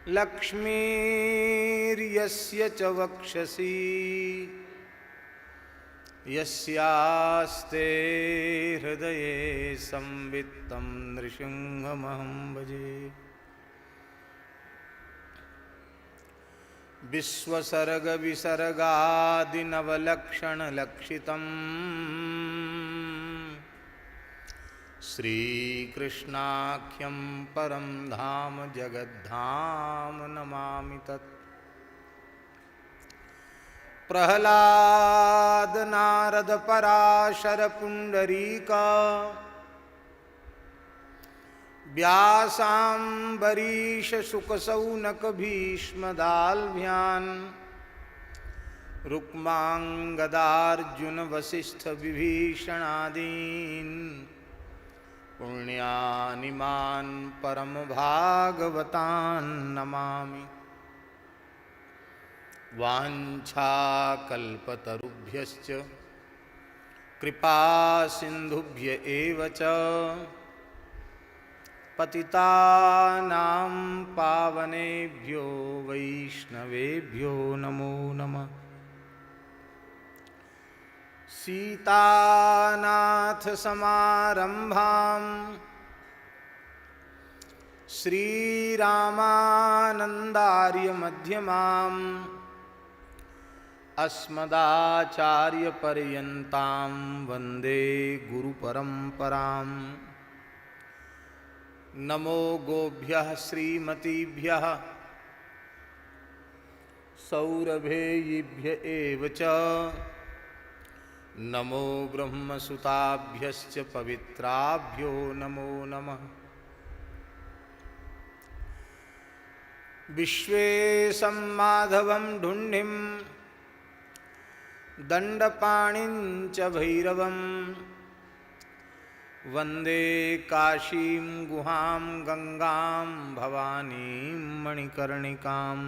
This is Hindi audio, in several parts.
लक्ष्मीर्यस्य च वक्षसि यस्यास्ते हृदये संवित्तं नृसिंहमहं भजे। विश्वसर्गविसर्गादिनवलक्षणलक्षितम् श्रीकृष्णाख्यं परं धाम जगद्धाम नमामि तत्। प्रह्लाद नारद पराशर पुंडरीक व्यासाम्बरीश शुक सौनक भीष्मदाल्भ्यान् रुक्मांगदार्जुन वसिष्ठ विभीषणादीन् पुण्यानिमान् परम भागवतान् नमामि। वाञ्छाकल्पतरुभ्यश्च कृपा सिन्धुभ्य एव च पतितानां पावनेभ्यो वैष्णवेभ्यो नमो नमः। सीतानाथ समारंभां श्रीरामानंदार्य मध्यमाम् अस्मदाचार्यपर्यन्तां वन्दे गुरुपरम्पराम्। नमो गोभ्यः श्रीमतीभ्यः सौरभेयिभ्य एव च नमो ब्रह्मसुताभ्यश्च पवित्राभ्यो नमो नमः। विश्वेशं माधवं ढुण्ढिं दण्डपाणिं च भैरवं वन्दे काशीं गुहां गंगां भवानीं मणिकर्णिकाम्।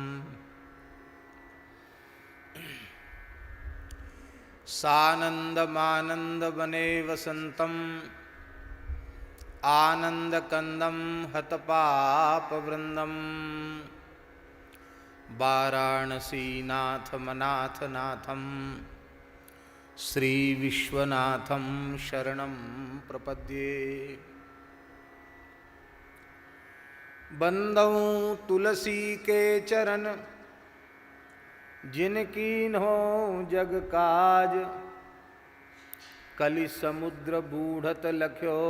सानन्दमानन्दवने वसन्तं आनन्दकन्दं हतपापवृन्दं वाराणसीनाथमनाथनाथं श्रीविश्वनाथं शरणं प्रपद्ये। बंदौ तुलसी के चरण जिनकीन्हो जग काज कलि समुद्र बूढ़त लख्यो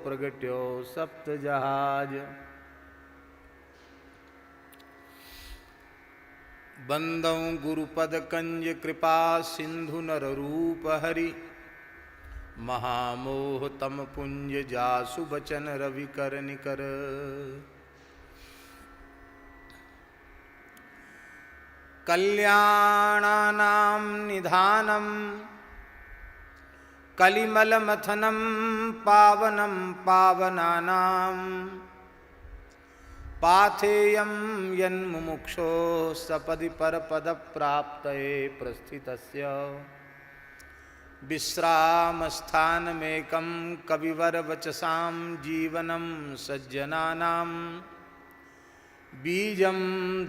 प्रगट्यो सप्त जहाज। बंदौ गुरुपद कंज कृपा सिंधु नर रूप हरि महामोह तम पुंज जासु बचन रवि कर निकर। कल्याणानां निधानं कलिमलमथनं पावनं पावनानां पाथेयं यन्मुमुक्षो सपदि परपदप्राप्तये प्रस्थितस्य विश्रामस्थानमेकं कविवरवचसां जीवनं सज्जनानां बीजं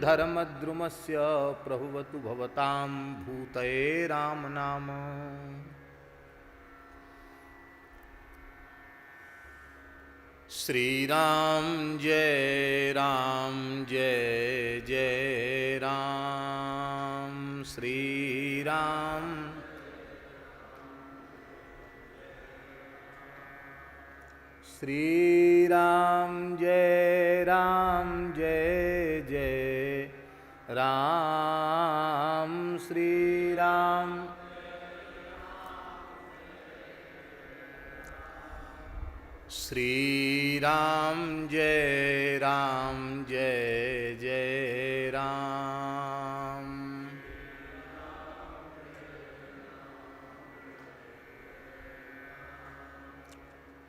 धर्मद्रुमस्य प्रभुवतु भवतां भूतये राम नाम। श्रीराम जय राम जय जय राम। श्रीराम श्रीराम जय राम जय जय राम। श्रीराम श्रीराम जय राम जय जय राम।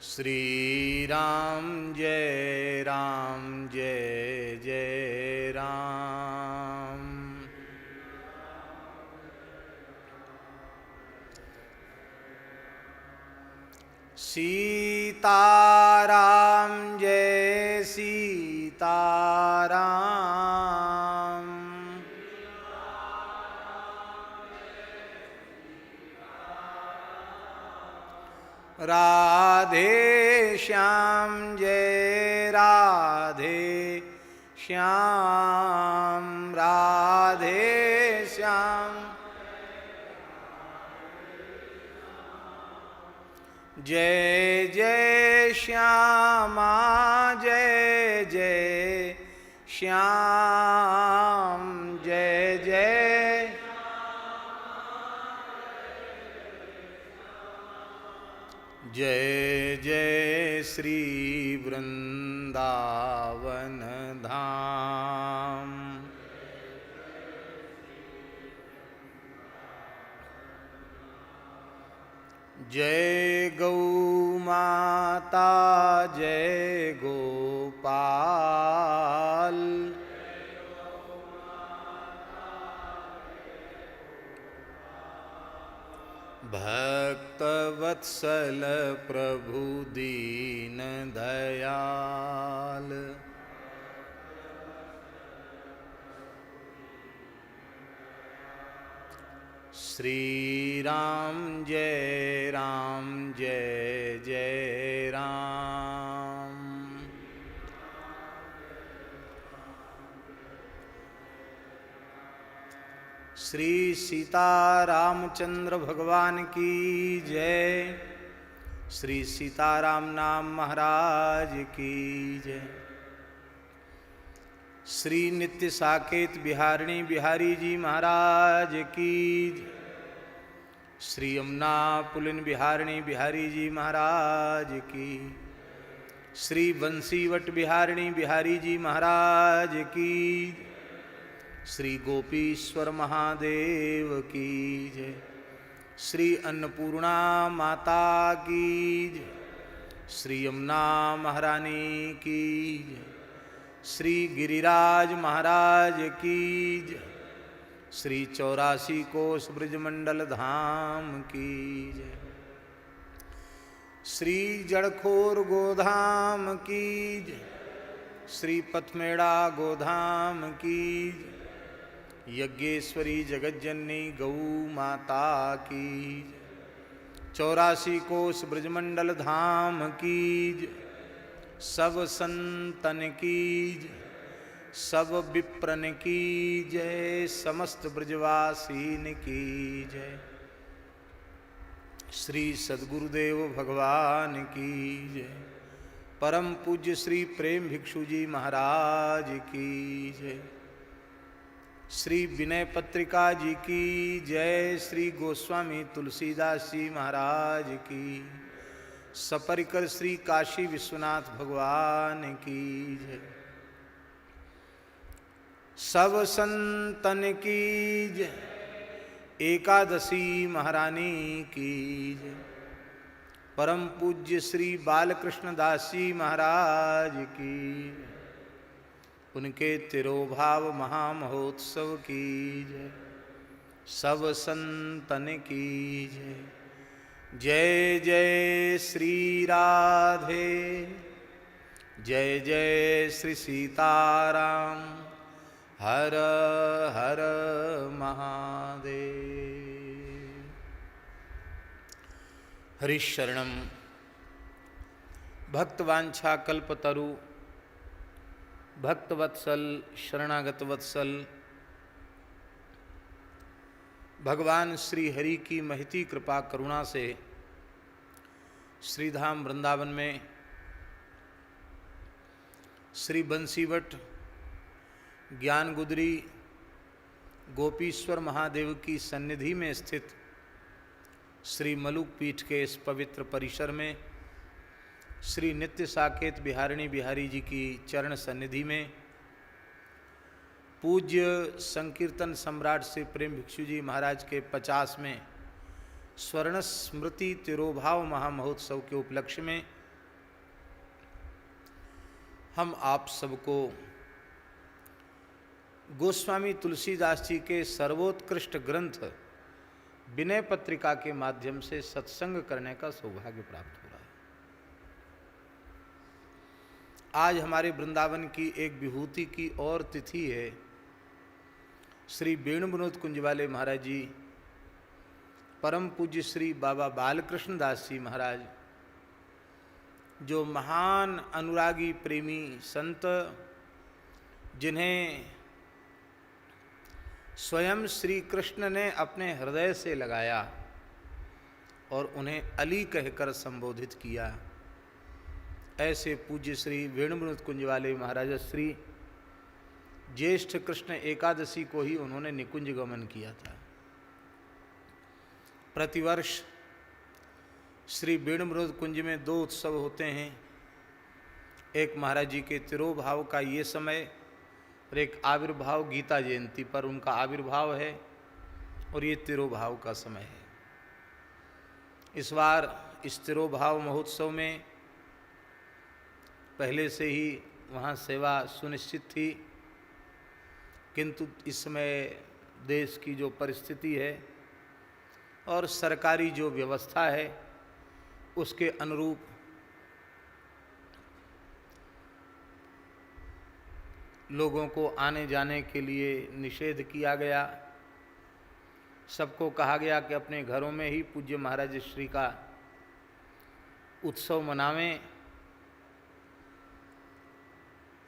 श्रीराम जय राम जय जय राम। सीताराम जय सीताराम। राधे श्याम जय राधे श्याम राधे श्याम जय जय श्यामा जय जय श्याम जय जय जय जय श्री वृंदावन धाम। जय गौ माता जय गोपाल भक्तवत्सल प्रभु दीन दयाल। श्री राम जय जय राम। श्री सीता रामचंद्र भगवान की जय। श्री सीताराम नाम महाराज की जय। श्री नित्य साकेत बिहारिणी बिहारी जी महाराज की जय। श्री यमुना पुलिन बिहारिणी बिहारी जी महाराज की। श्री बंसीवट बिहारिणी बिहारी जी महाराज की। श्री गोपीश्वर महादेव की जय। श्री अन्नपूर्णा माता की जय। श्री यमुना महारानी की जय। श्री गिरिराज महाराज की जय। श्री 84 कोस ब्रजमंडल धाम की जय। श्री जड़खोर गोधाम की जय। श्री पथमेड़ा गोधाम की जय। यज्ञेश्वरी जगज्जननी गौ माता की जय। 84 कोस ब्रजमंडल धाम की जय। सब संतन की जय। सब विप्रन की जय। समस्त ब्रजवासीन की जय। श्री सद्गुरुदेव भगवान की जय। परम पूज्य श्री प्रेम भिक्षु जी महाराज की जय। श्री विनय पत्रिका जी की जय। श्री गोस्वामी तुलसीदास जी महाराज की। सपरिकर श्री काशी विश्वनाथ भगवान की जय। सब संतन की जय। एकादशी महारानी की जय। परम पूज्य श्री बालकृष्ण दास जी महाराज की जय। उनके तिरोभाव महामहोत्सव की जय। सब संतन की जय। जय जय श्री राधे जय जय श्री सीताराम। हर हर महादेव। हरिशरणम भक्तवांछा कल्पतरु भक्तवत्सल शरणागत वत्सल भगवान श्री हरि की महती कृपा करुणा से श्रीधाम वृंदावन में श्री बंसीवट ज्ञान गुदरी गोपीश्वर महादेव की सन्निधि में स्थित श्री मलुक पीठ के इस पवित्र परिसर में श्री नित्य साकेत बिहारिणी बिहारी जी की चरण सन्निधि में पूज्य संकीर्तन सम्राट श्री प्रेम भिक्षु जी महाराज के 50वें स्वर्ण स्मृति तिरोभाव महामहोत्सव के उपलक्ष्य में हम आप सबको गोस्वामी तुलसीदास जी के सर्वोत्कृष्ट ग्रंथ विनय पत्रिका के माध्यम से सत्संग करने का सौभाग्य प्राप्त हो रहा है। आज हमारे वृंदावन की एक विभूति की और तिथि है। श्री वेणु विनोद कुंज वाले महाराज जी, परम पूज्य श्री बाबा बालकृष्ण दास जी महाराज जो महान अनुरागी प्रेमी संत, जिन्हें स्वयं श्री कृष्ण ने अपने हृदय से लगाया और उन्हें अली कहकर संबोधित किया, ऐसे पूज्य श्री वेणुमृत कुंज वाले महाराज श्री ज्येष्ठ कृष्ण एकादशी को ही उन्होंने निकुंज गमन किया था। प्रतिवर्ष श्री वेणुमृत कुंज में 2 उत्सव होते हैं, एक महाराज जी के तिरोभाव का ये समय और एक आविर्भाव गीता जयंती पर उनका आविर्भाव है और ये तिरोभाव का समय है। इस बार इस तिरोभाव महोत्सव में पहले से ही वहाँ सेवा सुनिश्चित थी, किंतु इस समय देश की जो परिस्थिति है और सरकारी जो व्यवस्था है उसके अनुरूप लोगों को आने जाने के लिए निषेध किया गया। सबको कहा गया कि अपने घरों में ही पूज्य महाराज श्री का उत्सव मनावें।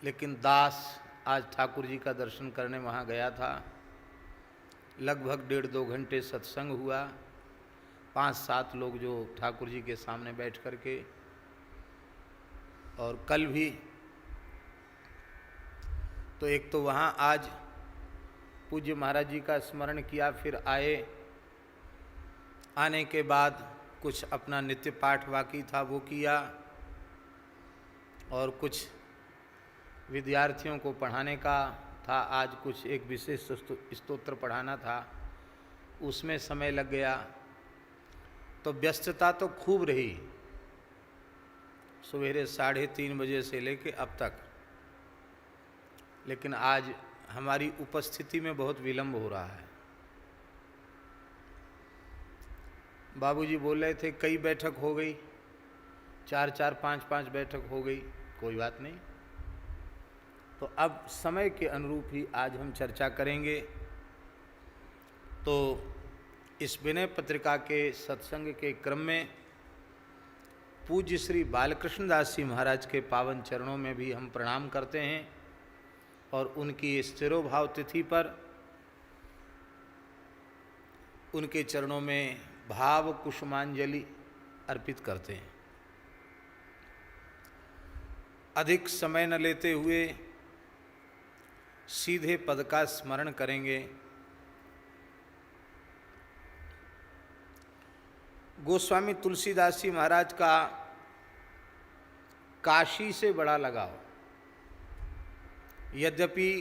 लेकिन दास आज ठाकुर जी का दर्शन करने वहाँ गया था। लगभग 1.5-2 घंटे सत्संग हुआ, 5-7 लोग जो ठाकुर जी के सामने बैठ कर के, और कल भी तो एक तो वहाँ आज पूज्य महाराज जी का स्मरण किया, फिर आने के बाद कुछ अपना नित्य पाठ बाकी था वो किया, और कुछ विद्यार्थियों को पढ़ाने का था। आज कुछ एक विशेष स्तोत्र पढ़ाना था, उसमें समय लग गया। तो व्यस्तता तो खूब रही, सवेरे 3:30 बजे से लेके अब तक। लेकिन आज हमारी उपस्थिति में बहुत विलंब हो रहा है। बाबूजी बोल रहे थे कई बैठक हो गई, 4-4, 5-5 बैठक हो गई, कोई बात नहीं। तो अब समय के अनुरूप ही आज हम चर्चा करेंगे। तो इस विनय पत्रिका के सत्संग के क्रम में पूज्य श्री बालकृष्ण दास जी महाराज के पावन चरणों में भी हम प्रणाम करते हैं और उनकी इस तिरोभाव तिथि पर उनके चरणों में भाव कुसुमांजलि अर्पित करते हैं। अधिक समय न लेते हुए सीधे पद का स्मरण करेंगे। गोस्वामी तुलसीदास जी महाराज का काशी से बड़ा लगाव, यद्यपि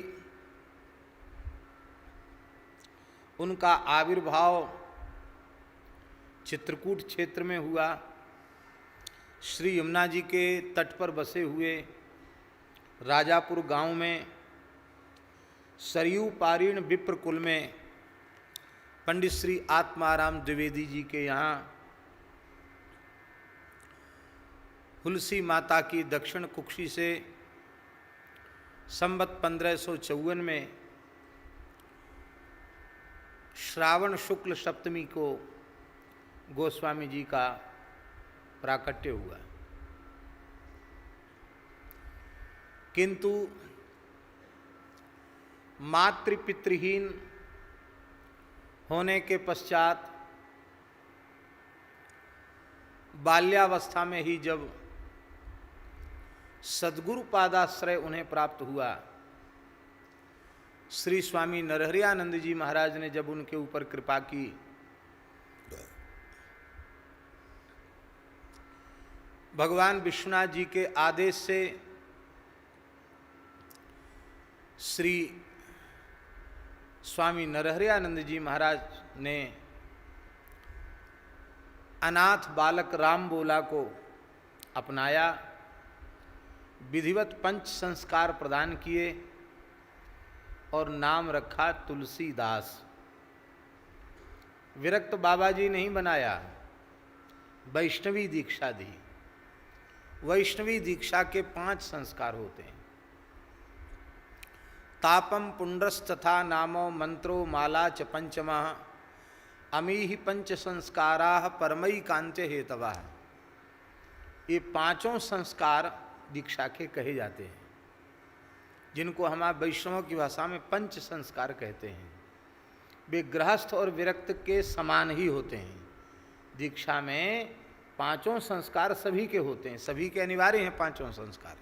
उनका आविर्भाव चित्रकूट क्षेत्र में हुआ, श्री यमुना जी के तट पर बसे हुए राजापुर गांव में सरयू पारीण विप्र कुल में पंडित श्री आत्माराम द्विवेदी जी के यहाँ तुलसी माता की दक्षिण कुक्षी से संवत 1554 में श्रावण शुक्ल सप्तमी को गोस्वामी जी का प्राकट्य हुआ। किंतु मातृपितृहीन होने के पश्चात बाल्यावस्था में ही जब सद्गुरु पादाश्रय उन्हें प्राप्त हुआ, श्री स्वामी नरहरियानंद जी महाराज ने जब उनके ऊपर कृपा की, भगवान विश्वनाथ जी के आदेश से श्री स्वामी नरहरियानंद जी महाराज ने अनाथ बालक राम बोला को अपनाया, विधिवत पंच संस्कार प्रदान किए और नाम रखा तुलसीदास। विरक्त बाबा जी नहीं बनाया, वैष्णवी दीक्षा दी। वैष्णवी दीक्षा के 5 संस्कार होते हैं। तापम पुंड्रस्तथा नामो मंत्रो माला च पंचमा अमीहि पंच संस्कारा परमई कांत्य हेतवा। ये पांचों संस्कार दीक्षा के कहे जाते हैं, जिनको हमारे वैष्णवों की भाषा में पंच संस्कार कहते हैं। वे गृहस्थ और विरक्त के समान ही होते हैं। दीक्षा में पांचों संस्कार सभी के होते हैं, सभी के अनिवार्य हैं पांचों संस्कार।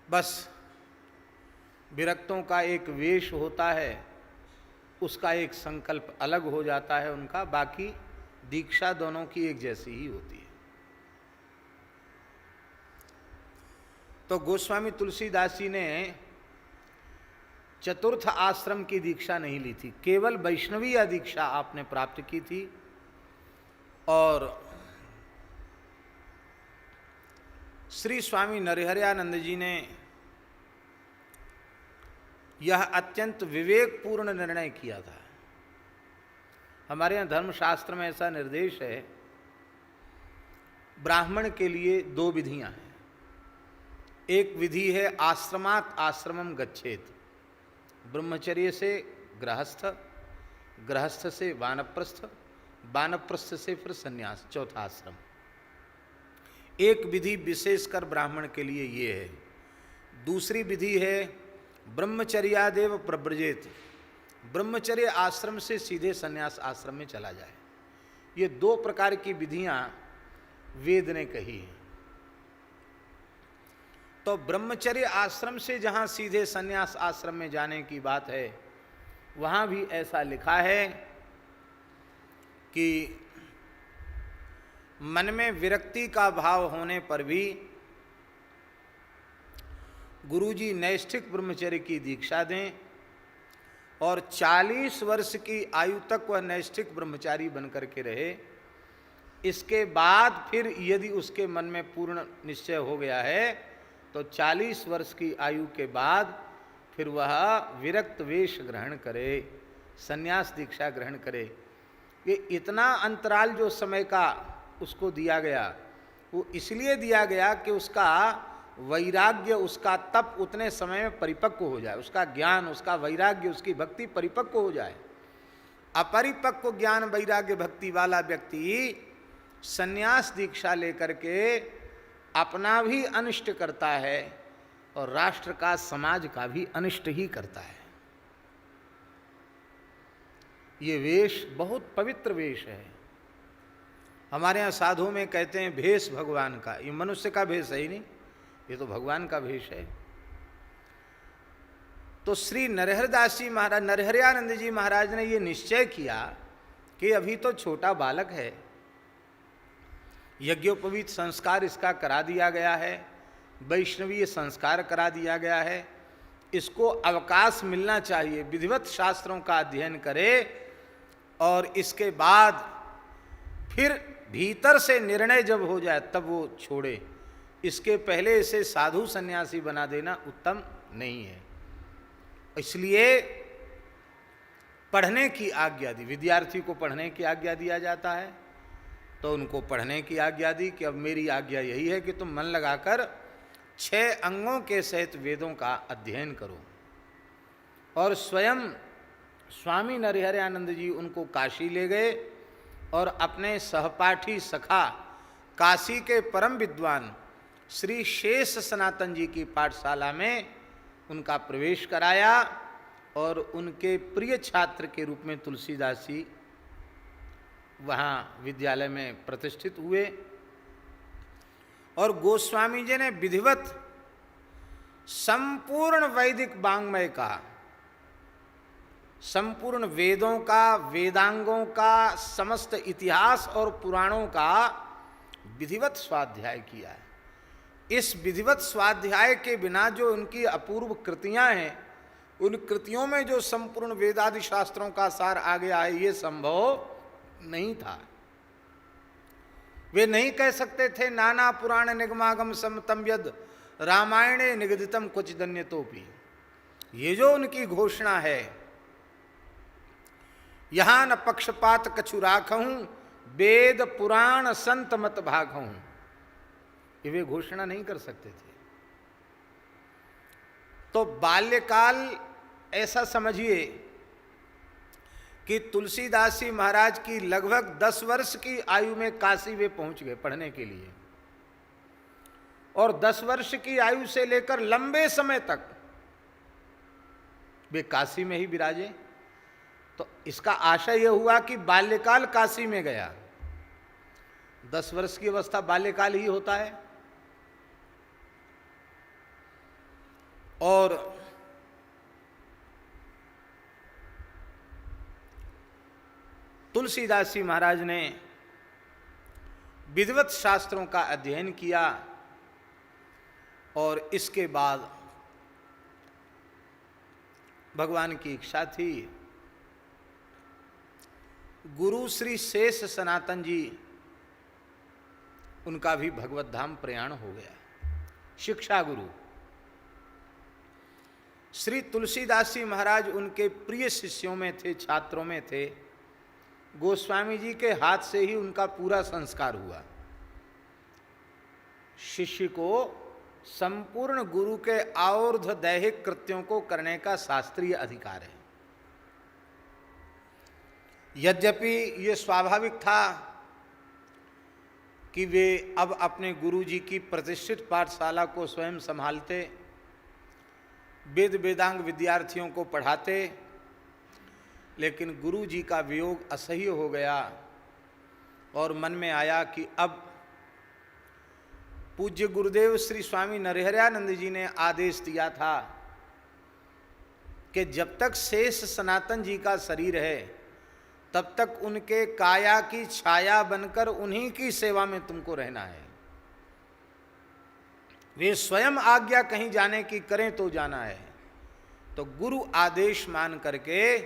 बस विरक्तों का एक वेश होता है, उसका एक संकल्प अलग हो जाता है उनका, बाकी दीक्षा दोनों की एक जैसी ही होती है। तो गोस्वामी तुलसीदास जी ने चतुर्थ आश्रम की दीक्षा नहीं ली थी, केवल वैष्णवीय दीक्षा आपने प्राप्त की थी। और श्री स्वामी नरहरियानंद जी ने यह अत्यंत विवेकपूर्ण निर्णय किया था। हमारे यहाँ धर्मशास्त्र में ऐसा निर्देश है, ब्राह्मण के लिए दो विधियां हैं। एक विधि है आश्रमात् आश्रमम गच्छेत, ब्रह्मचर्य से गृहस्थ, गृहस्थ से वानप्रस्थ, वानप्रस्थ से फिर संन्यास, चौथा आश्रम। एक विधि विशेषकर ब्राह्मण के लिए ये है। दूसरी विधि है ब्रह्मचर्यादेव प्रव्रजेत, ब्रह्मचर्य आश्रम से सीधे संन्यास आश्रम में चला जाए। ये दो प्रकार की विधियां वेद ने कही हैं। तो ब्रह्मचर्य आश्रम से जहां सीधे संन्यास आश्रम में जाने की बात है, वहां भी ऐसा लिखा है कि मन में विरक्ति का भाव होने पर भी गुरुजी नैष्ठिक ब्रह्मचर्य की दीक्षा दें और 40 वर्ष की आयु तक वह नैष्ठिक ब्रह्मचारी बनकर के रहे। इसके बाद फिर यदि उसके मन में पूर्ण निश्चय हो गया है तो 40 वर्ष की आयु के बाद फिर वह विरक्त वेश ग्रहण करे, संन्यास दीक्षा ग्रहण करे। ये इतना अंतराल जो समय का उसको दिया गया, वो इसलिए दिया गया कि उसका वैराग्य, उसका तप उतने समय में परिपक्व हो जाए, उसका ज्ञान, उसका वैराग्य, उसकी भक्ति परिपक्व हो जाए। अपरिपक्व ज्ञान वैराग्य भक्ति वाला व्यक्ति संन्यास दीक्षा लेकर के अपना भी अनिष्ट करता है और राष्ट्र का, समाज का भी अनिष्ट ही करता है। ये वेश बहुत पवित्र वेश है। हमारे यहाँ साधुओं में कहते हैं भेष भगवान का। ये मनुष्य का भेष है ही नहीं, ये तो भगवान का भेष है। तो श्री नरहरदास जी महाराज, नरहरियानंद जी महाराज ने ये निश्चय किया कि अभी तो छोटा बालक है, यज्ञोपवीत संस्कार इसका करा दिया गया है, वैष्णवीय संस्कार करा दिया गया है, इसको अवकाश मिलना चाहिए, विधिवत शास्त्रों का अध्ययन करे और इसके बाद फिर भीतर से निर्णय जब हो जाए तब वो छोड़े। इसके पहले इसे साधु सन्यासी बना देना उत्तम नहीं है। इसलिए पढ़ने की आज्ञा दी, विद्यार्थी को पढ़ने की आज्ञा दिया जाता है, तो उनको पढ़ने की आज्ञा दी कि अब मेरी आज्ञा यही है कि तुम मन लगाकर 6 अंगों के सहित वेदों का अध्ययन करो। और स्वयं स्वामी नरहरियानंद जी उनको काशी ले गए और अपने सहपाठी सखा काशी के परम विद्वान श्री शेष सनातन जी की पाठशाला में उनका प्रवेश कराया और उनके प्रिय छात्र के रूप में तुलसीदास जी वहाँ विद्यालय में प्रतिष्ठित हुए। और गोस्वामी जी ने विधिवत संपूर्ण वैदिक वाङ्मय का, संपूर्ण वेदों का, वेदांगों का, समस्त इतिहास और पुराणों का विधिवत स्वाध्याय किया है। इस विधिवत स्वाध्याय के बिना जो उनकी अपूर्व कृतियां हैं, उन कृतियों में जो संपूर्ण वेदादि शास्त्रों का सार आ गया है, ये संभव नहीं था। वे नहीं कह सकते थे नाना पुराण निगमागम समतम यद रामायणे निगदितम क्वचिदन्यतोपि। ये जो उनकी घोषणा है, यहां न पक्षपात कछु राखहूं, वेद पुराण संत मत भागहूं, ये वे घोषणा नहीं कर सकते थे। तो बाल्यकाल ऐसा समझिए कि तुलसीदास जी महाराज की लगभग 10 वर्ष की आयु में काशी वे पहुंच गए पढ़ने के लिए, और 10 वर्ष की आयु से लेकर लंबे समय तक वे काशी में ही विराजे। तो इसका आशय यह हुआ कि बाल्यकाल काशी में गया। 10 वर्ष की अवस्था बाल्यकाल ही होता है। और तुलसीदास जी महाराज ने विधिवत शास्त्रों का अध्ययन किया, और इसके बाद भगवान की इच्छा थी, गुरु श्री शेष सनातन जी, उनका भी भगवत धाम प्रयाण हो गया। शिक्षा गुरु श्री तुलसीदास जी महाराज उनके प्रिय शिष्यों में थे, छात्रों में थे। गोस्वामी जी के हाथ से ही उनका पूरा संस्कार हुआ। शिष्य को संपूर्ण गुरु के आवर्ध दैहिक कृत्यों को करने का शास्त्रीय अधिकार है। यद्यपि ये स्वाभाविक था कि वे अब अपने गुरु जी की प्रतिष्ठित पाठशाला को स्वयं संभालते, वेद वेदांग विद्यार्थियों को पढ़ाते, लेकिन गुरु जी का वियोग असह्य हो गया और मन में आया कि अब पूज्य गुरुदेव श्री स्वामी नरहरियानंद जी ने आदेश दिया था कि जब तक शेष सनातन जी का शरीर है तब तक उनके काया की छाया बनकर उन्हीं की सेवा में तुमको रहना है। वे स्वयं आज्ञा कहीं जाने की करें तो जाना है। तो गुरु आदेश मान करके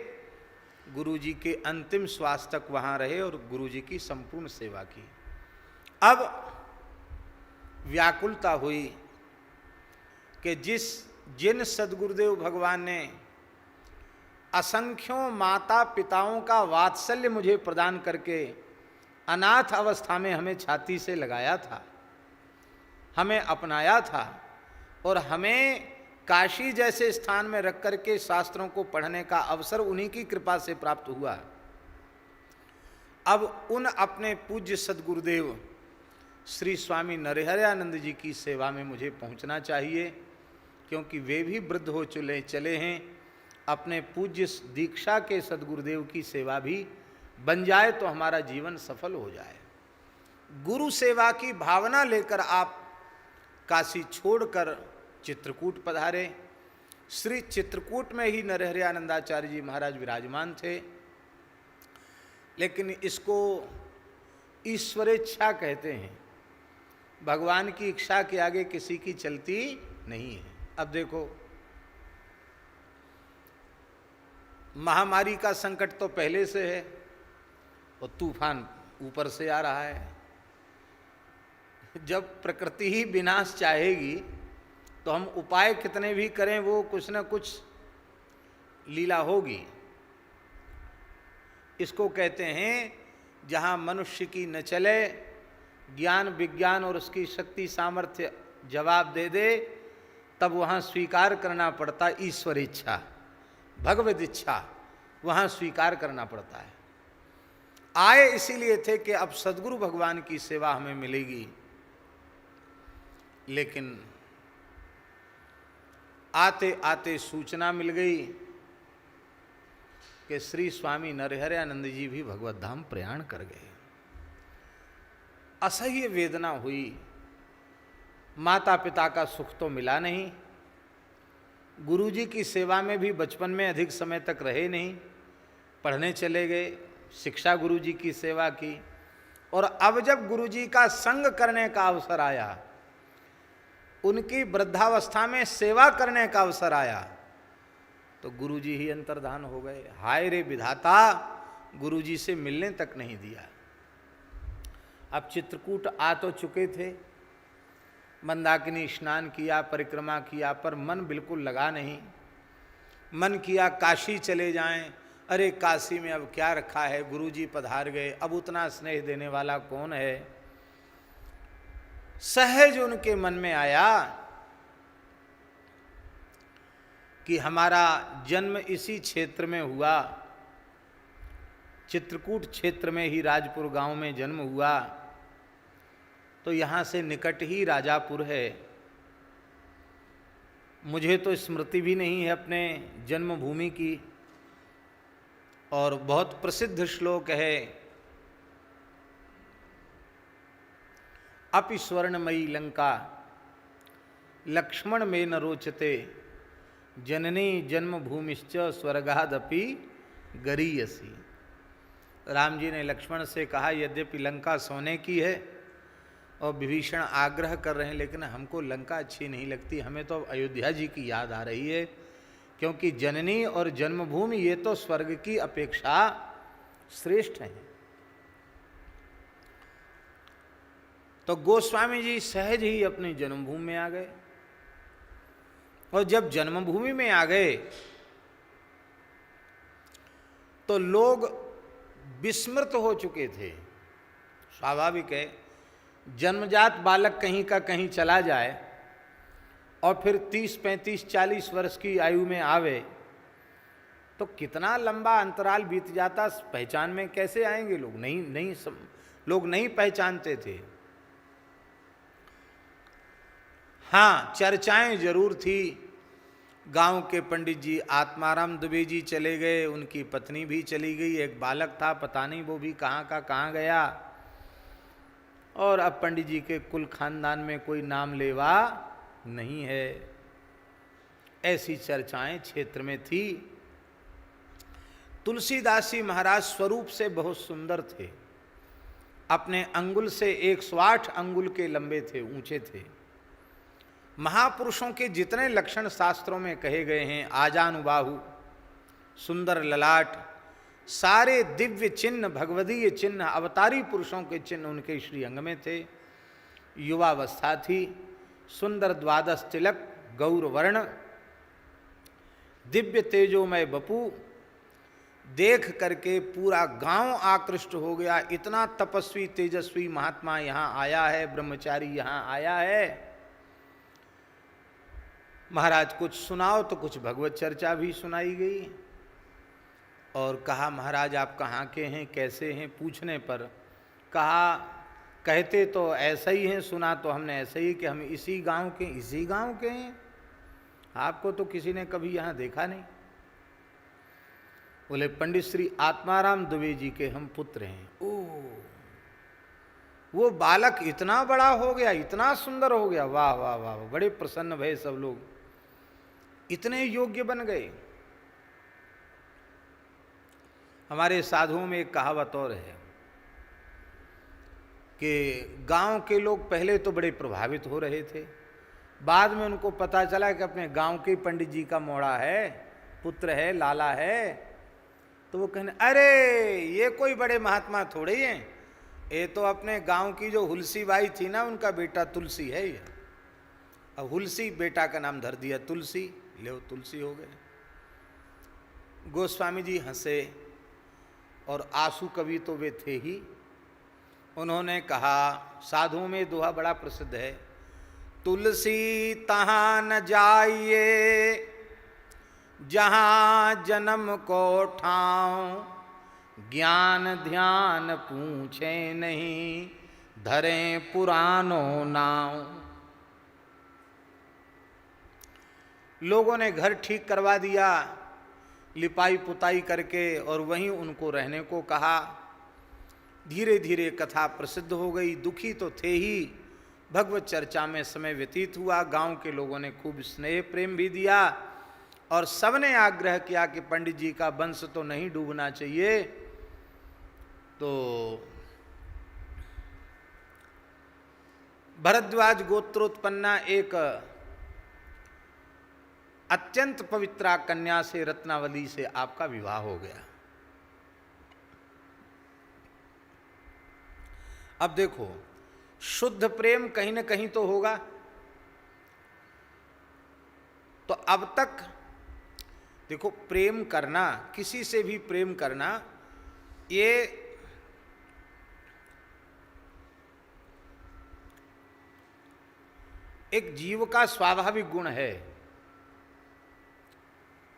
गुरु जी के अंतिम श्वास तक वहां रहे और गुरु जी की संपूर्ण सेवा की। अब व्याकुलता हुई कि जिन सद्गुरुदेव भगवान ने असंख्यों माता पिताओं का वात्सल्य मुझे प्रदान करके अनाथ अवस्था में हमें छाती से लगाया था, हमें अपनाया था और हमें काशी जैसे स्थान में रख करके शास्त्रों को पढ़ने का अवसर उन्हीं की कृपा से प्राप्त हुआ। अब उन अपने पूज्य सद्गुरुदेव श्री स्वामी नरहरियानंद जी की सेवा में मुझे पहुंचना चाहिए, क्योंकि वे भी वृद्ध हो चले हैं। अपने पूज्य दीक्षा के सद्गुरुदेव की सेवा भी बन जाए तो हमारा जीवन सफल हो जाए। गुरु सेवा की भावना लेकर आप काशी छोड़कर चित्रकूट पधारे। श्री चित्रकूट में ही नरहरियानंदाचार्य जी महाराज विराजमान थे, लेकिन इसको ईश्वरेच्छा कहते हैं। भगवान की इच्छा के आगे किसी की चलती नहीं है। अब देखो, महामारी का संकट तो पहले से है और तूफान ऊपर से आ रहा है। जब प्रकृति ही विनाश चाहेगी तो हम उपाय कितने भी करें वो कुछ न कुछ लीला होगी। इसको कहते हैं जहाँ मनुष्य की न चले, ज्ञान विज्ञान और उसकी शक्ति सामर्थ्य जवाब दे दे, तब वहाँ स्वीकार करना पड़ता ईश्वर इच्छा, भगवद इच्छा, वहाँ स्वीकार करना पड़ता है। आए इसीलिए थे कि अब सद्गुरु भगवान की सेवा हमें मिलेगी, लेकिन आते आते सूचना मिल गई कि श्री स्वामी नरहरियानंद जी भी भगवत धाम प्रयाण कर गए। असह्य वेदना हुई। माता पिता का सुख तो मिला नहीं, गुरु जी की सेवा में भी बचपन में अधिक समय तक रहे नहीं, पढ़ने चले गए, शिक्षा गुरु जी की सेवा की, और अब जब गुरु जी का संग करने का अवसर आया, उनकी वृद्धावस्था में सेवा करने का अवसर आया, तो गुरु जी ही अंतर्धान हो गए। हाय रे विधाता, गुरु जी से मिलने तक नहीं दिया। अब चित्रकूट आ तो चुके थे, मंदाकिनी स्नान किया, परिक्रमा किया, पर मन बिल्कुल लगा नहीं। मन किया काशी चले जाएं। अरे काशी में अब क्या रखा है, गुरु जी पधार गए, अब उतना स्नेह देने वाला कौन है। सहज उनके मन में आया कि हमारा जन्म इसी क्षेत्र में हुआ चित्रकूट क्षेत्र में ही राजपुर गांव में जन्म हुआ, तो यहाँ से निकट ही राजापुर है। मुझे तो स्मृति भी नहीं है अपने जन्मभूमि की, और बहुत प्रसिद्ध श्लोक है, अपि स्वर्णमयी लंका लक्ष्मण में न रोचते, जननी जन्मभूमिश्च स्वर्गादपि गरीयसी। राम जी ने लक्ष्मण से कहा, यद्यपि लंका सोने की है और विभीषण आग्रह कर रहे हैं, लेकिन हमको लंका अच्छी नहीं लगती, हमें तो अयोध्या जी की याद आ रही है, क्योंकि जननी और जन्मभूमि ये तो स्वर्ग की अपेक्षा श्रेष्ठ हैं। तो गोस्वामी जी सहज ही अपनी जन्मभूमि में आ गए, और जब जन्मभूमि में आ गए तो लोग विस्मृत हो चुके थे। स्वाभाविक है, जन्मजात बालक कहीं का कहीं चला जाए और फिर 30, 35, 40 वर्ष की आयु में आवे तो कितना लंबा अंतराल बीत जाता, पहचान में कैसे आएंगे लोग? लोग नहीं पहचानते थे। हाँ, चर्चाएं जरूर थी। गांव के पंडित जी आत्माराम दुबे जी चले गए, उनकी पत्नी भी चली गई, एक बालक था, पता नहीं वो भी कहाँ का कहाँ गया, और अब पंडित जी के कुल खानदान में कोई नाम लेवा नहीं है। ऐसी चर्चाएं क्षेत्र में थी। तुलसीदास जी महाराज स्वरूप से बहुत सुंदर थे, अपने अंगुल से 108 अंगुल के लंबे थे, ऊंचे थे। महापुरुषों के जितने लक्षण शास्त्रों में कहे गए हैं, आजानुबाहु, सुंदर ललाट, सारे दिव्य चिन्ह, भगवदीय चिन्ह, अवतारी पुरुषों के चिन्ह उनके श्रीअंग में थे। युवावस्था थी, सुंदर द्वादश तिलक, गौर वर्ण, दिव्य तेजोमय बपू, देख करके पूरा गांव आकृष्ट हो गया। इतना तपस्वी तेजस्वी महात्मा यहाँ आया है, ब्रह्मचारी यहाँ आया है। महाराज कुछ सुनाओ, तो कुछ भगवत चर्चा भी सुनाई गई, और कहा महाराज आप कहाँ के हैं, कैसे हैं? पूछने पर कहा, कहते तो ऐसा ही हैं, सुना तो हमने ऐसा ही कि हम इसी गांव के हैं, आपको तो किसी ने कभी यहाँ देखा नहीं। बोले पंडित श्री आत्माराम दुबे जी के हम पुत्र हैं। ओह, वो बालक इतना बड़ा हो गया, इतना सुंदर हो गया, वाह वाह वाह, बड़े प्रसन्न भये सब लोग, इतने योग्य बन गए। हमारे साधुओं में एक कहावत और है कि गांव के लोग पहले तो बड़े प्रभावित हो रहे थे, बाद में उनको पता चला कि अपने गांव के पंडित जी का मोड़ा है, पुत्र है, लाला है, तो वो कहने अरे ये कोई बड़े महात्मा थोड़े ही हैं, ये तो अपने गांव की जो हुलसी बाई थी ना, उनका बेटा तुलसी है ये। अब हुलसी बेटा का नाम धर दिया तुलसी, ले तुलसी हो गए। गोस्वामी जी हंसे, और आंसू कवि तो वे थे ही। उन्होंने कहा, साधुओं में दोहा बड़ा प्रसिद्ध है, तुलसी तहाँ न जाइए जहाँ जन्म को ठाऊं, ज्ञान ध्यान पूछे नहीं, धरें पुरानों नाव। लोगों ने घर ठीक करवा दिया, लिपाई पुताई करके, और वहीं उनको रहने को कहा। धीरे धीरे कथा प्रसिद्ध हो गई। दुखी तो थे ही, भगवत चर्चा में समय व्यतीत हुआ। गांव के लोगों ने खूब स्नेह प्रेम भी दिया, और सबने आग्रह किया कि पंडित जी का वंश तो नहीं डूबना चाहिए। तो भरद्वाज गोत्रोत्पन्ना एक अत्यंत पवित्रा कन्या से, रत्नावली से आपका विवाह हो गया। अब देखो, शुद्ध प्रेम कहीं न कहीं तो होगा। तो अब तक देखो, प्रेम करना, किसी से भी प्रेम करना, ये एक जीव का स्वाभाविक गुण है,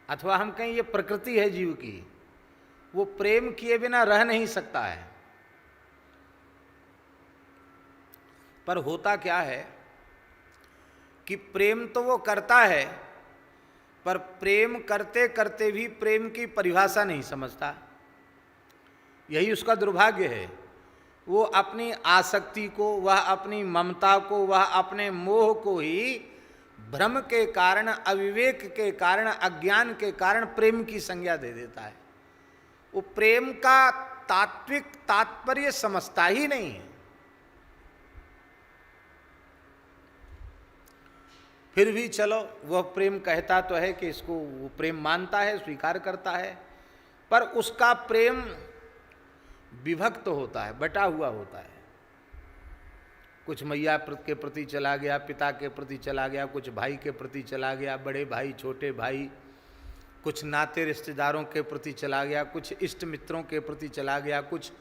अथवा हम कहें ये प्रकृति है जीव की। वो प्रेम किए बिना रह नहीं सकता है। पर होता क्या है कि प्रेम तो वो करता है, पर प्रेम करते करते भी प्रेम की परिभाषा नहीं समझता। यही उसका दुर्भाग्य है। वो अपनी आसक्ति को, वह अपनी ममता को, वह अपने मोह को ही भ्रम के कारण, अविवेक के कारण, अज्ञान के कारण प्रेम की संज्ञा दे देता है। वो प्रेम का तात्विक तात्पर्य समझता ही नहीं है। फिर भी चलो, वह प्रेम कहता तो है कि इसको वो प्रेम मानता है, स्वीकार करता है, पर उसका प्रेम विभक्त होता है, बटा हुआ होता है। कुछ मैया के प्रति चला गया, पिता के प्रति चला गया, कुछ भाई के प्रति चला गया, बड़े भाई, छोटे भाई, कुछ नाते रिश्तेदारों के प्रति चला गया, कुछ इष्ट मित्रों के प्रति चला गया, कुछ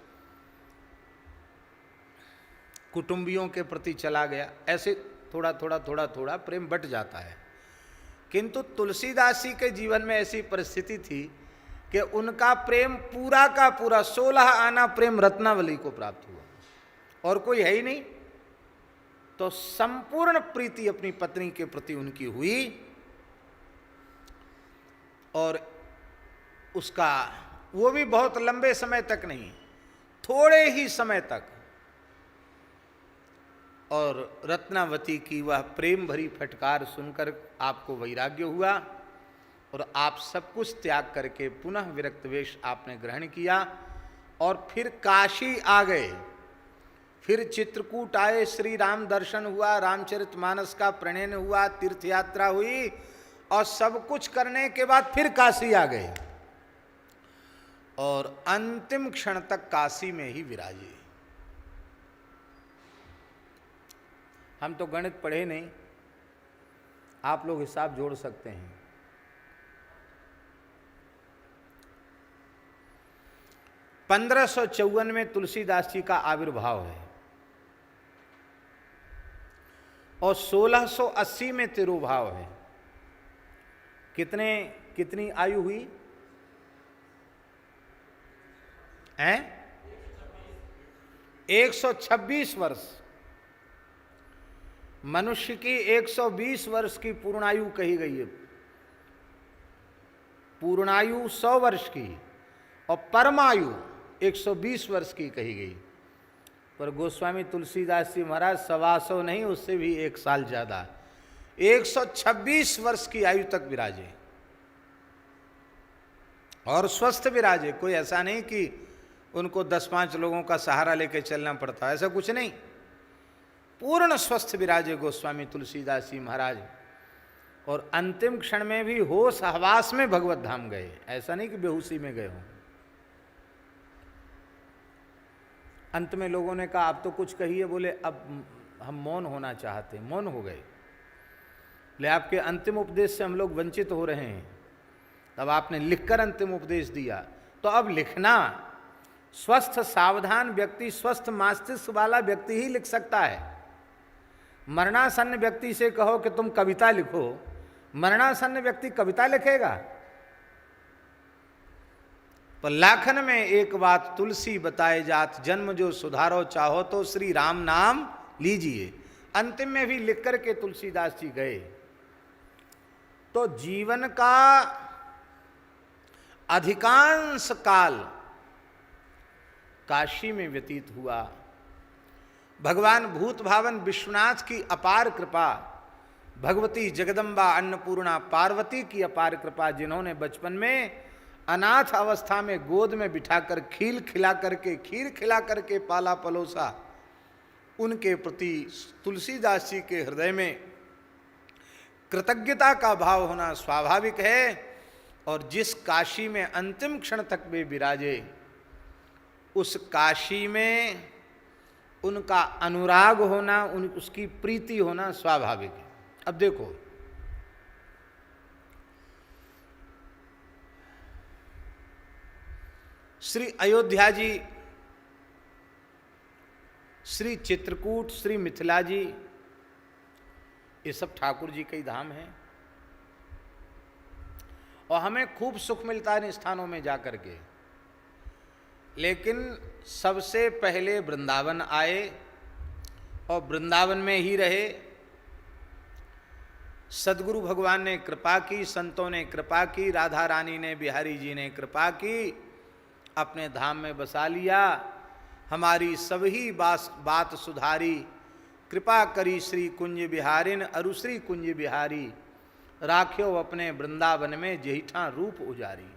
कुटुंबियों के प्रति चला गया। ऐसे थोड़ा थोड़ा थोड़ा थोड़ा प्रेम बट जाता है। किंतु तुलसीदास जी के जीवन में ऐसी परिस्थिति थी कि उनका प्रेम पूरा का पूरा 16 आना प्रेम रत्नावली को प्राप्त हुआ, और कोई है ही नहीं। तो संपूर्ण प्रीति अपनी पत्नी के प्रति उनकी हुई, और उसका वो भी बहुत लंबे समय तक नहीं, थोड़े ही समय तक। और रत्नावती की वह प्रेम भरी फटकार सुनकर आपको वैराग्य हुआ, और आप सब कुछ त्याग करके पुनः विरक्त वेश आपने ग्रहण किया, और फिर काशी आ गए, फिर चित्रकूट आए, श्री राम दर्शन हुआ, रामचरितमानस का प्रणयन हुआ, तीर्थ यात्रा हुई, और सब कुछ करने के बाद फिर काशी आ गए, और अंतिम क्षण तक काशी में ही विराजे। हम तो गणित पढ़े नहीं, आप लोग हिसाब जोड़ सकते हैं। 1554 में तुलसीदास जी का आविर्भाव है, और 1680 में तिरुभाव है। कितनी आयु हुई है? 126 वर्ष। मनुष्य की 120 वर्ष की पूर्णायु कही गई है, पूर्णायु 100 वर्ष की, और परमायु 120 वर्ष की कही गई। पर गोस्वामी तुलसीदास जी महाराज 125 नहीं, उससे भी 1 साल ज्यादा, 126 वर्ष की आयु तक विराजे, और स्वस्थ विराजे। कोई ऐसा नहीं कि उनको 10-5 लोगों का सहारा लेकर चलना पड़ता, ऐसा कुछ नहीं। पूर्ण स्वस्थ विराजे गोस्वामी तुलसीदास जी महाराज, और अंतिम क्षण में भी होश हवास में भगवत धाम गए, ऐसा नहीं कि बेहोशी में गए हों। अंत में लोगों ने कहा अब तो कुछ कहिए, बोले अब हम मौन होना चाहते हैं, मौन हो गए। ले आपके अंतिम उपदेश से हम लोग वंचित हो रहे हैं, तब आपने लिखकर अंतिम उपदेश दिया, तो अब लिखना। स्वस्थ सावधान व्यक्ति, स्वस्थ मस्तिष्क वाला व्यक्ति ही लिख सकता है। मरणासन्न व्यक्ति से कहो कि तुम कविता लिखो, मरणासन्न व्यक्ति कविता लिखेगा? पर लाखन में एक बात तुलसी बताए जात, जन्म जो सुधारो चाहो तो श्री राम नाम लीजिए। अंतिम में भी लिख करके तुलसीदास जी गए। तो जीवन का अधिकांश काल काशी में व्यतीत हुआ। भगवान भूत भावन विश्वनाथ की अपार कृपा, भगवती जगदम्बा अन्नपूर्णा पार्वती की अपार कृपा, जिन्होंने बचपन में अनाथ अवस्था में गोद में बिठाकर खीर खिला करके पाला पलोसा, उनके प्रति तुलसीदास जी के हृदय में कृतज्ञता का भाव होना स्वाभाविक है। और जिस काशी में अंतिम क्षण तक वे विराजे, उस काशी में उनका अनुराग होना, उसकी प्रीति होना स्वाभाविक है। अब देखो, श्री अयोध्या जी, श्री चित्रकूट, श्री मिथिला जी, ये सब ठाकुर जी के ही धाम हैं, और हमें खूब सुख मिलता है इन स्थानों में जाकर के। लेकिन सबसे पहले वृंदावन आए और वृंदावन में ही रहे। सद्गुरु भगवान ने कृपा की, संतों ने कृपा की, राधा रानी ने, बिहारी जी ने कृपा की, अपने धाम में बसा लिया। हमारी सभी बात सुधारी, कृपा करी श्री कुंज बिहारिन, अरुश्री कुंज बिहारी, राख्यो अपने वृंदावन में जेठा रूप उजारी।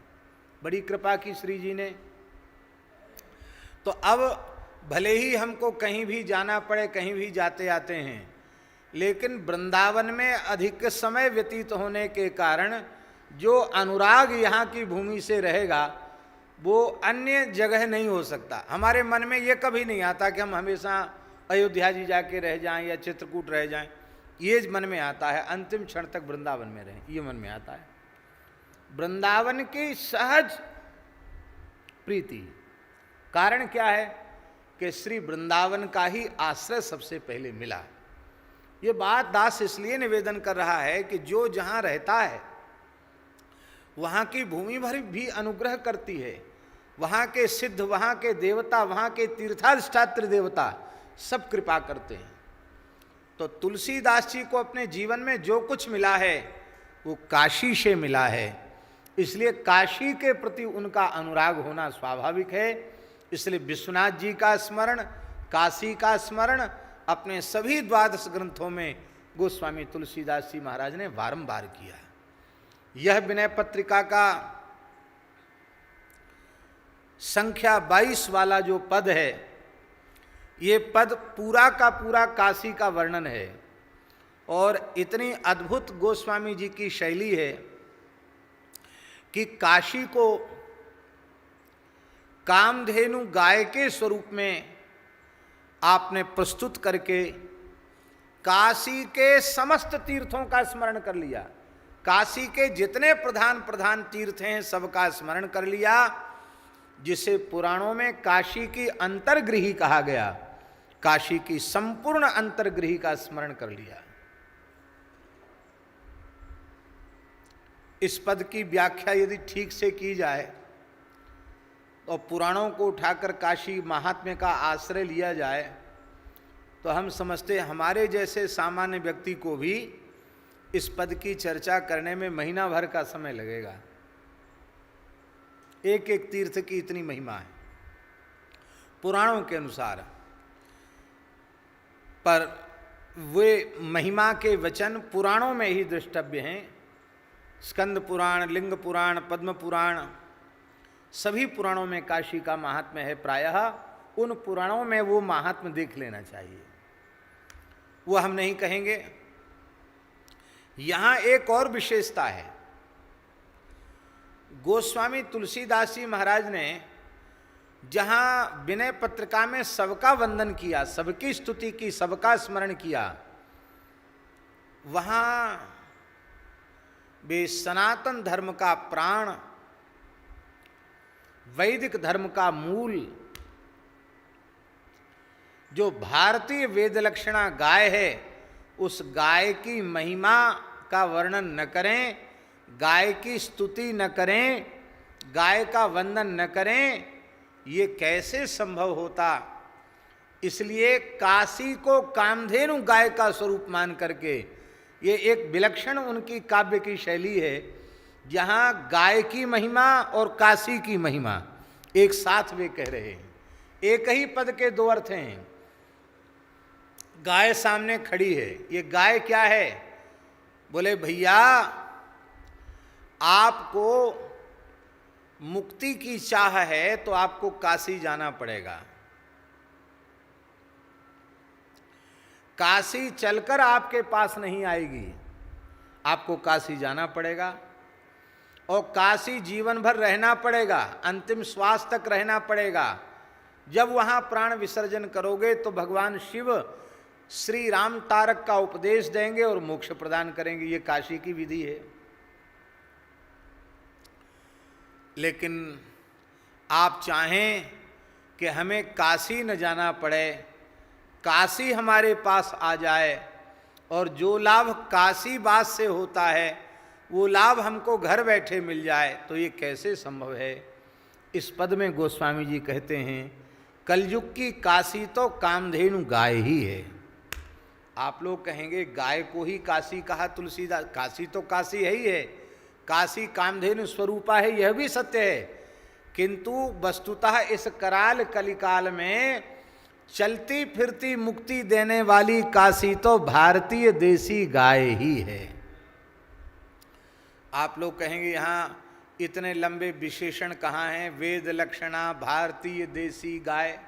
बड़ी कृपा की श्री जी ने। तो अब भले ही हमको कहीं भी जाना पड़े, कहीं भी जाते आते हैं, लेकिन वृंदावन में अधिक समय व्यतीत होने के कारण जो अनुराग यहाँ की भूमि से रहेगा वो अन्य जगह नहीं हो सकता। हमारे मन में ये कभी नहीं आता कि हम हमेशा अयोध्या जी जाके रह जाएं या चित्रकूट रह जाएं। ये मन में आता है अंतिम क्षण तक वृंदावन में रहें, ये मन में आता है। वृंदावन की सहज प्रीति, कारण क्या है कि श्री वृंदावन का ही आश्रय सबसे पहले मिला। ये बात दास इसलिए निवेदन कर रहा है कि जो जहाँ रहता है वहाँ की भूमि भर भी अनुग्रह करती है। वहाँ के सिद्ध, वहाँ के देवता, वहाँ के तीर्थाधिष्ठात्र देवता सब कृपा करते हैं। तो तुलसीदास जी को अपने जीवन में जो कुछ मिला है वो काशी से मिला है, इसलिए काशी के प्रति उनका अनुराग होना स्वाभाविक है। इसलिए विश्वनाथ जी का स्मरण, काशी का स्मरण अपने सभी द्वादश ग्रंथों में गोस्वामी तुलसीदास जी महाराज ने बारंबार किया। यह विनय पत्रिका का संख्या 22 वाला जो पद है, ये पद पूरा का पूरा काशी का वर्णन है। और इतनी अद्भुत गोस्वामी जी की शैली है कि काशी को कामधेनु गाय के स्वरूप में आपने प्रस्तुत करके काशी के समस्त तीर्थों का स्मरण कर लिया। काशी के जितने प्रधान प्रधान तीर्थ हैं सबका स्मरण कर लिया, जिसे पुराणों में काशी की अंतर्गृही कहा गया। काशी की संपूर्ण अंतर्गृही का स्मरण कर लिया। इस पद की व्याख्या यदि ठीक से की जाए और पुराणों को उठाकर काशी महात्म्य का आश्रय लिया जाए तो हम समझते हमारे जैसे सामान्य व्यक्ति को भी इस पद की चर्चा करने में महीना भर का समय लगेगा। एक एक तीर्थ की इतनी महिमा है पुराणों के अनुसार, पर वे महिमा के वचन पुराणों में ही दृष्टव्य हैं। स्कंद पुराण, लिंग पुराण, पद्म पुराण, सभी पुराणों में काशी का महात्म्य है। प्रायः उन पुराणों में वो महात्म्य देख लेना चाहिए, वो हम नहीं कहेंगे। यहाँ एक और विशेषता है। गोस्वामी तुलसीदास जी महाराज ने जहाँ विनय पत्रिका में सबका वंदन किया, सबकी स्तुति की, सबका स्मरण किया, वहाँ वे सनातन धर्म का प्राण, वैदिक धर्म का मूल, जो भारतीय वेद लक्षणा गाय है, उस गाय की महिमा का वर्णन न करें, गाय की स्तुति न करें, गाय का वंदन न करें, ये कैसे संभव होता। इसलिए काशी को कामधेनु गाय का स्वरूप मान करके ये एक विलक्षण उनकी काव्य की शैली है, जहाँ गाय की महिमा और काशी की महिमा एक साथ वे कह रहे हैं। एक ही पद के दो अर्थ हैं। गाय सामने खड़ी है, ये गाय क्या है? बोले भैया आपको मुक्ति की चाह है तो आपको काशी जाना पड़ेगा। काशी चलकर आपके पास नहीं आएगी, आपको काशी जाना पड़ेगा और काशी जीवन भर रहना पड़ेगा, अंतिम श्वास तक रहना पड़ेगा। जब वहाँ प्राण विसर्जन करोगे तो भगवान शिव श्री राम तारक का उपदेश देंगे और मोक्ष प्रदान करेंगे। ये काशी की विधि है। लेकिन आप चाहें कि हमें काशी न जाना पड़े, काशी हमारे पास आ जाए और जो लाभ काशी वास से होता है वो लाभ हमको घर बैठे मिल जाए, तो ये कैसे संभव है? इस पद में गोस्वामी जी कहते हैं कलयुग की काशी तो कामधेनु गाय ही है। आप लोग कहेंगे गाय को ही काशी कहा तुलसीदास, काशी तो काशी है ही है, काशी कामधेनु स्वरूपा है, यह भी सत्य है, किंतु वस्तुतः इस कराल कलिकाल में चलती फिरती मुक्ति देने वाली काशी तो भारतीय देसी गाय ही है। आप लोग कहेंगे यहाँ इतने लंबे विशेषण कहाँ हैं, वेद लक्षणा भारतीय देसी गाय।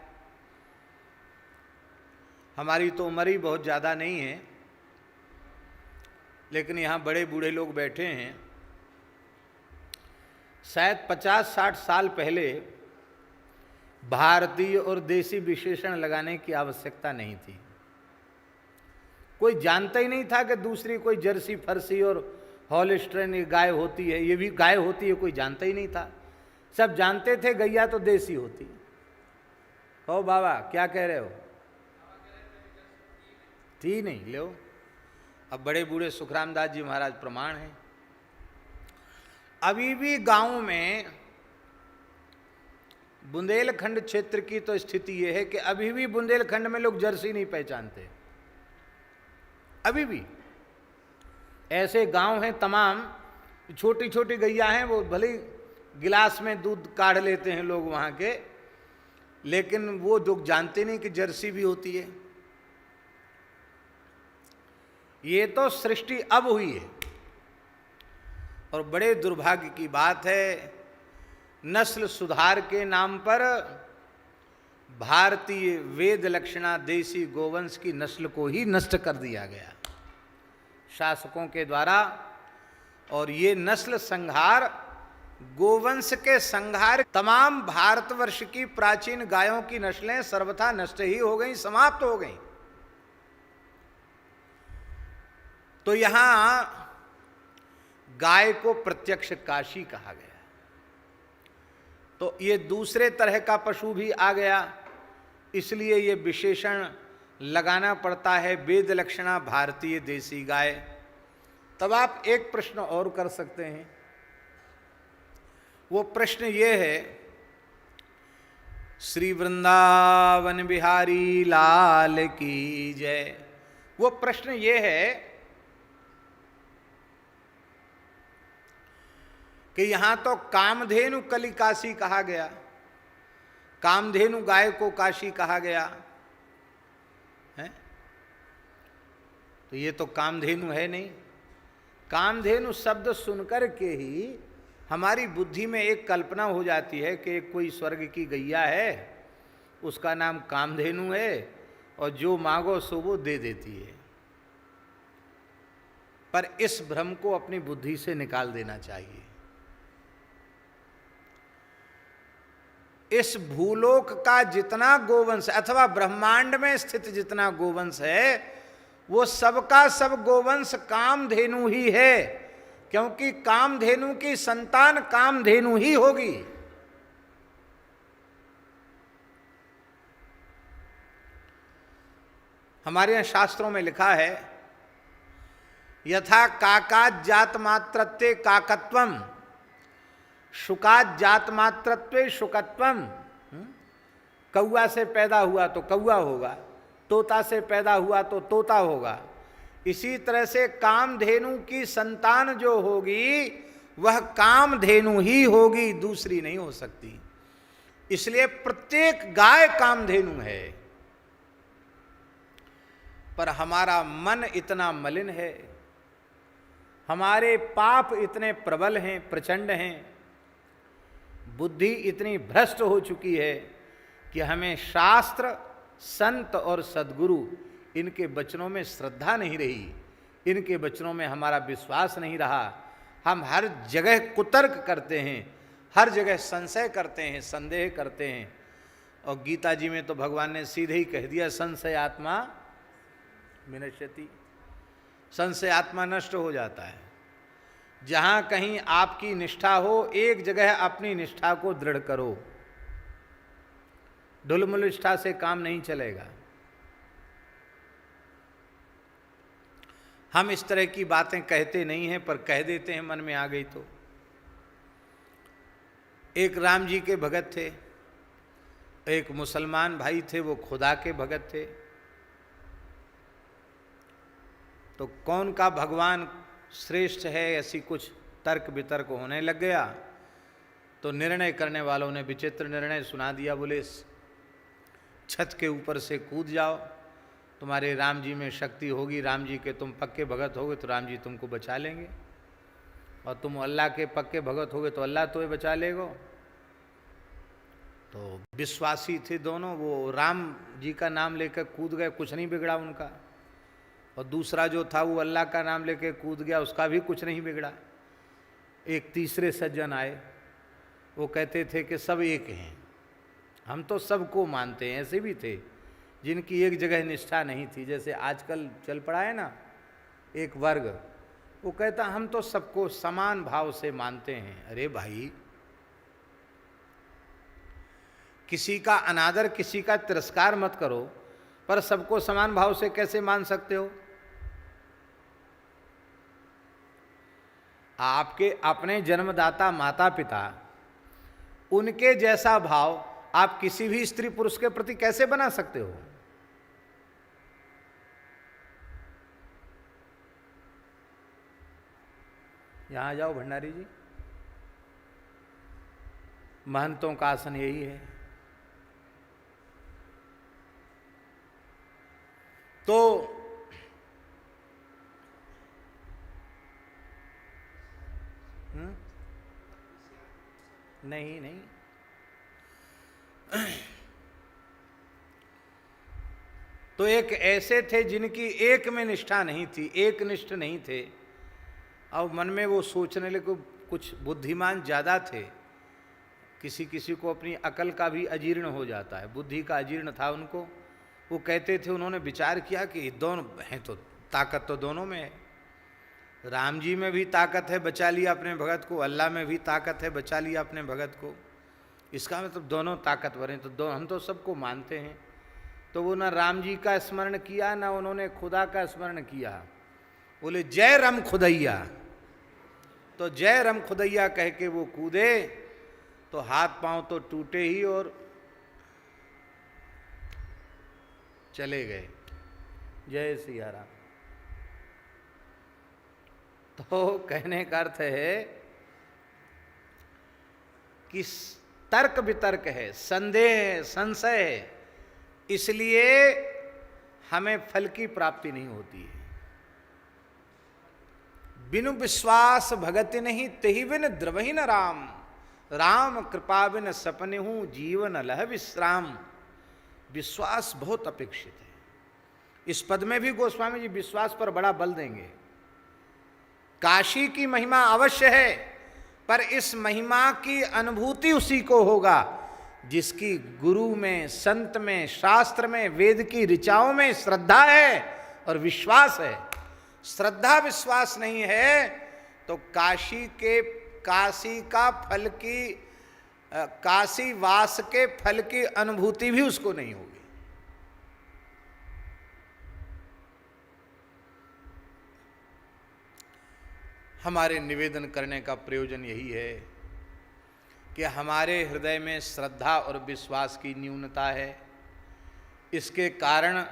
हमारी तो उम्र ही बहुत ज़्यादा नहीं है, लेकिन यहाँ बड़े बूढ़े लोग बैठे हैं, शायद 50-60 साल पहले भारतीय और देसी विशेषण लगाने की आवश्यकता नहीं थी। कोई जानता ही नहीं था कि दूसरी कोई जर्सी फर्सी और हॉलिस्ट्रेन ये गाय होती है, ये भी गाय होती है, कोई जानता ही नहीं था। सब जानते थे गैया तो देसी होती। हो बाबा क्या कह रहे हो? थी नहीं, लो अब बड़े बूढ़े सुखराम दास जी महाराज प्रमाण हैं। अभी भी गांव में बुंदेलखंड क्षेत्र की तो स्थिति यह है कि अभी भी बुंदेलखंड में लोग जर्सी नहीं पहचानते। अभी भी ऐसे गांव हैं तमाम, छोटी छोटी गैया हैं, वो भले गिलास में दूध काढ़ लेते हैं लोग वहां के, लेकिन वो लोग जानते नहीं कि जर्सी भी होती है। ये तो सृष्टि अब हुई है और बड़े दुर्भाग्य की बात है, नस्ल सुधार के नाम पर भारतीय वेद लक्षणा देसी गोवंश की नस्ल को ही नष्ट कर दिया गया शासकों के द्वारा। और ये नस्ल संहार, गोवंश के संहार, तमाम भारतवर्ष की प्राचीन गायों की नस्लें सर्वथा नष्ट ही हो गई, समाप्त हो गई। तो यहां गाय को प्रत्यक्ष काशी कहा गया, तो ये दूसरे तरह का पशु भी आ गया, इसलिए ये विशेषण लगाना पड़ता है वेद लक्षणा भारतीय देसी गाय। तब आप एक प्रश्न और कर सकते हैं, वो प्रश्न ये है, श्री वृंदावन बिहारी लाल की जय। वो प्रश्न ये है कि यहां तो कामधेनु कली काशी कहा गया, कामधेनु गाय को काशी कहा गया है, तो ये तो कामधेनु है नहीं। कामधेनु शब्द सुनकर के ही हमारी बुद्धि में एक कल्पना हो जाती है कि कोई स्वर्ग की गैया है, उसका नाम कामधेनु है और जो मांगो सो वो दे देती है। पर इस भ्रम को अपनी बुद्धि से निकाल देना चाहिए। इस भूलोक का जितना गोवंश अथवा ब्रह्मांड में स्थित जितना गोवंश है, वो सबका सब गोवंश कामधेनु ही है, क्योंकि कामधेनु की संतान कामधेनु ही होगी। हमारे यहाँ शास्त्रों में लिखा है, यथा काकात जात मात्रत्वे काकत्वम, शुकात जात मात्रत्वे शुकत्वम। कौआ से पैदा हुआ तो कौआ होगा, तोता से पैदा हुआ तो तोता होगा। इसी तरह से कामधेनु की संतान जो होगी वह कामधेनु ही होगी, दूसरी नहीं हो सकती। इसलिए प्रत्येक गाय कामधेनु है। पर हमारा मन इतना मलिन है, हमारे पाप इतने प्रबल हैं, प्रचंड हैं, बुद्धि इतनी भ्रष्ट हो चुकी है कि हमें शास्त्र, संत और सद्गुरु इनके वचनों में श्रद्धा नहीं रही, इनके वचनों में हमारा विश्वास नहीं रहा। हम हर जगह कुतर्क करते हैं, हर जगह संशय करते हैं, संदेह करते हैं। और गीता जी में तो भगवान ने सीधे ही कह दिया, संशय आत्मा विनश्यति, संशय आत्मा नष्ट हो जाता है। जहाँ कहीं आपकी निष्ठा हो, एक जगह अपनी निष्ठा को दृढ़ करो, ढुलमुल निष्ठा से काम नहीं चलेगा। हम इस तरह की बातें कहते नहीं हैं, पर कह देते हैं, मन में आ गई तो। एक राम जी के भगत थे, एक मुसलमान भाई थे, वो खुदा के भगत थे। तो कौन का भगवान श्रेष्ठ है, ऐसी कुछ तर्क वितर्क होने लग गया। तो निर्णय करने वालों ने विचित्र निर्णय सुना दिया, बोले छत के ऊपर से कूद जाओ, तुम्हारे राम जी में शक्ति होगी, राम जी के तुम पक्के भगत होगे तो राम जी तुमको बचा लेंगे, और तुम अल्लाह के पक्के भगत होगे तो अल्लाह तुम्हें बचा लेगो। तो विश्वासी थे दोनों, वो राम जी का नाम लेकर कूद गए, कुछ नहीं बिगड़ा उनका। और दूसरा जो था वो अल्लाह का नाम लेकर कूद गया, उसका भी कुछ नहीं बिगड़ा। एक तीसरे सज्जन आए, वो कहते थे कि सब एक हैं, हम तो सबको मानते हैं। ऐसे भी थे जिनकी एक जगह निष्ठा नहीं थी, जैसे आजकल चल पड़ा है ना एक वर्ग, वो कहता हम तो सबको समान भाव से मानते हैं। अरे भाई, किसी का अनादर, किसी का तिरस्कार मत करो, पर सबको समान भाव से कैसे मान सकते हो? आपके अपने जन्मदाता माता पिता, उनके जैसा भाव आप किसी भी स्त्री पुरुष के प्रति कैसे बना सकते हो? यहां जाओ भंडारी जी, महंतों का आसन यही है। तो नहीं नहीं, तो एक ऐसे थे जिनकी एक में निष्ठा नहीं थी, एक निष्ठ नहीं थे। अब मन में वो सोचने लगे, कुछ बुद्धिमान ज़्यादा थे, किसी किसी को अपनी अकल का भी अजीर्ण हो जाता है, बुद्धि का अजीर्ण था उनको। वो कहते थे, उन्होंने विचार किया कि दोनों हैं तो ताकत तो दोनों में है, राम जी में भी ताकत है, बचा लिया अपने भगत को, अल्लाह में भी ताकत है, बचा लिया अपने भगत को। इसका मतलब दोनों ताकतवर हैं, तो हम तो सबको मानते हैं। तो वो ना राम जी का स्मरण किया, ना उन्होंने खुदा का स्मरण किया। बोले जय राम खुदैया, तो जय राम खुदैया कह के वो कूदे, तो हाथ पांव तो टूटे ही और चले गए। जय सिया राम। तो कहने का अर्थ है कि तर्क वितर्क है, संदेह है, संशय है, इसलिए हमें फल की प्राप्ति नहीं होती है। बिनु विश्वास भगति नहीं, तेहि बिन द्रवहि न राम, राम कृपा बिन सपने हूं, जीवन लह विश्राम। विश्वास बहुत अपेक्षित है। इस पद में भी गोस्वामी जी विश्वास पर बड़ा बल देंगे। काशी की महिमा अवश्य है, पर इस महिमा की अनुभूति उसी को होगा जिसकी गुरु में, संत में, शास्त्र में, वेद की ऋचाओं में श्रद्धा है और विश्वास है। श्रद्धा विश्वास नहीं है तो काशी का फल की, काशी वास के फल की अनुभूति भी उसको नहीं होगी। हमारे निवेदन करने का प्रयोजन यही है कि हमारे हृदय में श्रद्धा और विश्वास की न्यूनता है। इसके कारण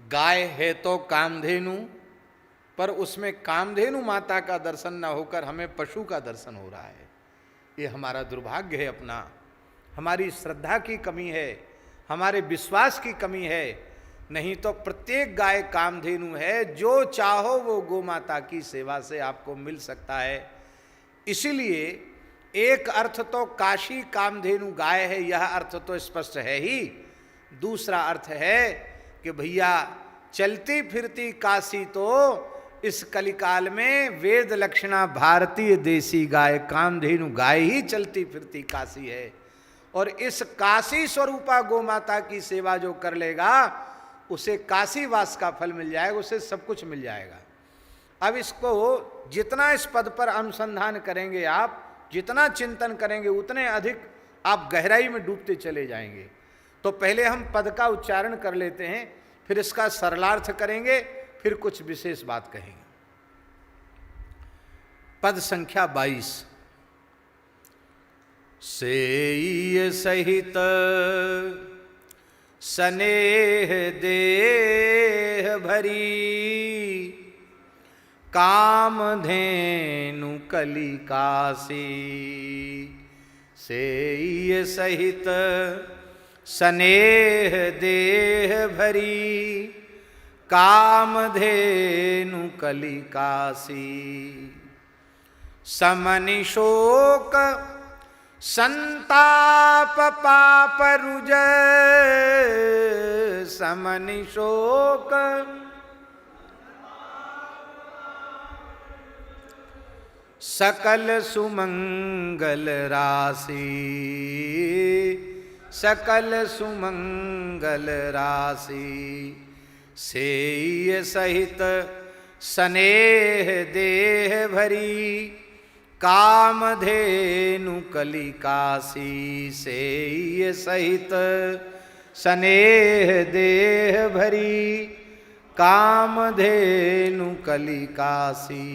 गाय है तो कामधेनु, पर उसमें कामधेनु माता का दर्शन न होकर हमें पशु का दर्शन हो रहा है। ये हमारा दुर्भाग्य है अपना। हमारी श्रद्धा की कमी है, हमारे विश्वास की कमी है। नहीं तो प्रत्येक गाय कामधेनु है, जो चाहो वो गौ माता की सेवा से आपको मिल सकता है। इसीलिए एक अर्थ तो काशी कामधेनु गाय है, यह अर्थ तो स्पष्ट है ही। दूसरा अर्थ है कि भैया चलती फिरती काशी तो इस कलिकाल में वेद लक्षणा भारतीय देसी गाय कामधेनु गाय ही चलती फिरती काशी है। और इस काशी स्वरूपा गौ माता की सेवा जो कर लेगा उसे काशी वास का फल मिल जाएगा, उसे सब कुछ मिल जाएगा। अब इसको जितना इस पद पर अनुसंधान करेंगे आप, जितना चिंतन करेंगे, उतने अधिक आप गहराई में डूबते चले जाएंगे। तो पहले हम पद का उच्चारण कर लेते हैं, फिर इसका सरलार्थ करेंगे, फिर कुछ विशेष बात कहेंगे। पद संख्या 22। सेई सहित स्नेह देह भरी, कामधेनु कलिकासी। सेई सहित स्नेह देह भरी, कामधेनु कलिकासी। समनि शोक संताप पाप रुज, समनि शोक सकल सुमंगल राशि, सकल सुमंगल राशि। सेई सहित स्नेह देह भरी, कामधेनु कलिकासी। सेई सहित स्नेह देह भरी, कामधेनु कलिकासी।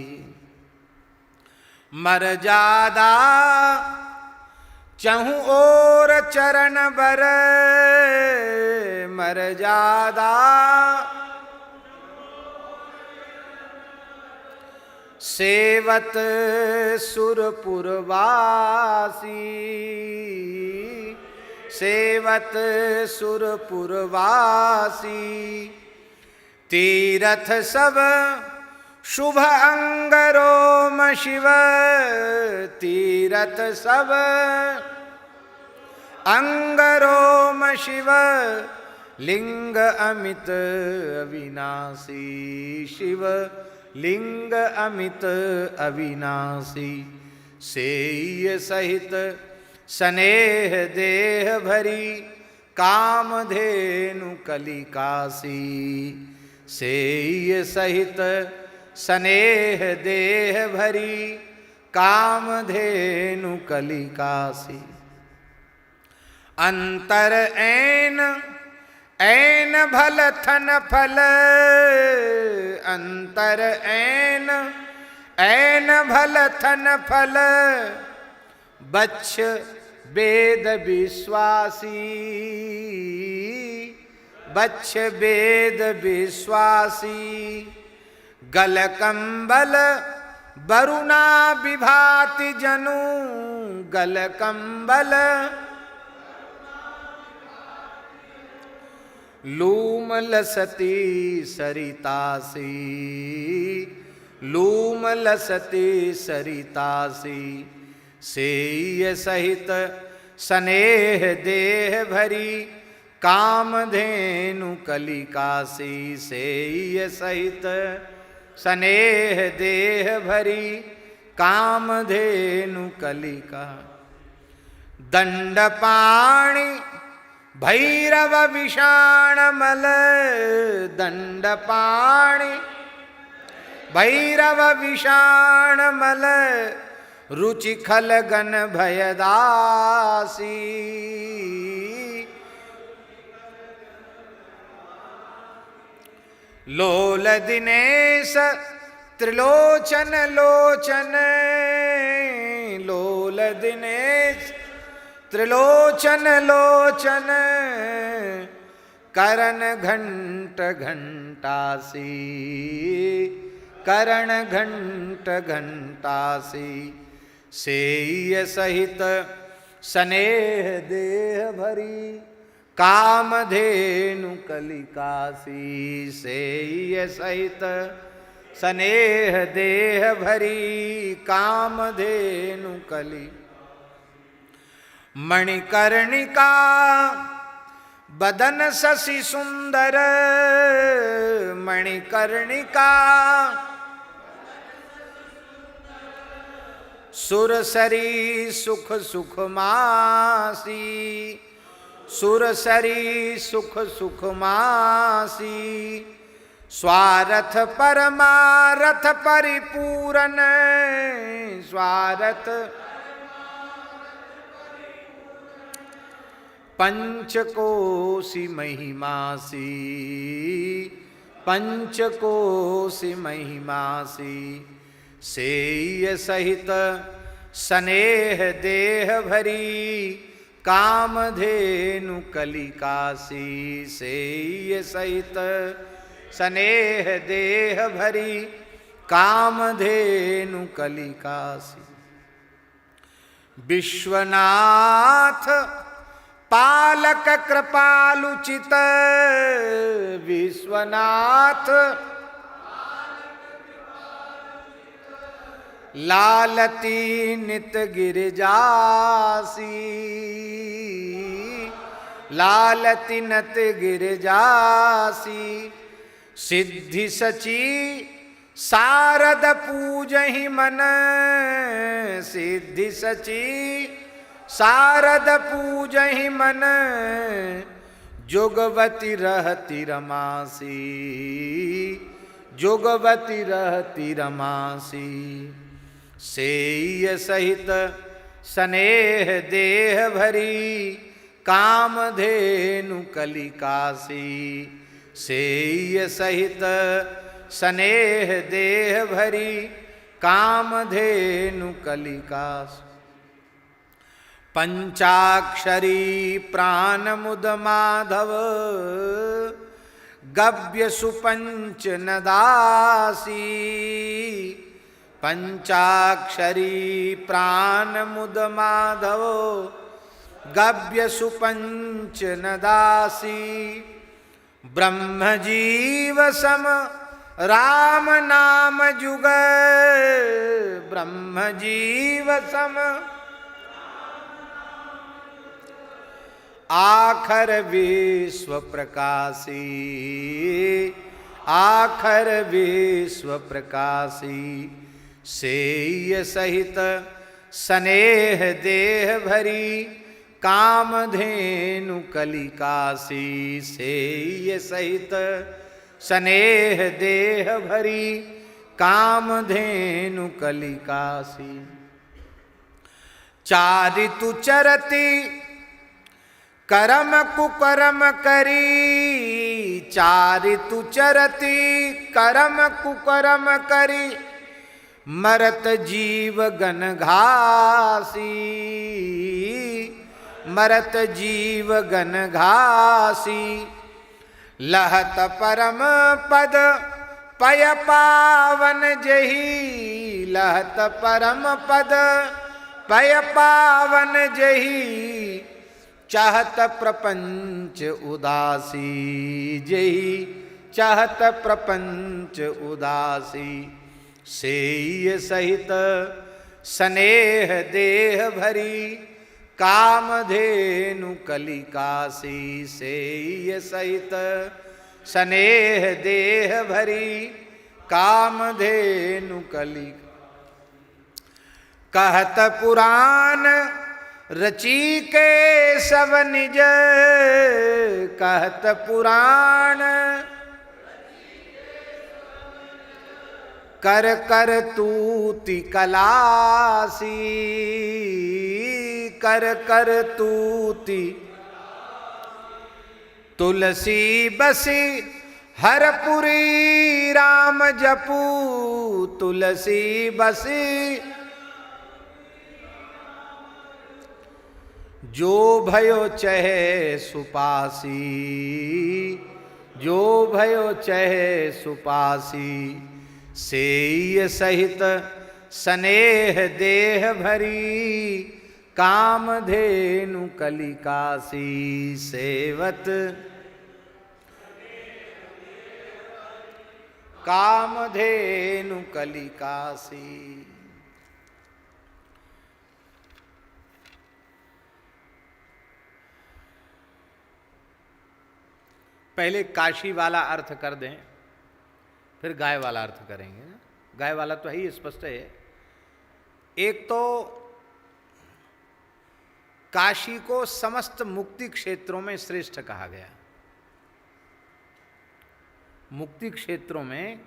मर्यादा चहु और चरण बर, मर्यादा सेवत सुरपुरवासी, सेवत सुरपुरवासी। तीरथ सब शुभ अंगरोम शिव, तीरथ सब अंगरोम शिव। लिंग अमित अविनाशी शिव, लिंग अमित अविनाशी। सेई सहित स्नेह देह भरी, कामधेनु कलिकासी। सेई सहित स्नेह देह भरी, कामधेनु कलिकासी। अंतर ऐन ऐन भल थन फल, अंतर ऐन ऐन भल थन फल। बच्छ वेद विश्वासी, बच्छ वेद विश्वासी। गल कंबल वरुणा विभाति जनु, गल कंबल लूम लसती सरितासी, लूम लसती सरितासी। सेई सहित स्नेह देह भरी, कामधेनु कलिकासी। सेई सहित स्नेह देह भरी, कामधेनु कलिका। दंडपाणि भैरव विषाणमल, दंडपाणि भैरव विषाणमल। रुचि खलगन भयदासी, लोल दिनेश त्रिलोचन लोचन, लोल दिनेश त्रिलोचन लोचन। करण घंट घंटासी, करण घंट घंटासी। सेई सहित स्नेह देह भरी, कामधेनु कलिकासी। सेई सहित स्नेह देह भरी, कामधेनु कलि। मणिकर्णिका बदन शशि सुंदर, मणिकर्णिका सुरसरी सुख सुख मासी, सुरसरी सुख सुख मासी। स्वारथ परमारथ परिपूरन, स्वारथ पंचकोशि महिमासी, पंचकोशि महिमासी। सेय सहित स्नेह देह भरी कामधेनु कलिकासी सेय सहित स्नेह देह भरी कामधेनु कलिकासी। विश्वनाथ पालक कृपालुचित विश्वनाथ लालती नित गिरजासी लालती नत गिरजासी। सिद्धि सची शारद पूजहि मन सिद्धि सची शारद पूजहि मन जोगवती रहती रमासी जोगवती रहती रमासी। सेय सहित स्नेह देह भरी कामधेनु कलिकासी सेय सहित स्नेह देह भरी कामधेनु कलिकासी। पंचाक्षरी प्राण मुद माधव गव्य सुपंच नदासी पंचाक्षरी प्राण मुद माधव गव्य सुपंच नदासी। ब्रह्म जीव सम राम नाम जुग ब्रह्म जीव सम आखर विश्व प्रकाशी आखर विश्व प्रकाशी। सेय सहित स्नेह देह भरी कामधेनु कलिकासी सेय सहित स्नेह देह भरी कामधेनु कलिकासी। चारितु चरती करम कुकरम करी चारितु चरती करम कुकरम करी मरत जीव गन घासी मरत जीव गन घासी। लहत परम पद पय पावन जही लहत परम पद पय पावन जही चाहत प्रपंच उदासी जही चाहत प्रपंच उदासी। सेय सहित स्नेह देह भरी कामधेनु कलिकासी सेय सहित स्नेह देह भरी कामधेनु कलिकासी। कहत पुराण रची के सब निज कहत पुराण कर कर तूति कलासी कर कर तूति। तुलसी बसी हरपुरी राम जपू तुलसी बसी जो भयो चहे सुपासी जो भयो चहे सुपासी। सेय सहित स्नेह देह भरी कामधेनु कलिकासी सेवत कामधेनु कलिकासी। पहले काशी वाला अर्थ कर दें फिर गाय वाला अर्थ करेंगे। गाय वाला तो ही स्पष्ट है। एक तो काशी को समस्त मुक्ति क्षेत्रों में श्रेष्ठ कहा गया। मुक्ति क्षेत्रों में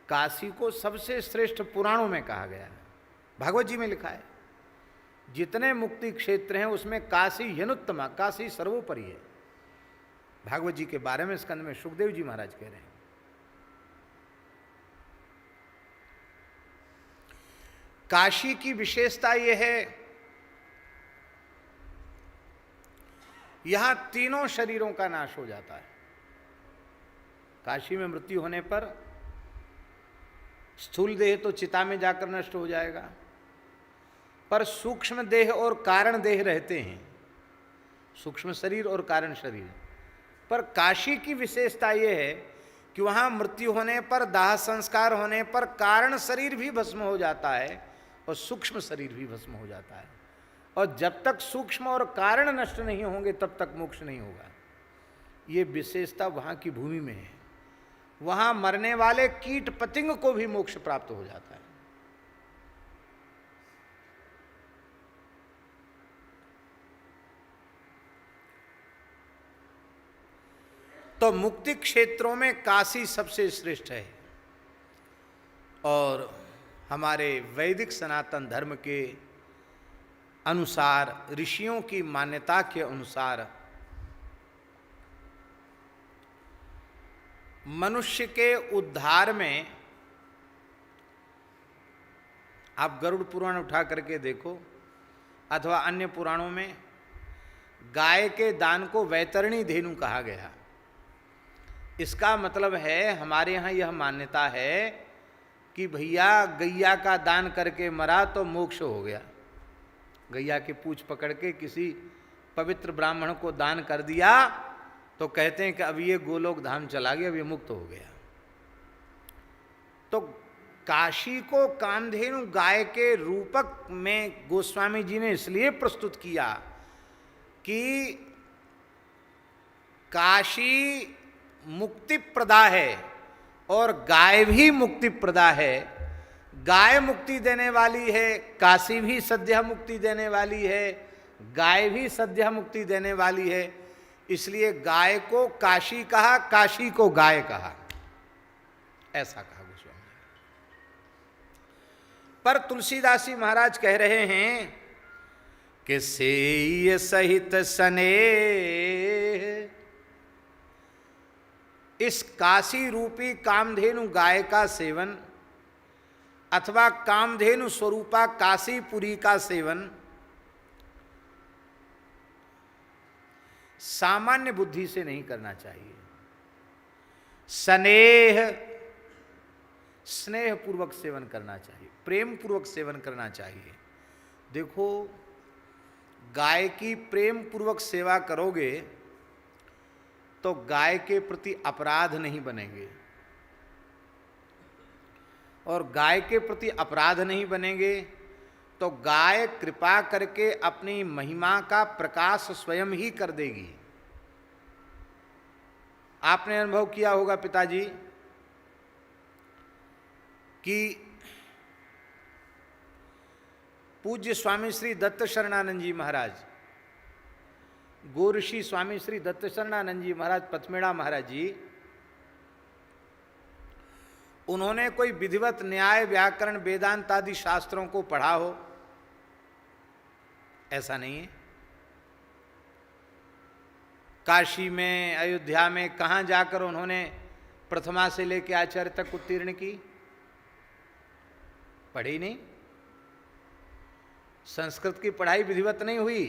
काशी को सबसे श्रेष्ठ पुराणों में कहा गया है। भागवत जी में लिखा है जितने मुक्ति क्षेत्र हैं उसमें काशी ह्यनुत्तमा काशी सर्वोपरि है। भागवत जी के बारे में स्कंद में सुखदेव जी महाराज कह रहे हैं। काशी की विशेषता यह है, यहां तीनों शरीरों का नाश हो जाता है। काशी में मृत्यु होने पर स्थूल देह तो चिता में जाकर नष्ट हो जाएगा, पर सूक्ष्म देह और कारण देह रहते हैं, सूक्ष्म शरीर और कारण शरीर। पर काशी की विशेषता यह है कि वहां मृत्यु होने पर, दाह संस्कार होने पर कारण शरीर भी भस्म हो जाता है और सूक्ष्म शरीर भी भस्म हो जाता है। और जब तक सूक्ष्म और कारण नष्ट नहीं होंगे तब तक मोक्ष नहीं होगा। ये विशेषता वहां की भूमि में है। वहां मरने वाले कीट पतंग को भी मोक्ष प्राप्त हो जाता है। तो मुक्ति क्षेत्रों में काशी सबसे श्रेष्ठ है। और हमारे वैदिक सनातन धर्म के अनुसार, ऋषियों की मान्यता के अनुसार, मनुष्य के उद्धार में, आप गरुड़ पुराण उठा करके देखो अथवा अन्य पुराणों में, गाय के दान को वैतरणी धेनु कहा गया। इसका मतलब है, हमारे यहाँ यह मान्यता है कि भैया गैया का दान करके मरा तो मोक्ष हो गया। गैया की पूंछ पकड़ के किसी पवित्र ब्राह्मण को दान कर दिया तो कहते हैं कि अब ये गोलोक धाम चला गया, अब ये मुक्त हो गया। तो काशी को कामधेनु गाय के रूपक में गोस्वामी जी ने इसलिए प्रस्तुत किया कि काशी मुक्ति प्रदा है और गाय भी मुक्ति प्रदा है। गाय मुक्ति देने वाली है, काशी भी सद्य मुक्ति देने वाली है, गाय भी सद्य मुक्ति देने वाली है। इसलिए गाय को काशी कहा, काशी को गाय कहा, ऐसा कहा गोस्वामी। पर तुलसीदास जी महाराज कह रहे हैं कि सेय सहित स्नेह, इस काशी रूपी कामधेनु गाय का सेवन अथवा कामधेनु स्वरूपा काशीपुरी का सेवन सामान्य बुद्धि से नहीं करना चाहिए। स्नेह, स्नेह पूर्वक सेवन करना चाहिए, प्रेम पूर्वक सेवन करना चाहिए। देखो, गाय की प्रेम पूर्वक सेवा करोगे तो गाय के प्रति अपराध नहीं बनेंगे, और गाय के प्रति अपराध नहीं बनेंगे तो गाय कृपा करके अपनी महिमा का प्रकाश स्वयं ही कर देगी। आपने अनुभव किया होगा पिताजी कि पूज्य स्वामी श्री दत्त शरणानंद जी महाराज, गोऋषि स्वामी श्री दत्त शरणानंद जी महाराज पथमेड़ा महाराज जी, उन्होंने कोई विधिवत न्याय व्याकरण वेदांत आदि शास्त्रों को पढ़ा हो, ऐसा नहीं है। काशी में, अयोध्या में कहाँ जाकर उन्होंने प्रथमा से लेकर आचार्य तक उत्तीर्ण की? पढ़ी नहीं। संस्कृत की पढ़ाई विधिवत नहीं हुई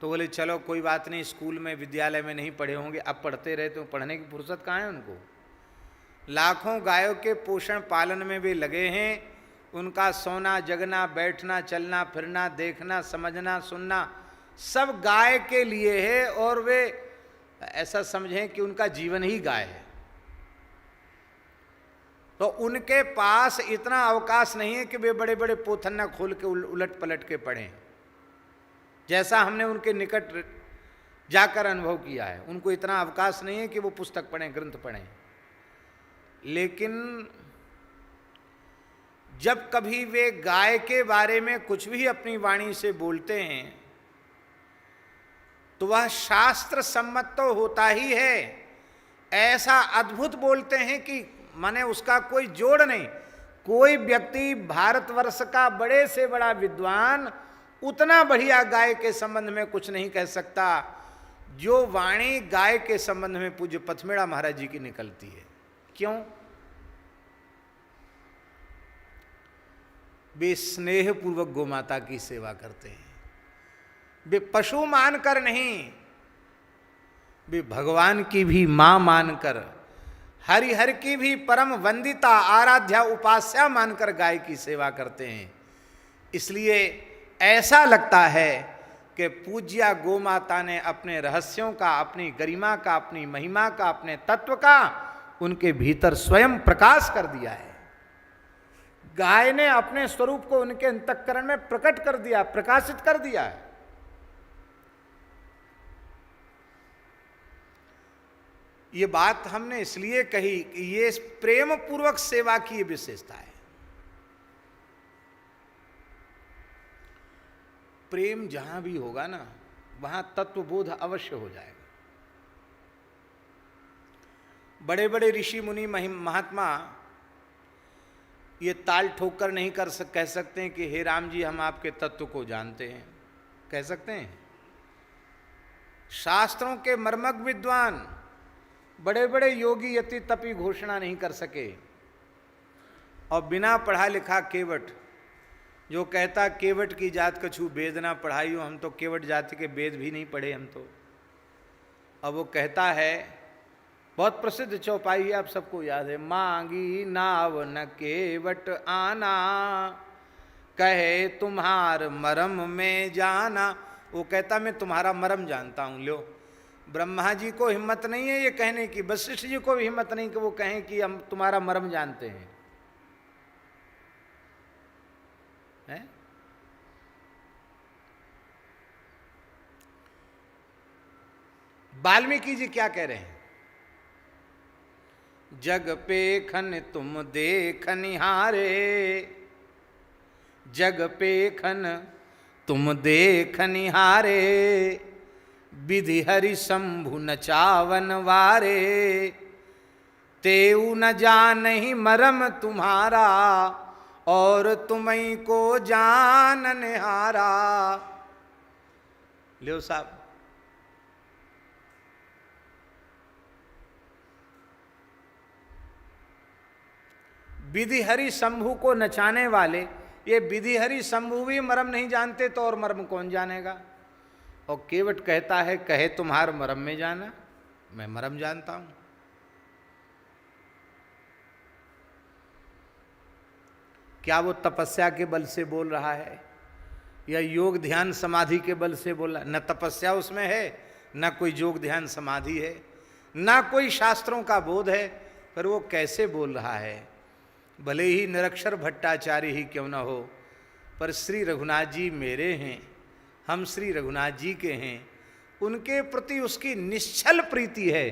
तो बोले चलो कोई बात नहीं, स्कूल में विद्यालय में नहीं पढ़े होंगे, अब पढ़ते रहे तो पढ़ने की फुर्सत कहाँ है उनको। लाखों गायों के पोषण पालन में वे लगे हैं। उनका सोना, जगना, बैठना, चलना, फिरना, देखना, समझना, सुनना सब गाय के लिए है, और वे ऐसा समझें कि उनका जीवन ही गाय है। तो उनके पास इतना अवकाश नहीं है कि वे बड़े बड़े पोथन्ना खोल के उलट पलट के पढ़ें, जैसा हमने उनके निकट जाकर अनुभव किया है। उनको इतना अवकाश नहीं है कि वो पुस्तक पढ़ें, ग्रंथ पढ़ें। लेकिन जब कभी वे गाय के बारे में कुछ भी अपनी वाणी से बोलते हैं तो वह शास्त्र सम्मत तो होता ही है, ऐसा अद्भुत बोलते हैं कि माने उसका कोई जोड़ नहीं। कोई व्यक्ति भारतवर्ष का बड़े से बड़ा विद्वान उतना बढ़िया गाय के संबंध में कुछ नहीं कह सकता जो वाणी गाय के संबंध में पूज्य पथमेड़ा महाराज जी की निकलती है। क्यों? वे स्नेह पूर्वक गोमाता की सेवा करते हैं। वे पशु मानकर नहीं, वे भगवान की भी मां मानकर, हरिहर की भी परम वंदिता आराध्या उपास्या मानकर गाय की सेवा करते हैं। इसलिए ऐसा लगता है कि पूज्या गोमाता ने अपने रहस्यों का, अपनी गरिमा का, अपनी महिमा का, अपने तत्व का उनके भीतर स्वयं प्रकाश कर दिया है। गाय ने अपने स्वरूप को उनके अंतःकरण में प्रकट कर दिया, प्रकाशित कर दिया है। ये बात हमने इसलिए कही कि ये प्रेम पूर्वक सेवा की विशेषता है। प्रेम जहां भी होगा ना, वहां तत्वबोध अवश्य हो जाएगा। बड़े बड़े ऋषि मुनि महात्मा ये ताल ठोक कर नहीं कह सकते हैं कि हे राम जी हम आपके तत्व को जानते हैं। कह सकते हैं? शास्त्रों के मर्मज्ञ विद्वान, बड़े बड़े योगी यति तपी घोषणा नहीं कर सके। और बिना पढ़ा लिखा केवट, जो कहता केवट की जात कछु वेद ना पढ़ाई हो, हम तो केवट जाति के वेद भी नहीं पढ़े हम तो। अब वो कहता है, बहुत प्रसिद्ध चौपाई है, आप सबको याद है, मांगी नाव न केवट आना, कहे तुम्हार मरम में जाना। वो कहता मैं तुम्हारा मरम जानता हूं। लो, ब्रह्मा जी को हिम्मत नहीं है ये कहने की, वशिष्ठ जी को भी हिम्मत नहीं कि वो कहें कि हम तुम्हारा मर्म जानते हैं। वाल्मीकि जी क्या कह रहे हैं? जग पेखन तुम देख निहारे, जग पेखन तुम देख निहारे, विधि हरि शंभु नचावन वारे, तेऊ न जानहि मरम तुम्हारा, और तुम्हीं को जान निहारा। लो साहब, विधि हरि शंभु को नचाने वाले, ये विधि हरि शंभु भी मरम नहीं जानते तो और मरम कौन जानेगा? और केवट कहता है कहे तुम्हार मरम में जाना, मैं मरम जानता हूं। क्या वो तपस्या के बल से बोल रहा है या योग ध्यान समाधि के बल से बोल रहा है? न तपस्या उसमें है, न कोई योग ध्यान समाधि है, न कोई शास्त्रों का बोध है, पर वो कैसे बोल रहा है? भले ही निरक्षर भट्टाचार्य ही क्यों न हो, पर श्री रघुनाथ जी मेरे हैं, हम श्री रघुनाथ जी के हैं, उनके प्रति उसकी निश्चल प्रीति है।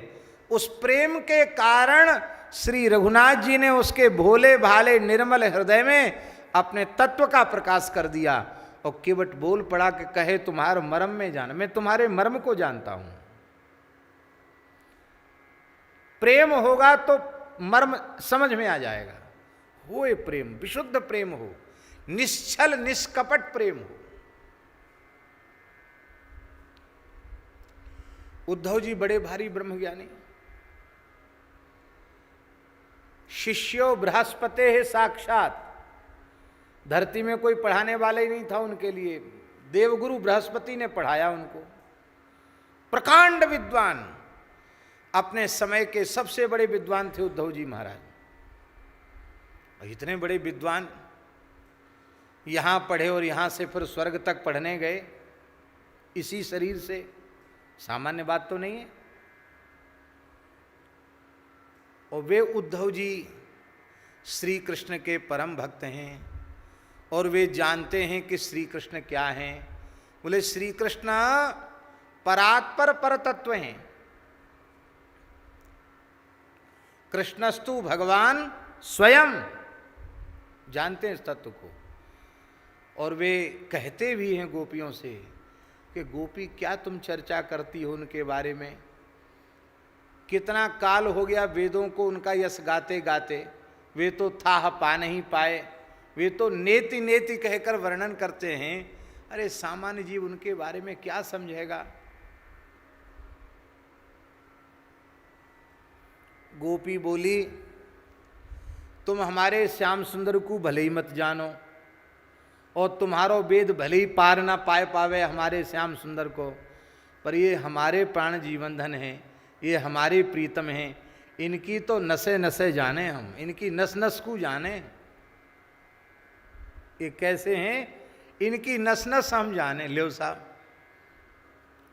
उस प्रेम के कारण श्री रघुनाथ जी ने उसके भोले भाले निर्मल हृदय में अपने तत्व का प्रकाश कर दिया। और केवट बोल पड़ा कि कहे तुम्हारे मर्म में जाना, मैं तुम्हारे मर्म को जानता हूं। प्रेम होगा तो मर्म समझ में आ जाएगा। होए प्रेम, विशुद्ध प्रेम हो, निश्चल निष्कपट प्रेम हो। उद्धव जी बड़े भारी ब्रह्मज्ञानी, शिष्यो बृहस्पति है साक्षात, धरती में कोई पढ़ाने वाला ही नहीं था उनके लिए, देवगुरु बृहस्पति ने पढ़ाया उनको। प्रकांड विद्वान, अपने समय के सबसे बड़े विद्वान थे उद्धव जी महाराज। इतने बड़े विद्वान यहां पढ़े और यहां से फिर स्वर्ग तक पढ़ने गए, इसी शरीर से, सामान्य बात तो नहीं है। और वे उद्धव जी श्री कृष्ण के परम भक्त हैं और वे जानते हैं कि श्री कृष्ण क्या हैं। बोले श्री कृष्ण परात्पर परतत्व हैं, कृष्णस्तु भगवान स्वयं, जानते हैं इस तत्व को। और वे कहते भी हैं गोपियों से कि गोपी क्या तुम चर्चा करती हो उनके बारे में, कितना काल हो गया वेदों को उनका यश गाते गाते, वे तो था पा नहीं पाए, वे तो नेति नेति कहकर वर्णन करते हैं। अरे सामान्य जीव उनके बारे में क्या समझेगा? गोपी बोली तुम हमारे श्याम सुंदर को भले ही मत जानो, और तुम्हारो वेद भले ही पार ना पाए पावे हमारे श्याम सुंदर को, पर ये हमारे प्राण जीवन धन हैं, ये हमारे प्रीतम हैं, इनकी तो नसे नसे जाने हम, इनकी नस नस को जाने। ये कैसे हैं, इनकी नस नस हम जाने। लो साहब,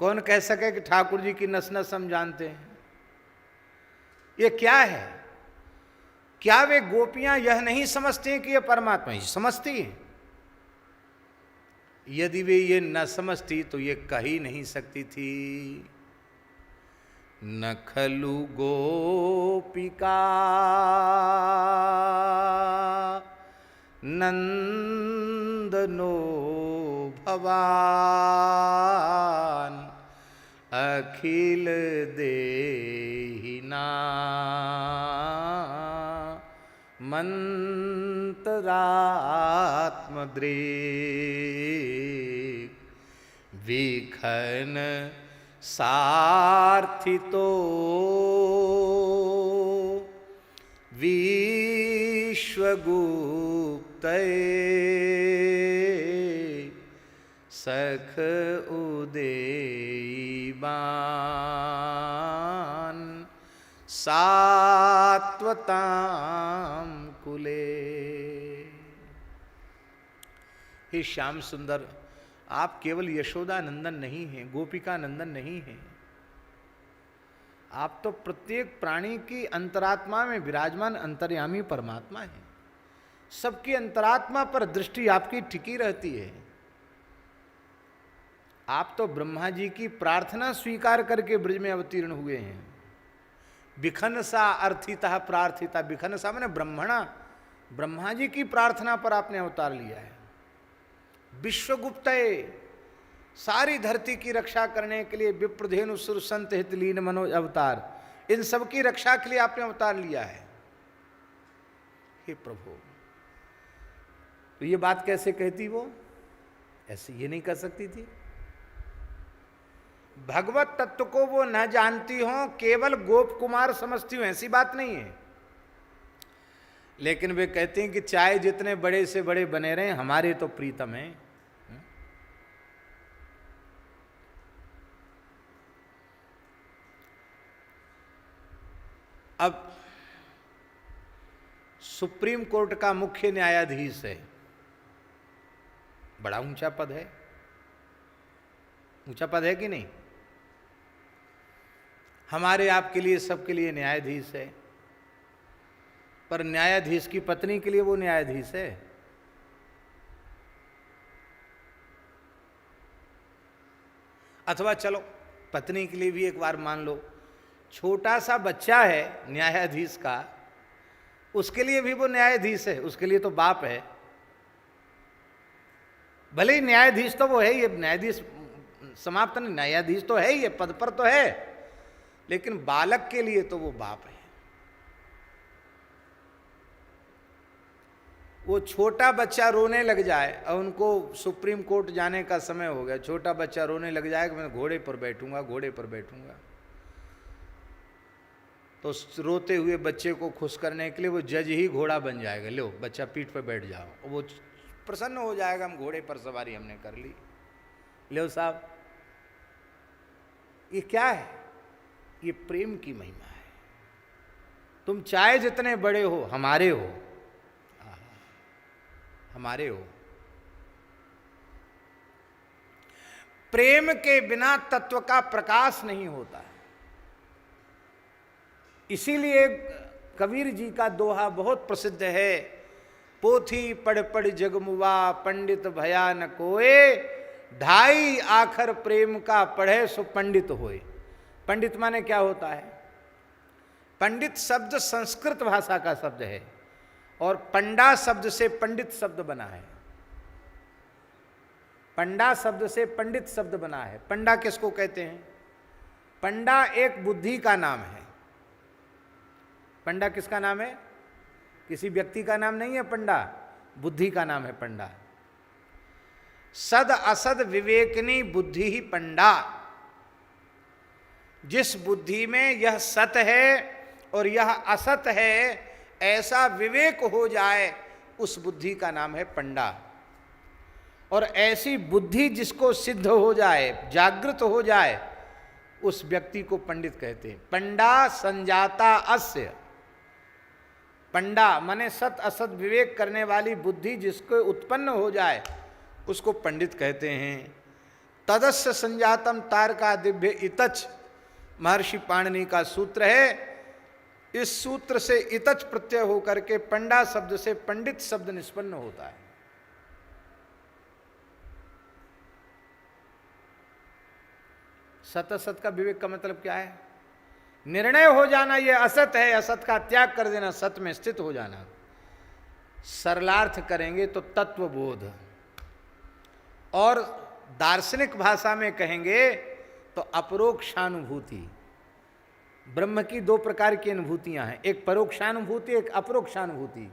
कौन कह सके कि ठाकुर जी की नस नस हम जानते हैं? ये क्या है? क्या वे गोपियां यह नहीं समझती हैं कि ये परमात्मा ही समझती हैं? यदि वे ये न समझती तो ये कह ही नहीं सकती थी, न खलु गोपिका नंदनो भवान अखिल देहिना मंत्रात्मद्रेक विखन सार्थितो विश्वगुप्तये सख उदेयीबान सात्वताम कुले। हे श्याम सुंदर, आप केवल यशोदा नंदन नहीं हैं, गोपिका नंदन नहीं हैं, आप तो प्रत्येक प्राणी की अंतरात्मा में विराजमान अंतर्यामी परमात्मा है। सबकी अंतरात्मा पर दृष्टि आपकी टिकी रहती है। आप तो ब्रह्मा जी की प्रार्थना स्वीकार करके ब्रज में अवतीर्ण हुए हैं। बिखन सा अर्थिता प्रार्थिता, बिखन सा मैंने ब्रह्मणा, ब्रह्मा जी की प्रार्थना पर आपने अवतार लिया है। विश्वगुप्त, सारी धरती की रक्षा करने के लिए विप्रधेनु सुर संत हित लीन मनोज अवतार, इन सब की रक्षा के लिए आपने अवतार लिया है। हे प्रभु, तो ये बात कैसे कहती वो? ऐसे ये नहीं कर सकती थी। भगवत तत्व को वो न जानती हो, केवल गोप कुमार समझती हो, ऐसी बात नहीं है। लेकिन वे कहते हैं कि चाहे जितने बड़े से बड़े बने रहे, हमारे तो प्रीतम हैं। अब सुप्रीम कोर्ट का मुख्य न्यायाधीश है, बड़ा ऊंचा पद है, ऊंचा पद है कि नहीं? हमारे आपके लिए, सबके लिए न्यायाधीश है, पर न्यायाधीश की पत्नी के लिए वो न्यायाधीश है। अथवा चलो पत्नी के लिए भी एक बार मान लो, छोटा सा बच्चा है न्यायाधीश का, उसके लिए भी वो न्यायाधीश है, उसके लिए तो बाप है। भले ही न्यायाधीश तो वो है, ये न्यायाधीश समाप्त नहीं, न्यायाधीश तो है, ये पद पर तो है, लेकिन बालक के लिए तो वो बाप है। वो छोटा बच्चा रोने लग जाए और उनको सुप्रीम कोर्ट जाने का समय हो गया, छोटा बच्चा रोने लग जाए कि मैं घोड़े पर बैठूंगा, घोड़े पर बैठूंगा, तो रोते हुए बच्चे को खुश करने के लिए वो जज ही घोड़ा बन जाएगा। लो बच्चा पीठ पर बैठ जाओ, और वो प्रसन्न हो जाएगा, हम घोड़े पर सवारी हमने कर ली। लो साहब, ये क्या है? ये प्रेम की महिमा है। तुम चाहे जितने बड़े हो, हमारे हो, हमारे हो। प्रेम के बिना तत्व का प्रकाश नहीं होता है। इसीलिए कबीर जी का दोहा बहुत प्रसिद्ध है, पोथी पढ़ पढ़ जगमुआ पंडित भया न कोए, ढाई आखर प्रेम का पढ़े सो पंडित होए। पंडित माने क्या होता है? पंडित शब्द संस्कृत भाषा का शब्द है और पंडा शब्द से पंडित शब्द बना है। पंडा शब्द से पंडित शब्द बना है। पंडा किसको कहते हैं? पंडा एक बुद्धि का नाम है। पंडा किसका नाम है? किसी व्यक्ति का नाम नहीं है पंडा, बुद्धि का नाम है पंडा। सद असद विवेकनी बुद्धि ही पंडा। जिस बुद्धि में यह सत है और यह असत है, ऐसा विवेक हो जाए, उस बुद्धि का नाम है पंडा। और ऐसी बुद्धि जिसको सिद्ध हो जाए, जागृत हो जाए, उस व्यक्ति को पंडित कहते हैं। पंडा संजाता अस्य, पंडा माने सत असत विवेक करने वाली बुद्धि जिसको उत्पन्न हो जाए उसको पंडित कहते हैं। तदस्य संजातम तारका दिव्य इतच, महर्षि पाणिनि का सूत्र है। इस सूत्र से इतच प्रत्यय होकर के पंडा शब्द से पंडित शब्द निष्पन्न होता है। सत असत का विवेक का मतलब क्या है? निर्णय हो जाना, ये असत है, असत का त्याग कर देना, सत में स्थित हो जाना। सरलार्थ करेंगे तो तत्वबोध, और दार्शनिक भाषा में कहेंगे तो अपरोक्षानुभूति। ब्रह्म की दो प्रकार की अनुभूतियां हैं, एक परोक्षानुभूति, एक अपरोक्षानुभूति।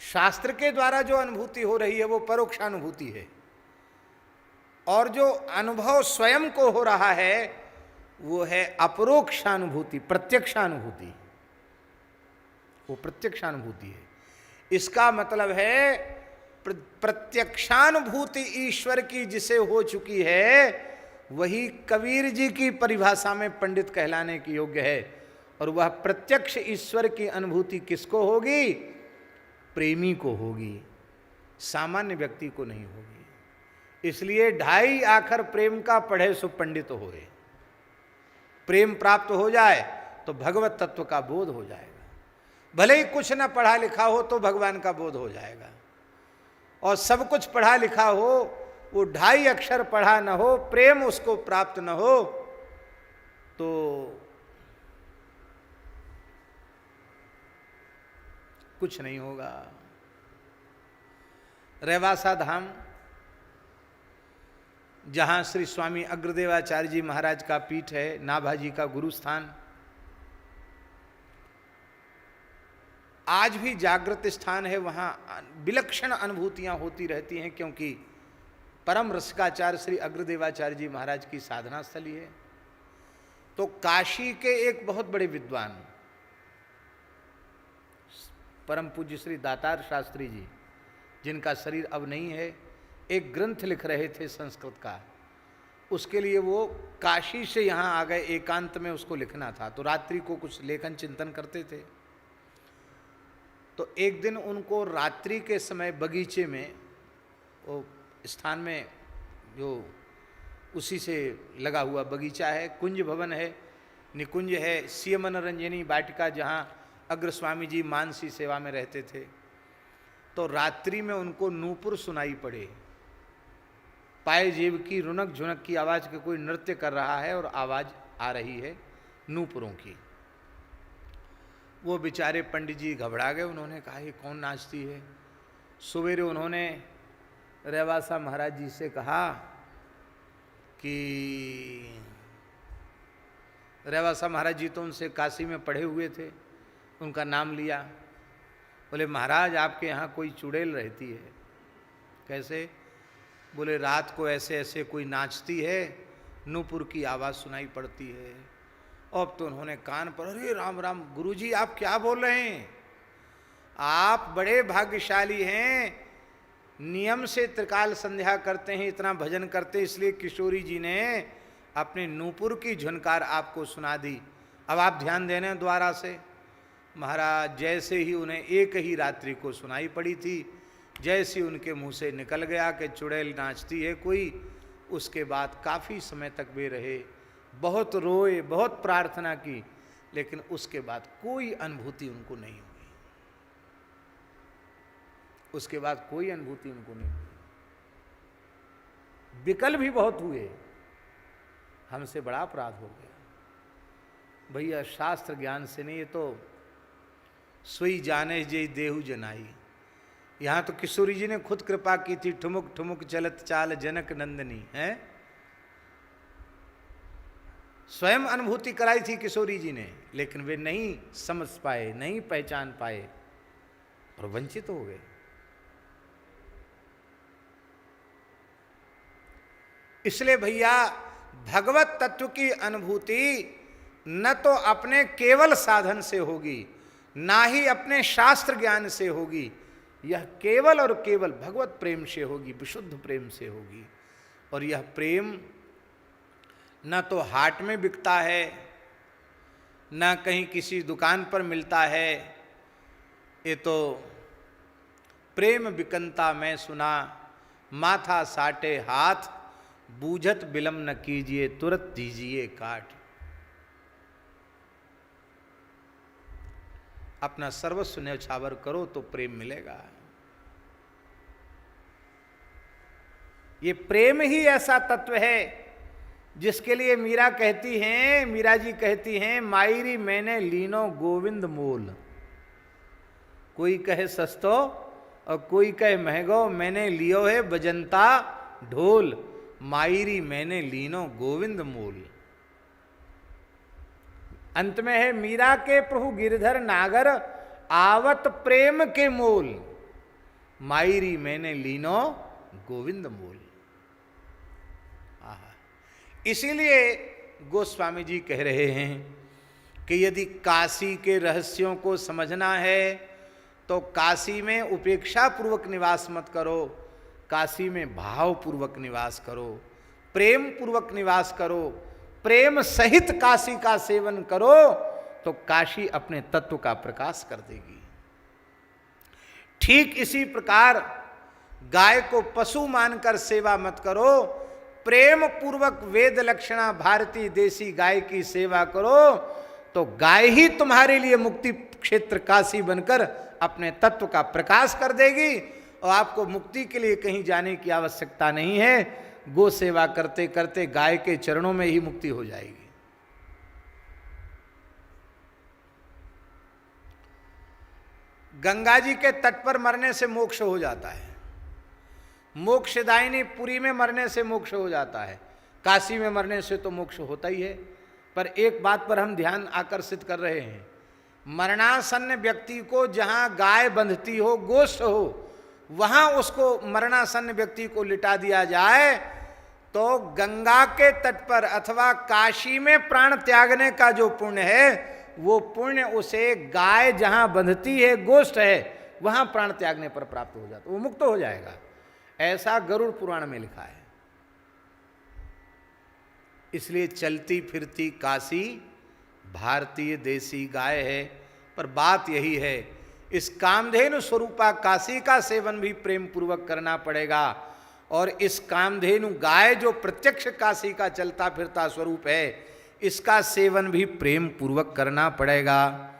शास्त्र के द्वारा जो अनुभूति हो रही है वो परोक्षानुभूति है, और जो अनुभव स्वयं को हो रहा है वो है अपरोक्षानुभूति, प्रत्यक्षानुभूति। वो प्रत्यक्षानुभूति है। इसका मतलब है प्रत्यक्षानुभूति ईश्वर की जिसे हो चुकी है वही कबीर जी की परिभाषा में पंडित कहलाने की योग्य है। और वह प्रत्यक्ष ईश्वर की अनुभूति किसको होगी? प्रेमी को होगी, सामान्य व्यक्ति को नहीं होगी। इसलिए 2.5 आखर प्रेम का पढ़े सो पंडित होए। प्रेम प्राप्त हो जाए तो भगवत तत्व का बोध हो जाएगा। भले ही कुछ ना पढ़ा लिखा हो तो भगवान का बोध हो जाएगा, और सब कुछ पढ़ा लिखा हो, वो 2.5 अक्षर पढ़ा न हो, प्रेम उसको प्राप्त न हो, तो कुछ नहीं होगा। रेवासा धाम, जहां श्री स्वामी अग्रदेवाचार्य जी महाराज का पीठ है, नाभाजी का गुरु स्थान, आज भी जागृत स्थान है। वहां विलक्षण अनुभूतियां होती रहती हैं, क्योंकि परम रसिकाचार्य श्री अग्रदेवाचार्य जी महाराज की साधना स्थली है। तो काशी के एक बहुत बड़े विद्वान परम पूज्य श्री दातार शास्त्री जी, जिनका शरीर अब नहीं है, एक ग्रंथ लिख रहे थे संस्कृत का। उसके लिए वो काशी से यहाँ आ गए, एकांत में उसको लिखना था, तो रात्रि को कुछ लेखन चिंतन करते थे। तो एक दिन उनको रात्रि के समय बगीचे में, वो स्थान में जो उसी से लगा हुआ बगीचा है, कुंज भवन है, निकुंज है, सीय मनोरंजनी वाटिका, जहाँ अग्र स्वामी जी मानसी सेवा में रहते थे। तो रात्रि में उनको नूपुर सुनाई पड़े, पाए जेब की रुनक झुनक की आवाज के कोई नृत्य कर रहा है, और आवाज आ रही है नूपुरों की। वो बेचारे पंडित जी घबरा गए। उन्होंने कहा ये कौन नाचती है? सवेरे उन्होंने रेवासा महाराज जी से कहा कि रेवासा महाराज जी तो उनसे काशी में पढ़े हुए थे, उनका नाम लिया। बोले महाराज आपके यहाँ कोई चुड़ैल रहती है। कैसे? बोले रात को ऐसे ऐसे कोई नाचती है, नूपुर की आवाज़ सुनाई पड़ती है। अब तो उन्होंने कान पर, अरे राम राम गुरुजी आप क्या बोल रहे हैं? आप बड़े भाग्यशाली हैं, नियम से त्रिकाल संध्या करते हैं, इतना भजन करते हैं, इसलिए किशोरी जी ने अपने नूपुर की झुनकार आपको सुना दी। अब आप ध्यान देने द्वारा से। महाराज जैसे ही उन्हें एक ही रात्रि को सुनाई पड़ी थी, जैसे उनके मुंह से निकल गया कि चुड़ैल नाचती है कोई, उसके बाद काफ़ी समय तक वे रहे, बहुत रोए, बहुत प्रार्थना की, लेकिन उसके बाद कोई अनुभूति उनको नहीं हुई। उसके बाद कोई अनुभूति उनको नहीं हुई। विकल भी बहुत हुए, हमसे बड़ा अपराध हो गया। भैया शास्त्र ज्ञान से नहीं, ये तो सोई जाने जे देहु जनाई। यहाँ तो किशोरी जी ने खुद कृपा की थी, ठुमुक ठुमुक चलत चाल जनक नंदनी है, स्वयं अनुभूति कराई थी किशोरी जी ने, लेकिन वे नहीं समझ पाए, नहीं पहचान पाए और वंचित हो गए। इसलिए भैया भगवत तत्व की अनुभूति न तो अपने केवल साधन से होगी, ना ही अपने शास्त्र ज्ञान से होगी, यह केवल और केवल भगवत प्रेम से होगी, विशुद्ध प्रेम से होगी। और यह प्रेम न तो हाट में बिकता है, न कहीं किसी दुकान पर मिलता है। ये तो प्रेम बिकंता मैं सुना, माथा साटे हाथ, बूझत विलम न कीजिए, तुरंत दीजिए काट। अपना सर्वस्व न्यौछावर करो तो प्रेम मिलेगा। ये प्रेम ही ऐसा तत्व है जिसके लिए मीरा कहती हैं, मीरा जी कहती हैं, मायरी मैंने लीनो गोविंद मोल। कोई कहे सस्तो और कोई कहे महंगो, मैंने लियो है बजंता ढोल। मायरी मैंने लीनो गोविंद मोल। अंत में है, मीरा के प्रभु गिरधर नागर, आवत प्रेम के मोल। मायरी मैंने लीनो गोविंद मोल। इसीलिए गोस्वामी जी कह रहे हैं कि यदि काशी के रहस्यों को समझना है तो काशी में उपेक्षा पूर्वक निवास मत करो, काशी में भाव पूर्वक निवास करो, प्रेम पूर्वक निवास करो, प्रेम सहित काशी का सेवन करो, तो काशी अपने तत्व का प्रकाश कर देगी। ठीक इसी प्रकार गाय को पशु मानकर सेवा मत करो, प्रेम पूर्वक वेद लक्षणा भारतीय देसी गाय की सेवा करो, तो गाय ही तुम्हारे लिए मुक्ति क्षेत्र काशी बनकर अपने तत्व का प्रकाश कर देगी और आपको मुक्ति के लिए कहीं जाने की आवश्यकता नहीं है। गो सेवा करते करते गाय के चरणों में ही मुक्ति हो जाएगी। गंगा जी के तट पर मरने से मोक्ष हो जाता है, मोक्षदायिनी पुरी में मरने से मोक्ष हो जाता है, काशी में मरने से तो मोक्ष होता ही है। पर एक बात पर हम ध्यान आकर्षित कर रहे हैं, मरणासन्न व्यक्ति को जहां गाय बंधती हो, गोष्ठ हो, वहां उसको मरणासन्न व्यक्ति को लिटा दिया जाए तो गंगा के तट पर अथवा काशी में प्राण त्यागने का जो पुण्य है, वो पुण्य उसे गाय जहां बंधती है, गोष्ठ है, वहां प्राण त्यागने पर प्राप्त हो जाता, वो मुक्त हो जाएगा। ऐसा गरुड़ पुराण में लिखा है। इसलिए चलती फिरती काशी भारतीय देसी गाय है। पर बात यही है, इस कामधेनु स्वरूपा काशी का सेवन भी प्रेम पूर्वक करना पड़ेगा। और इस कामधेनु गाय जो प्रत्यक्ष काशी का चलता फिरता स्वरूप है, इसका सेवन भी प्रेम पूर्वक करना पड़ेगा।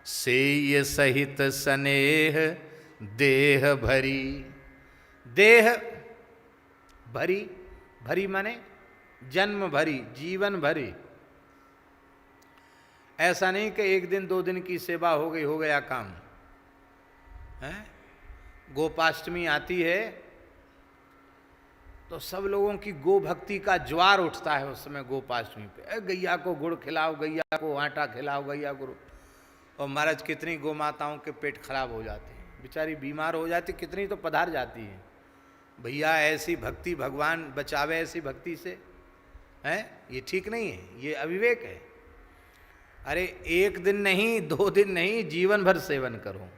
सेय सहित स्नेह देह भरी, देह भरी, भरी माने जन्म भरी, जीवन भरी। ऐसा नहीं कि एक दिन दो दिन की सेवा हो गई, हो गया काम है। गोपाष्टमी आती है तो सब लोगों की गो भक्ति का ज्वार उठता है उस समय गोपाष्टमी पे। गैया को गुड़ खिलाओ, गैया को आटा खिलाओ, गैया को। और महाराज कितनी गौ माताओं के पेट खराब हो जाते हैं, बेचारी बीमार हो जाती, कितनी तो पधार जाती हैं। भैया ऐसी भक्ति, भगवान बचावे ऐसी भक्ति से, है ये ठीक नहीं है, ये अविवेक है। अरे एक दिन नहीं, दो दिन नहीं, जीवन भर सेवन करो।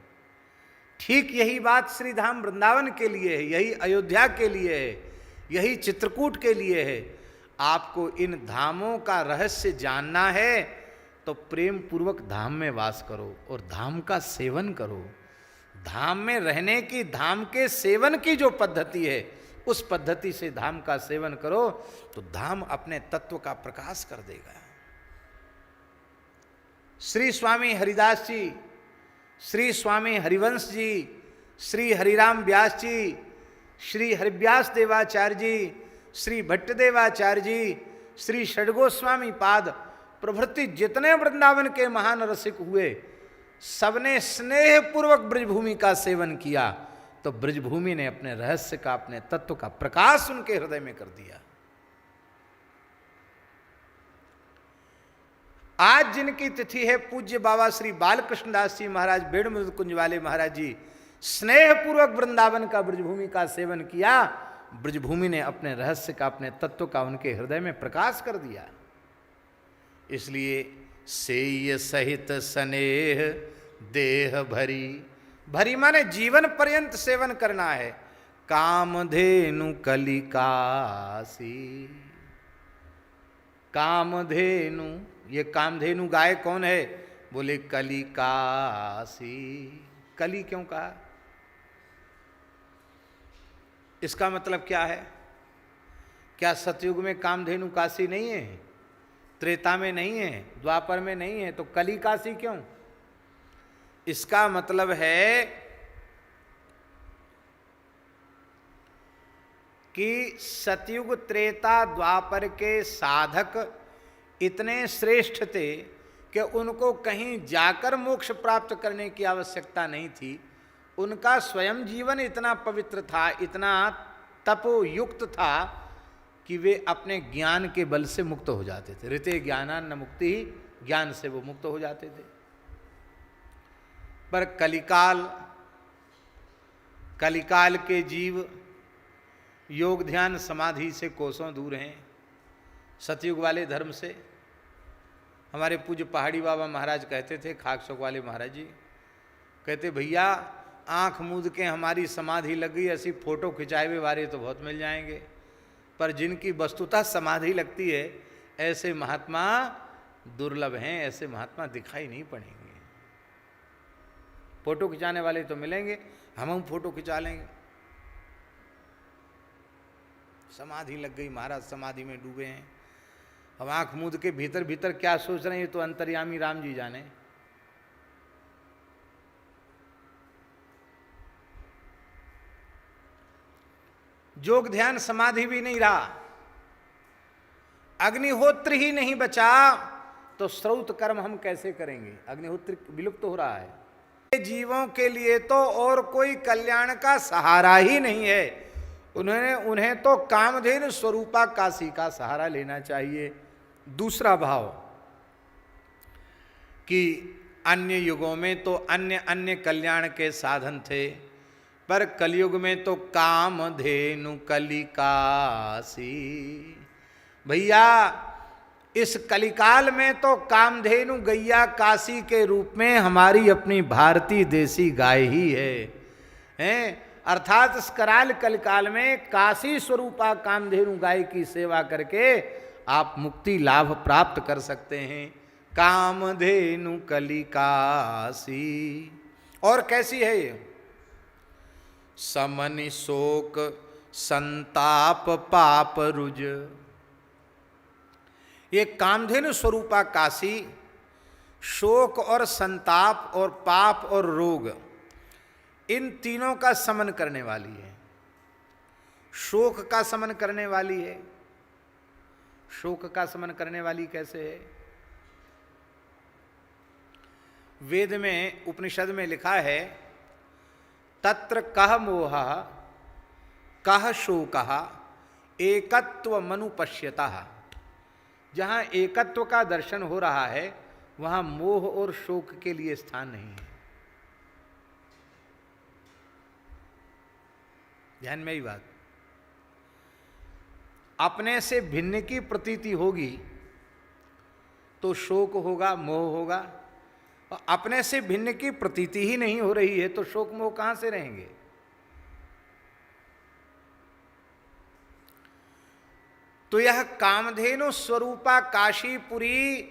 ठीक यही बात श्री धाम वृंदावन के लिए है, यही अयोध्या के लिए है, यही चित्रकूट के लिए है। आपको इन धामों का रहस्य जानना है तो प्रेम पूर्वक धाम में वास करो और धाम का सेवन करो। धाम में रहने की, धाम के सेवन की जो पद्धति है, उस पद्धति से धाम का सेवन करो तो धाम अपने तत्व का प्रकाश कर देगा। श्री स्वामी हरिदास जी, श्री स्वामी हरिवंश जी, श्री हरिराम व्यास जी, श्री हरिव्यास देवाचार्य जी, श्री भट्टदेवाचार्य जी, श्री षडगोस्वामी पाद प्रभृति जितने वृंदावन के महान रसिक हुए, सबने स्नेह पूर्वक ब्रजभूमि का सेवन किया तो ब्रजभूमि ने अपने रहस्य का, अपने तत्व का प्रकाश उनके हृदय में कर दिया। आज जिनकी तिथि है, पूज्य बाबा श्री बालकृष्ण दास जी महाराज बेड़मृद कुंज वाले महाराज जी, स्नेह पूर्वक वृंदावन का, ब्रजभूमि का सेवन किया। ब्रजभूमि ने अपने रहस्य का, अपने तत्व का उनके हृदय में प्रकाश कर दिया। इसलिए सेय सहित स्नेह देह भरी, भरी माने जीवन पर्यंत सेवन करना है। कामधेनु कलिकासी, कामधेनु, ये कामधेनु गाय कौन है? बोले कलिकासी। कली क्यों कहा? इसका मतलब क्या है? क्या सतयुग में कामधेनु काशी नहीं है? त्रेता में नहीं है? द्वापर में नहीं है? तो कली काशी क्यों? इसका मतलब है कि सतयुग त्रेता द्वापर के साधक इतने श्रेष्ठ थे कि उनको कहीं जाकर मोक्ष प्राप्त करने की आवश्यकता नहीं थी। उनका स्वयं जीवन इतना पवित्र था, इतना तपोयुक्त था कि वे अपने ज्ञान के बल से मुक्त हो जाते थे। ऋते ज्ञानान्न मुक्ति, ज्ञान से वो मुक्त हो जाते थे। पर कलिकाल के जीव योग ध्यान समाधि से कोसों दूर हैं, सतयुग वाले धर्म से। हमारे पूज्य पहाड़ी बाबा महाराज कहते थे, खाकसोक वाले महाराज जी कहते, भैया आंख मूंद के हमारी समाधि लग गई, ऐसी फोटो खिंचाए हुए वाले तो बहुत मिल जाएंगे, पर जिनकी वस्तुतः समाधि लगती है ऐसे महात्मा दुर्लभ हैं, ऐसे महात्मा दिखाई नहीं पड़ेंगे। फोटो खिंचाने वाले तो मिलेंगे, हम फोटो खिंचा लेंगे। समाधि लग गई, महाराज समाधि में डूबे हैं। अब आंख मूंद के भीतर भीतर क्या सोच रहे हैं तो अंतर्यामी राम जी जाने। योग ध्यान समाधि भी नहीं रहा, अग्निहोत्र ही नहीं बचा, तो श्रौत कर्म हम कैसे करेंगे? अग्निहोत्र विलुप्त हो रहा है। जीवों के लिए तो और कोई कल्याण का सहारा ही नहीं है। उन्हें तो कामधेनु स्वरूपा काशी का सहारा लेना चाहिए। दूसरा भाव कि अन्य युगों में तो अन्य अन्य कल्याण के साधन थे, पर कलयुग में तो कामधेनु कलिकासी। भैया इस कलिकाल में तो कामधेनु गैया काशी के रूप में हमारी अपनी भारतीय देसी गाय ही है। अर्थात इस कराल कलिकाल में काशी स्वरूपा कामधेनु गाय की सेवा करके आप मुक्ति लाभ प्राप्त कर सकते हैं। कामधेनु कलिकासी। और कैसी है ये? समनि शोक संताप पाप रुज। ये कामधेनु स्वरूपा काशी शोक और संताप और पाप और रोग, इन तीनों का समन करने वाली है। शोक का समन करने वाली है। शोक का समन करने वाली कैसे है? वेद में उपनिषद में लिखा है, तत्र कह मोह कह शोक एकत्व मनुपश्यतः। जहां एकत्व का दर्शन हो रहा है वहां मोह और शोक के लिए स्थान नहीं है। ध्यान में ही बात। अपने से भिन्न की प्रतीति होगी तो शोक होगा, मोह होगा, और अपने से भिन्न की प्रतीति ही नहीं हो रही है तो शोक मोह कहां से रहेंगे? तो यह कामधेनु स्वरूपा काशीपुरी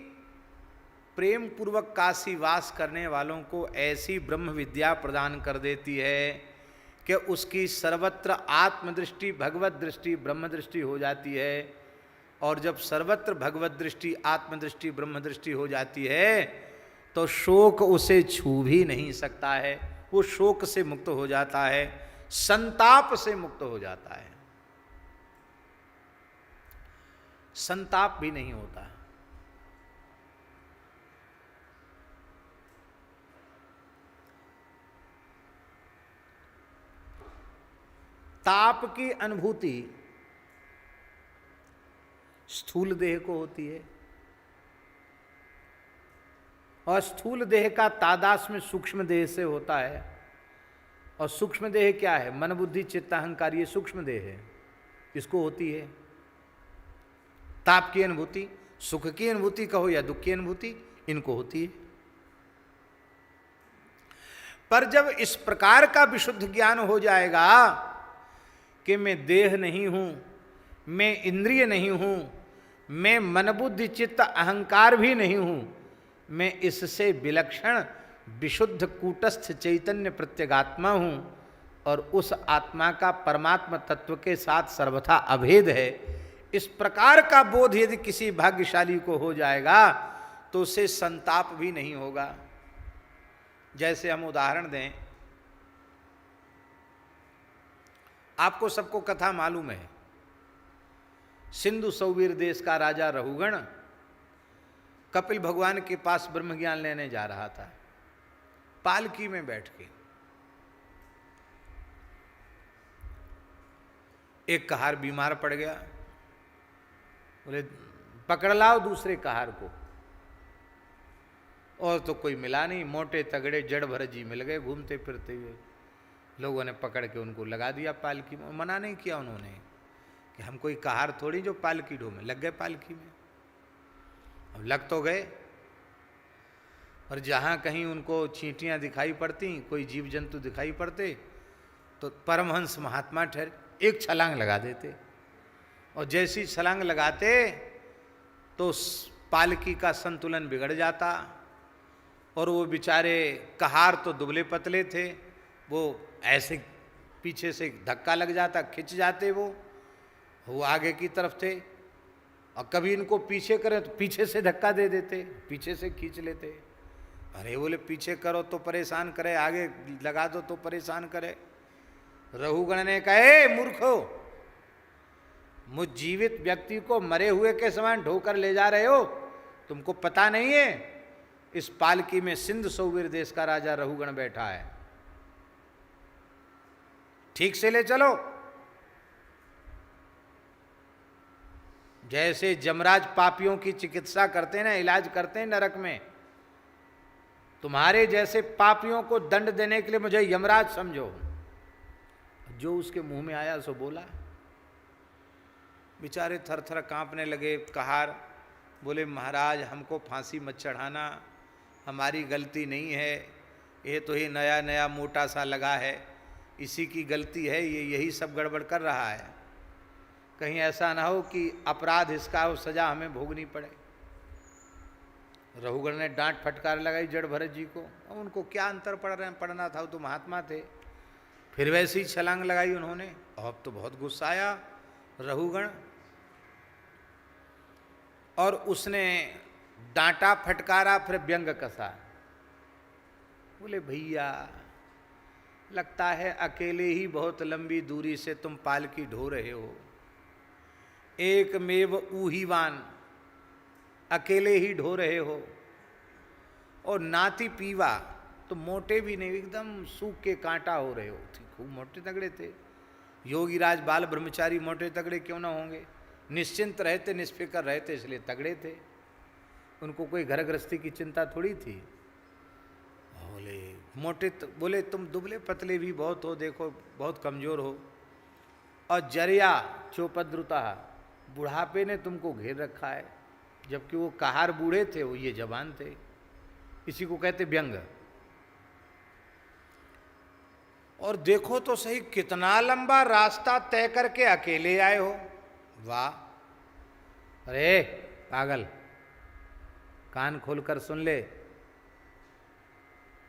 प्रेम पूर्वक काशी वास करने वालों को ऐसी ब्रह्म विद्या प्रदान कर देती है कि उसकी सर्वत्र आत्मदृष्टि भगवत दृष्टि ब्रह्म दृष्टि हो जाती है। और जब सर्वत्र भगवत दृष्टि आत्मदृष्टि ब्रह्म दृष्टि हो जाती है तो शोक उसे छू भी नहीं सकता है। वो शोक से मुक्त हो जाता है, संताप से मुक्त हो जाता है, संताप भी नहीं होता। ताप की अनुभूति स्थूल देह को होती है और स्थूल देह का तादात्म्य सूक्ष्म देह से होता है। और सूक्ष्म देह क्या है? मन बुद्धि चित्त अहंकार, ये सूक्ष्म देह है, इसको होती है ताप की अनुभूति। सुख की अनुभूति कहो या दुख की अनुभूति, इनको होती है। पर जब इस प्रकार का विशुद्ध ज्ञान हो जाएगा कि मैं देह नहीं हूं, मैं इंद्रिय नहीं हूं, मैं मन बुद्धि चित्त अहंकार भी नहीं हूं, मैं इससे विलक्षण विशुद्ध कूटस्थ चैतन्य प्रत्यगात्मा हूं और उस आत्मा का परमात्मा तत्व के साथ सर्वथा अभेद है, इस प्रकार का बोध यदि किसी भाग्यशाली को हो जाएगा तो उसे संताप भी नहीं होगा। जैसे हम उदाहरण दें, आपको सबको कथा मालूम है, सिंधु सौवीर देश का राजा रहुगण कपिल भगवान के पास ब्रह्म ज्ञान लेने जा रहा था, पालकी में बैठ के। एक कहार बीमार पड़ गया, बोले पकड़ लाओ दूसरे कहार को, और तो कोई मिला नहीं, मोटे तगड़े जड़ भरत जी मिल गए घूमते फिरते हुए। लोगों ने पकड़ के उनको लगा दिया पालकी में। मना नहीं किया उन्होंने कि हम कोई कहार थोड़ी जो पालकी ढोमे, लग गए पालकी में। अब लग तो गए, और जहाँ कहीं उनको चींटियाँ दिखाई पड़ती, कोई जीव जंतु दिखाई पड़ते, तो परमहंस महात्मा ठहरे एक छलांग लगा देते, और जैसी छलांग लगाते तो पालकी का संतुलन बिगड़ जाता, और वो बेचारे कहार तो दुबले पतले थे, वो ऐसे पीछे से धक्का लग जाता, खिंच जाते, वो आगे की तरफ थे, और कभी इनको पीछे करें तो पीछे से धक्का दे देते, पीछे से खींच लेते। अरे बोले पीछे करो तो परेशान करे, आगे लगा दो तो परेशान करे। रहुगण ने कहे मूर्खो, मुझ जीवित व्यक्ति को मरे हुए के समान ढोकर ले जा रहे हो, तुमको पता नहीं है इस पालकी में सिंध सौवीर देश का राजा रहुगण बैठा है, ठीक से ले चलो। जैसे जमराज पापियों की चिकित्सा करते हैं ना, इलाज करते हैं नरक में, तुम्हारे जैसे पापियों को दंड देने के लिए मुझे यमराज समझो। जो उसके मुंह में आया सो बोला। बेचारे थर थर कांपने लगे कहार, बोले महाराज हमको फांसी मत चढ़ाना, हमारी गलती नहीं है, ये तो ही नया नया मोटा सा लगा है, इसी की गलती है, ये यही सब गड़बड़ कर रहा है, कहीं ऐसा ना हो कि अपराध इसका हो, सजा हमें भोगनी पड़े। रहुगण ने डांट फटकार लगाई जड़ भरत जी को। अब उनको क्या अंतर पड़ना था, वो तो महात्मा थे। फिर वैसे ही छलांग लगाई उन्होंने। अब तो बहुत गुस्सा आया रहुगण, और उसने डांटा फटकारा, फिर व्यंग कसा। बोले भैया लगता है अकेले ही बहुत लंबी दूरी से तुम पालकी ढो रहे हो, एक मेव ऊहीवान, अकेले ही ढो रहे हो, और नाती पीवा, तो मोटे भी नहीं, एकदम सूख के कांटा हो रहे हो। खूब मोटे तगड़े थे योगीराज, बाल ब्रह्मचारी मोटे तगड़े क्यों ना होंगे, निश्चिंत रहते, निष्फिक्र रहते, इसलिए तगड़े थे, उनको कोई घर गृहस्थी की चिंता थोड़ी थी। बोले मोटे बोले तुम दुबले पतले भी बहुत हो, देखो बहुत कमजोर हो, और जरिया चौपद्रुता, बुढ़ापे ने तुमको घेर रखा है, जबकि वो कहार बूढ़े थे, वो ये जवान थे, इसी को कहते व्यंग। और देखो तो सही कितना लंबा रास्ता तय करके अकेले आए हो, वाह। अरे पागल, कान खोलकर सुन ले,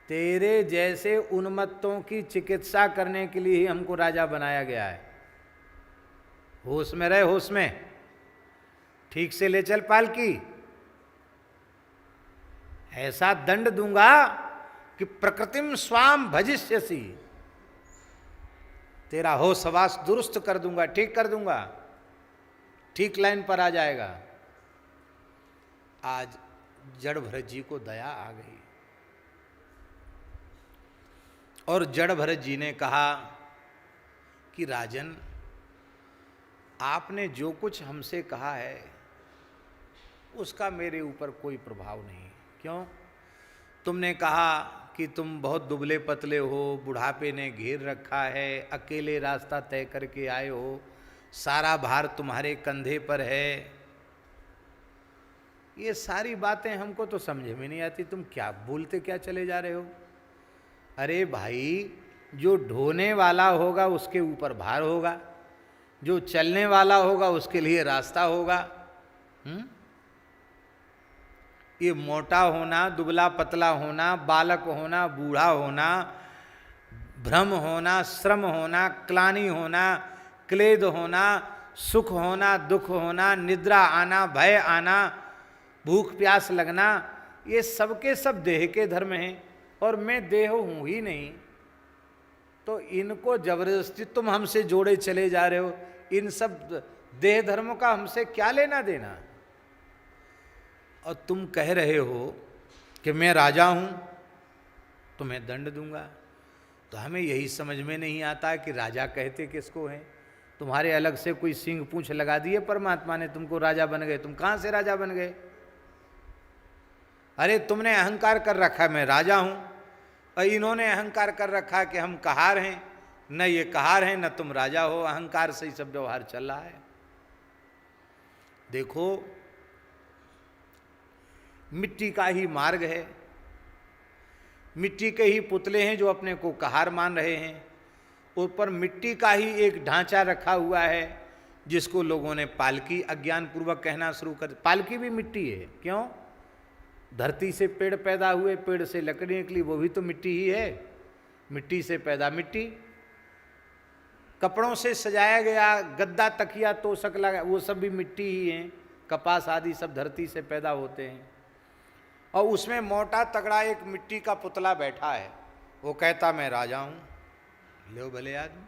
तेरे जैसे उन्मत्तों की चिकित्सा करने के लिए ही हमको राजा बनाया गया है। होश में रहे, होश में, ठीक से ले चल पालकी, ऐसा दंड दूंगा कि प्रकृतिम स्वाम भजिष्यसि, तेरा होश हवास दुरुस्त कर दूंगा, ठीक कर दूंगा, ठीक लाइन पर आ जाएगा। आज जड़ भरत जी को दया आ गई, और जड़ भरत जी ने कहा कि राजन, आपने जो कुछ हमसे कहा है उसका मेरे ऊपर कोई प्रभाव नहीं। क्यों? तुमने कहा कि तुम बहुत दुबले पतले हो, बुढ़ापे ने घेर रखा है, अकेले रास्ता तय करके आए हो, सारा भार तुम्हारे कंधे पर है। ये सारी बातें हमको तो समझ में नहीं आती, तुम क्या बोलते क्या चले जा रहे हो। अरे भाई, जो ढोने वाला होगा उसके ऊपर भार होगा, जो चलने वाला होगा उसके लिए रास्ता होगा। ये मोटा होना, दुबला पतला होना, बालक होना, बूढ़ा होना, भ्रम होना, श्रम होना, क्लानि होना, क्लेद होना, सुख होना, दुख होना, निद्रा आना, भय आना, भूख प्यास लगना, ये सबके सब देह के धर्म हैं और मैं देह हूं ही नहीं। तो इनको जबरदस्ती तुम हमसे जोड़े चले जा रहे हो। इन सब देह धर्मों का हमसे क्या लेना देना। और तुम कह रहे हो कि मैं राजा हूं तो मैं दंड दूंगा। तो हमें यही समझ में नहीं आता कि राजा कहते किसको हैं। तुम्हारे अलग से कोई सिंह पूंछ लगा दिए परमात्मा ने, तुमको राजा बन गए। तुम कहां से राजा बन गए? अरे तुमने अहंकार कर रखा मैं राजा हूं, और इन्होंने अहंकार कर रखा कि हम कहार हैं। न ये कहार हैं न तुम राजा हो, अहंकार से ही सब व्यवहार चल रहा है। देखो, मिट्टी का ही मार्ग है, मिट्टी के ही पुतले हैं जो अपने को कहार मान रहे हैं। ऊपर मिट्टी का ही एक ढांचा रखा हुआ है जिसको लोगों ने पालकी अज्ञान पूर्वक कहना शुरू कर। पालकी भी मिट्टी है। क्यों? धरती से पेड़ पैदा हुए, पेड़ से लकड़ी निकली, वो भी तो मिट्टी ही है। मिट्टी से पैदा मिट्टी। कपड़ों से सजाया गया गद्दा, तकिया, तोशक लगा, वो सब भी मिट्टी ही हैं। कपास आदि सब धरती से पैदा होते हैं। और उसमें मोटा तगड़ा एक मिट्टी का पुतला बैठा है, वो कहता मैं राजा हूं। लो भले आदमी।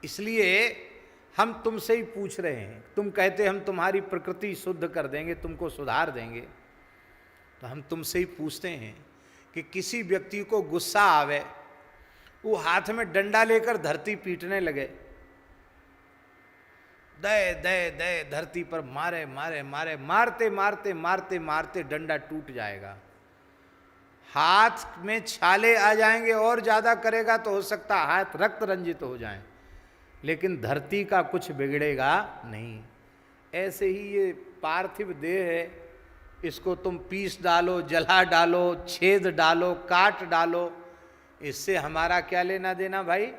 इसलिए हम तुमसे ही पूछ रहे हैं। तुम कहते हम तुम्हारी प्रकृति शुद्ध कर देंगे, तुमको सुधार देंगे। तो हम तुमसे ही पूछते हैं कि किसी व्यक्ति को गुस्सा आवे, वो हाथ में डंडा लेकर धरती पीटने लगे, दे दे दे धरती पर मारे मारे मारे, मारते मारते मारते मारते डंडा टूट जाएगा, हाथ में छाले आ जाएंगे, और ज्यादा करेगा तो हो सकता हाथ रक्त रंजित हो जाए, लेकिन धरती का कुछ बिगड़ेगा नहीं। ऐसे ही ये पार्थिव देह है, इसको तुम पीस डालो, जला डालो, छेद डालो, काट डालो, इससे हमारा क्या लेना देना भाई।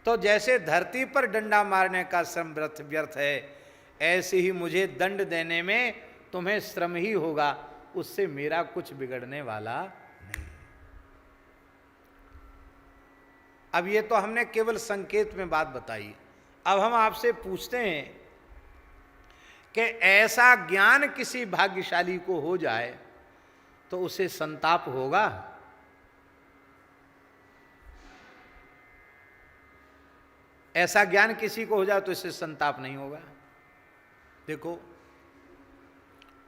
तो जैसे धरती पर डंडा मारने का श्रम व्यर्थ है, ऐसे ही मुझे दंड देने में तुम्हें श्रम ही होगा, उससे मेरा कुछ बिगड़ने वाला नहीं। अब ये तो हमने केवल संकेत में बात बताई। अब हम आपसे पूछते हैं कि ऐसा ज्ञान किसी भाग्यशाली को हो जाए तो उसे संताप होगा? ऐसा ज्ञान किसी को हो जाए तो इससे संताप नहीं होगा। देखो,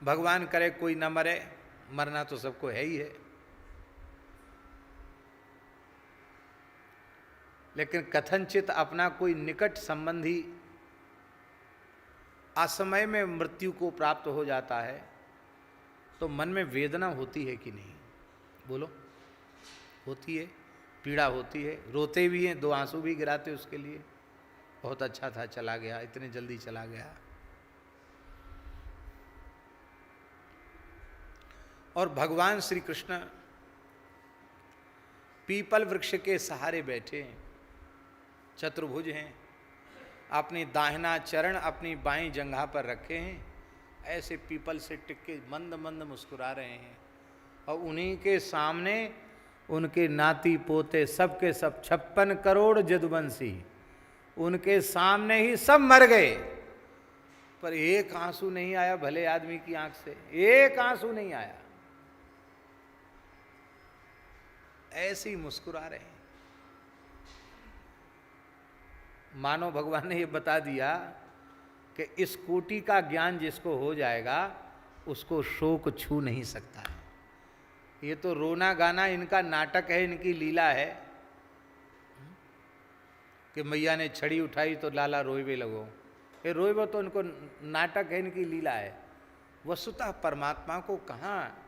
भगवान करे कोई न मरे, मरना तो सबको है ही है, लेकिन कथनचित अपना कोई निकट संबंधी असमय में मृत्यु को प्राप्त हो जाता है तो मन में वेदना होती है कि नहीं? बोलो, होती है, पीड़ा होती है, रोते भी हैं, 2 आंसू भी गिराते उसके लिए, बहुत अच्छा था, चला गया, इतने जल्दी चला गया। और भगवान श्री कृष्ण पीपल वृक्ष के सहारे बैठे हैं, चतुर्भुज हैं, अपनी दाहिना चरण अपनी बाईं जंघा पर रखे हैं, ऐसे पीपल से टिक मंद मंद मुस्कुरा रहे हैं। और उन्हीं के सामने उनके नाती पोते सबके सब 56 करोड़ जदुवंशी, उनके सामने ही सब मर गए, पर एक आंसू नहीं आया भले आदमी की आंख से, एक आंसू नहीं आया। ऐसे ही मुस्कुरा रहे हैं। मानो भगवान ने ये बता दिया कि इस कोटि का ज्ञान जिसको हो जाएगा उसको शोक छू नहीं सकता है। ये तो रोना गाना इनका नाटक है, इनकी लीला है कि मैया ने छड़ी उठाई तो लाला रोइबे लगो। ये रोइबे तो इनको नाटक है, इनकी लीला है। वस्तुतः परमात्मा को कहाँ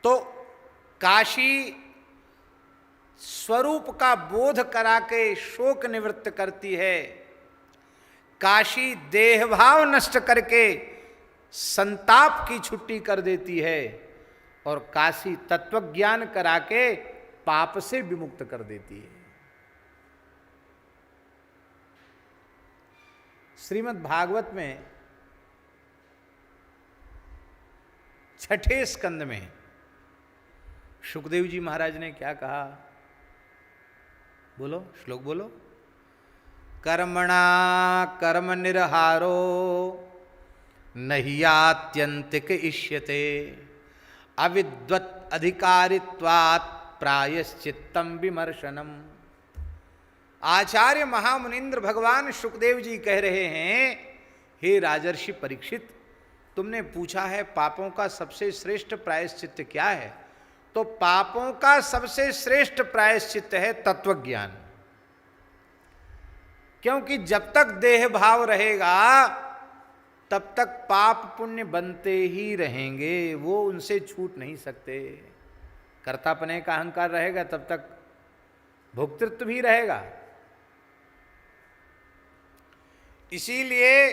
तो काशी स्वरूप का बोध करा के शोक निवृत्त करती है, काशी देह भाव नष्ट करके संताप की छुट्टी कर देती है और काशी तत्वज्ञान करा के पाप से विमुक्त कर देती है। श्रीमद् भागवत में 6ठे स्कंद में सुखदेव जी महाराज ने क्या कहा? बोलो, श्लोक बोलो। कर्मणा कर्म निर्हारो नह्यात्यंतिक इष्यते अविद्वत् अधिकारित्वात् प्रायश्चित्तम विमर्शनम। आचार्य महामुनीन्द्र भगवान सुखदेव जी कह रहे हैं, हे राजर्षि परीक्षित, तुमने पूछा है पापों का सबसे श्रेष्ठ प्रायश्चित्त क्या है? तो पापों का सबसे श्रेष्ठ प्रायश्चित्त है तत्वज्ञान। क्योंकि जब तक देह भाव रहेगा तब तक पाप पुण्य बनते ही रहेंगे, वो उनसे छूट नहीं सकते। कर्तापने का अहंकार रहेगा तब तक भोक्तृत्व भी रहेगा। इसीलिए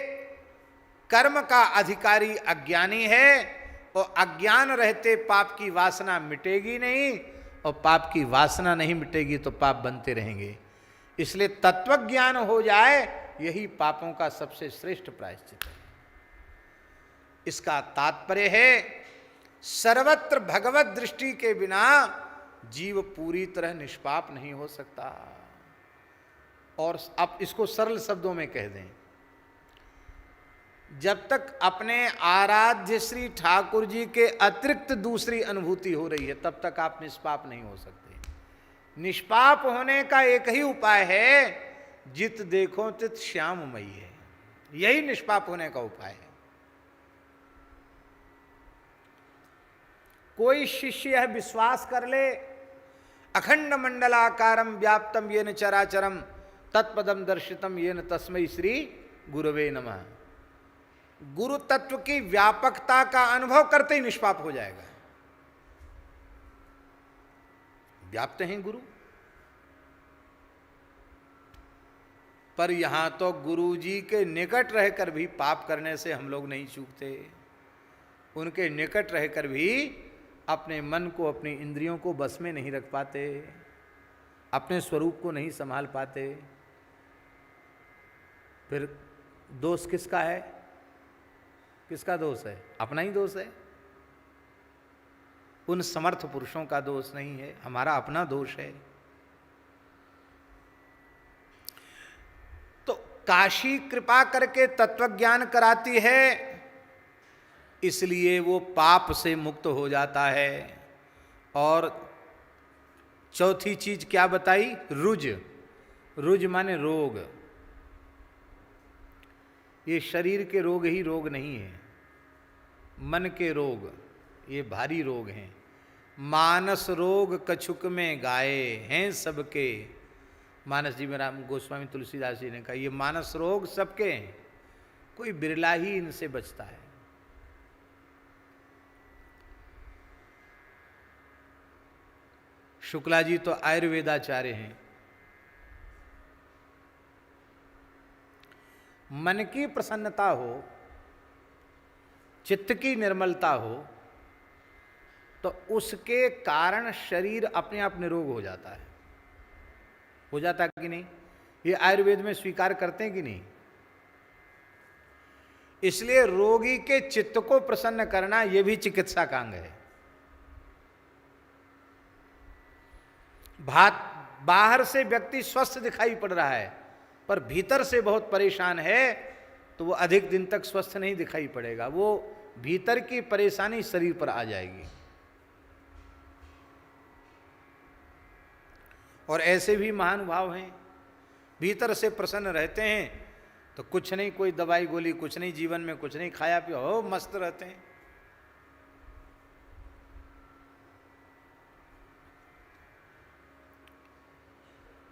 कर्म का अधिकारी अज्ञानी है और अज्ञान रहते पाप की वासना मिटेगी नहीं, और पाप की वासना नहीं मिटेगी तो पाप बनते रहेंगे। इसलिए तत्वज्ञान हो जाए यही पापों का सबसे श्रेष्ठ प्रायश्चित है। इसका तात्पर्य है सर्वत्र भगवत दृष्टि के बिना जीव पूरी तरह निष्पाप नहीं हो सकता। और अब इसको सरल शब्दों में कह दें, जब तक अपने आराध्य श्री ठाकुर जी के अतिरिक्त दूसरी अनुभूति हो रही है तब तक आप निष्पाप नहीं हो सकते। निष्पाप होने का एक ही उपाय है, जित देखो तित श्याममयी है। यही निष्पाप होने का उपाय है। कोई शिष्य यह विश्वास कर ले, अखंड मंडलाकारम व्याप्तम येन चराचरम तत्पदम दर्शितम येन तस्मै श्री गुरवे नमः। गुरु तत्व की व्यापकता का अनुभव करते ही निष्पाप हो जाएगा। व्याप्त हैं गुरु, पर यहां तो गुरु जी के निकट रहकर भी पाप करने से हम लोग नहीं चूकते। उनके निकट रहकर भी अपने मन को, अपनी इंद्रियों को बस में नहीं रख पाते, अपने स्वरूप को नहीं संभाल पाते। फिर दोष किसका है? किसका दोष है? अपना ही दोष है। उन समर्थ पुरुषों का दोष नहीं है, हमारा अपना दोष है। तो काशी कृपा करके तत्वज्ञान कराती है, इसलिए वो पाप से मुक्त हो जाता है। और चौथी चीज क्या बताई? रुज। रुज माने रोग। ये शरीर के रोग ही रोग नहीं है, मन के रोग ये भारी रोग हैं। मानस रोग कछुक में गाए हैं सबके। मानस जी में राम गोस्वामी तुलसीदास जी ने कहा ये मानस रोग सबके हैं, कोई बिरला ही इनसे बचता है। शुक्ला जी तो आयुर्वेदाचार्य हैं। मन की प्रसन्नता हो, चित्त की निर्मलता हो, तो उसके कारण शरीर अपने आप निरोग हो जाता है। हो जाता है कि नहीं? ये आयुर्वेद में स्वीकार करते हैं कि नहीं? इसलिए रोगी के चित्त को प्रसन्न करना यह भी चिकित्सा का अंग है। बाहर से व्यक्ति स्वस्थ दिखाई पड़ रहा है पर भीतर से बहुत परेशान है, तो वो अधिक दिन तक स्वस्थ नहीं दिखाई पड़ेगा। वो भीतर की परेशानी शरीर पर आ जाएगी। और ऐसे भी महानुभाव हैं, भीतर से प्रसन्न रहते हैं तो कुछ नहीं, कोई दवाई गोली कुछ नहीं, जीवन में कुछ नहीं, खाया पिया हो मस्त रहते हैं।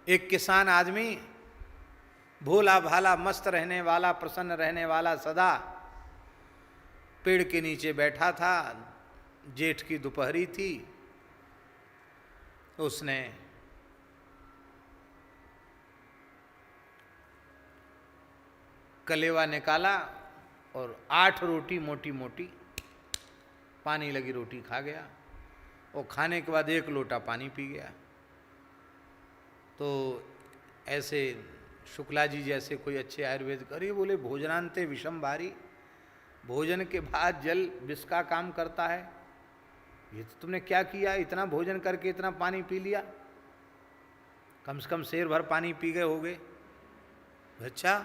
एक किसान आदमी भोला भाला मस्त रहने वाला, प्रसन्न रहने वाला, सदा पेड़ के नीचे बैठा था। जेठ की दोपहरी थी। उसने कलेवा निकाला और 8 रोटी मोटी मोटी पानी लगी रोटी खा गया, और खाने के बाद 1 लोटा पानी पी गया। तो ऐसे शुक्ला जी जैसे कोई अच्छे आयुर्वेद करिए बोले, भोजनांते विषम भारी, भोजन के बाद जल विष का काम करता है। ये तो तुमने क्या किया, इतना भोजन करके इतना पानी पी लिया, कम से कम शेर भर पानी पी गए होगे। अच्छा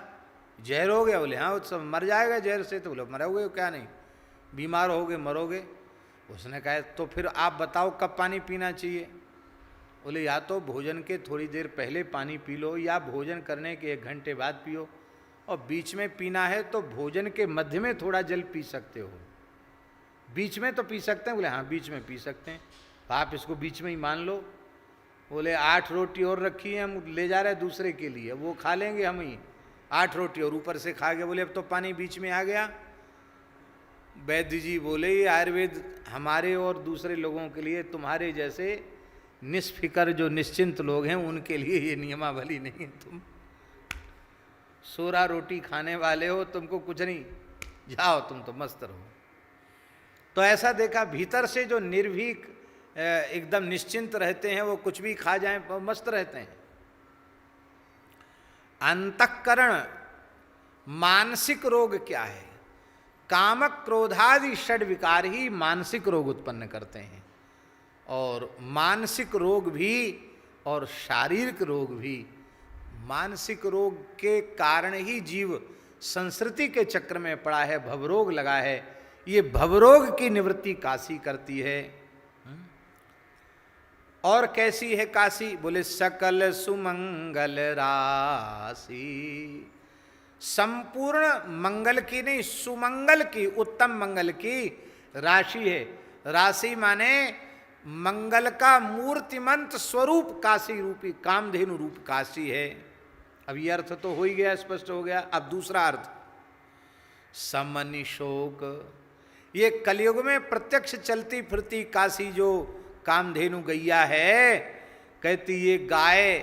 जहर हो गया? बोले हाँ, वो सब मर जाएगा जहर से। तो बोले मरोगे क्या, नहीं बीमार होगे मरोगे। उसने कहा तो फिर आप बताओ कब पानी पीना चाहिए? बोले या तो भोजन के थोड़ी देर पहले पानी पी लो, या भोजन करने के 1 घंटे बाद पियो, और बीच में पीना है तो भोजन के मध्य में थोड़ा जल पी सकते हो। बीच में तो पी सकते हैं? बोले हाँ बीच में पी सकते हैं, आप इसको बीच में ही मान लो। बोले 8 रोटी और रखी है, हम ले जा रहे हैं दूसरे के लिए, वो खा लेंगे हम ही 8 रोटी और ऊपर से खा गए। बोले अब तो पानी बीच में आ गया। वैद्य जी बोले ये आयुर्वेद हमारे और दूसरे लोगों के लिए, तुम्हारे जैसे निष्फिकर जो निश्चिंत लोग हैं उनके लिए ये नियमावली नहीं है। तुम 16 रोटी खाने वाले हो, तुमको कुछ नहीं, जाओ तुम तो मस्त रहो। तो ऐसा देखा, भीतर से जो निर्भीक एकदम निश्चिंत रहते हैं वो कुछ भी खा जाएं वो मस्त रहते हैं। अंतःकरण मानसिक रोग क्या है? कामक क्रोधादि षड विकार ही मानसिक रोग उत्पन्न करते हैं, और मानसिक रोग भी और शारीरिक रोग भी। मानसिक रोग के कारण ही जीव संस्कृति के चक्र में पड़ा है, भवरोग लगा है। ये भवरोग की निवृत्ति काशी करती है। और कैसी है काशी? बोले सकल सुमंगल राशि, संपूर्ण मंगल की नहीं, सुमंगल की, उत्तम मंगल की राशि है। राशि माने मंगल का मूर्तिमंत स्वरूप काशी रूपी कामधेनु रूप काशी है। अब ये अर्थ तो हो ही गया, स्पष्ट हो गया। अब दूसरा अर्थ, समनिशोक, ये कलयुग में प्रत्यक्ष चलती फिरती काशी जो कामधेनु गैया है, कहती ये गाय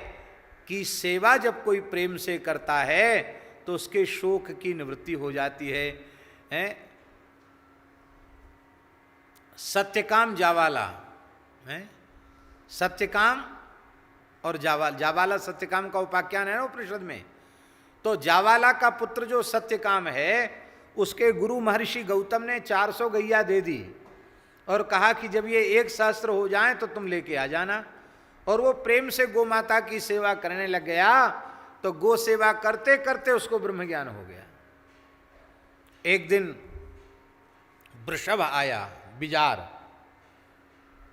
की सेवा जब कोई प्रेम से करता है तो उसके शोक की निवृत्ति हो जाती है। सत्यकाम जावाला है, सत्यकाम और जावाला सत्यकाम का उपाख्यान है ना उपनिषद में। तो जावाला का पुत्र जो सत्यकाम है, उसके गुरु महर्षि गौतम ने 400 गैया दे दी और कहा कि जब ये 1 सहस्त्र हो जाए तो तुम लेके आ जाना। और वो प्रेम से गौ माता की सेवा करने लग गया, तो गो सेवा करते करते उसको ब्रह्म ज्ञान हो गया। एक दिन वृषभ आया बिजार,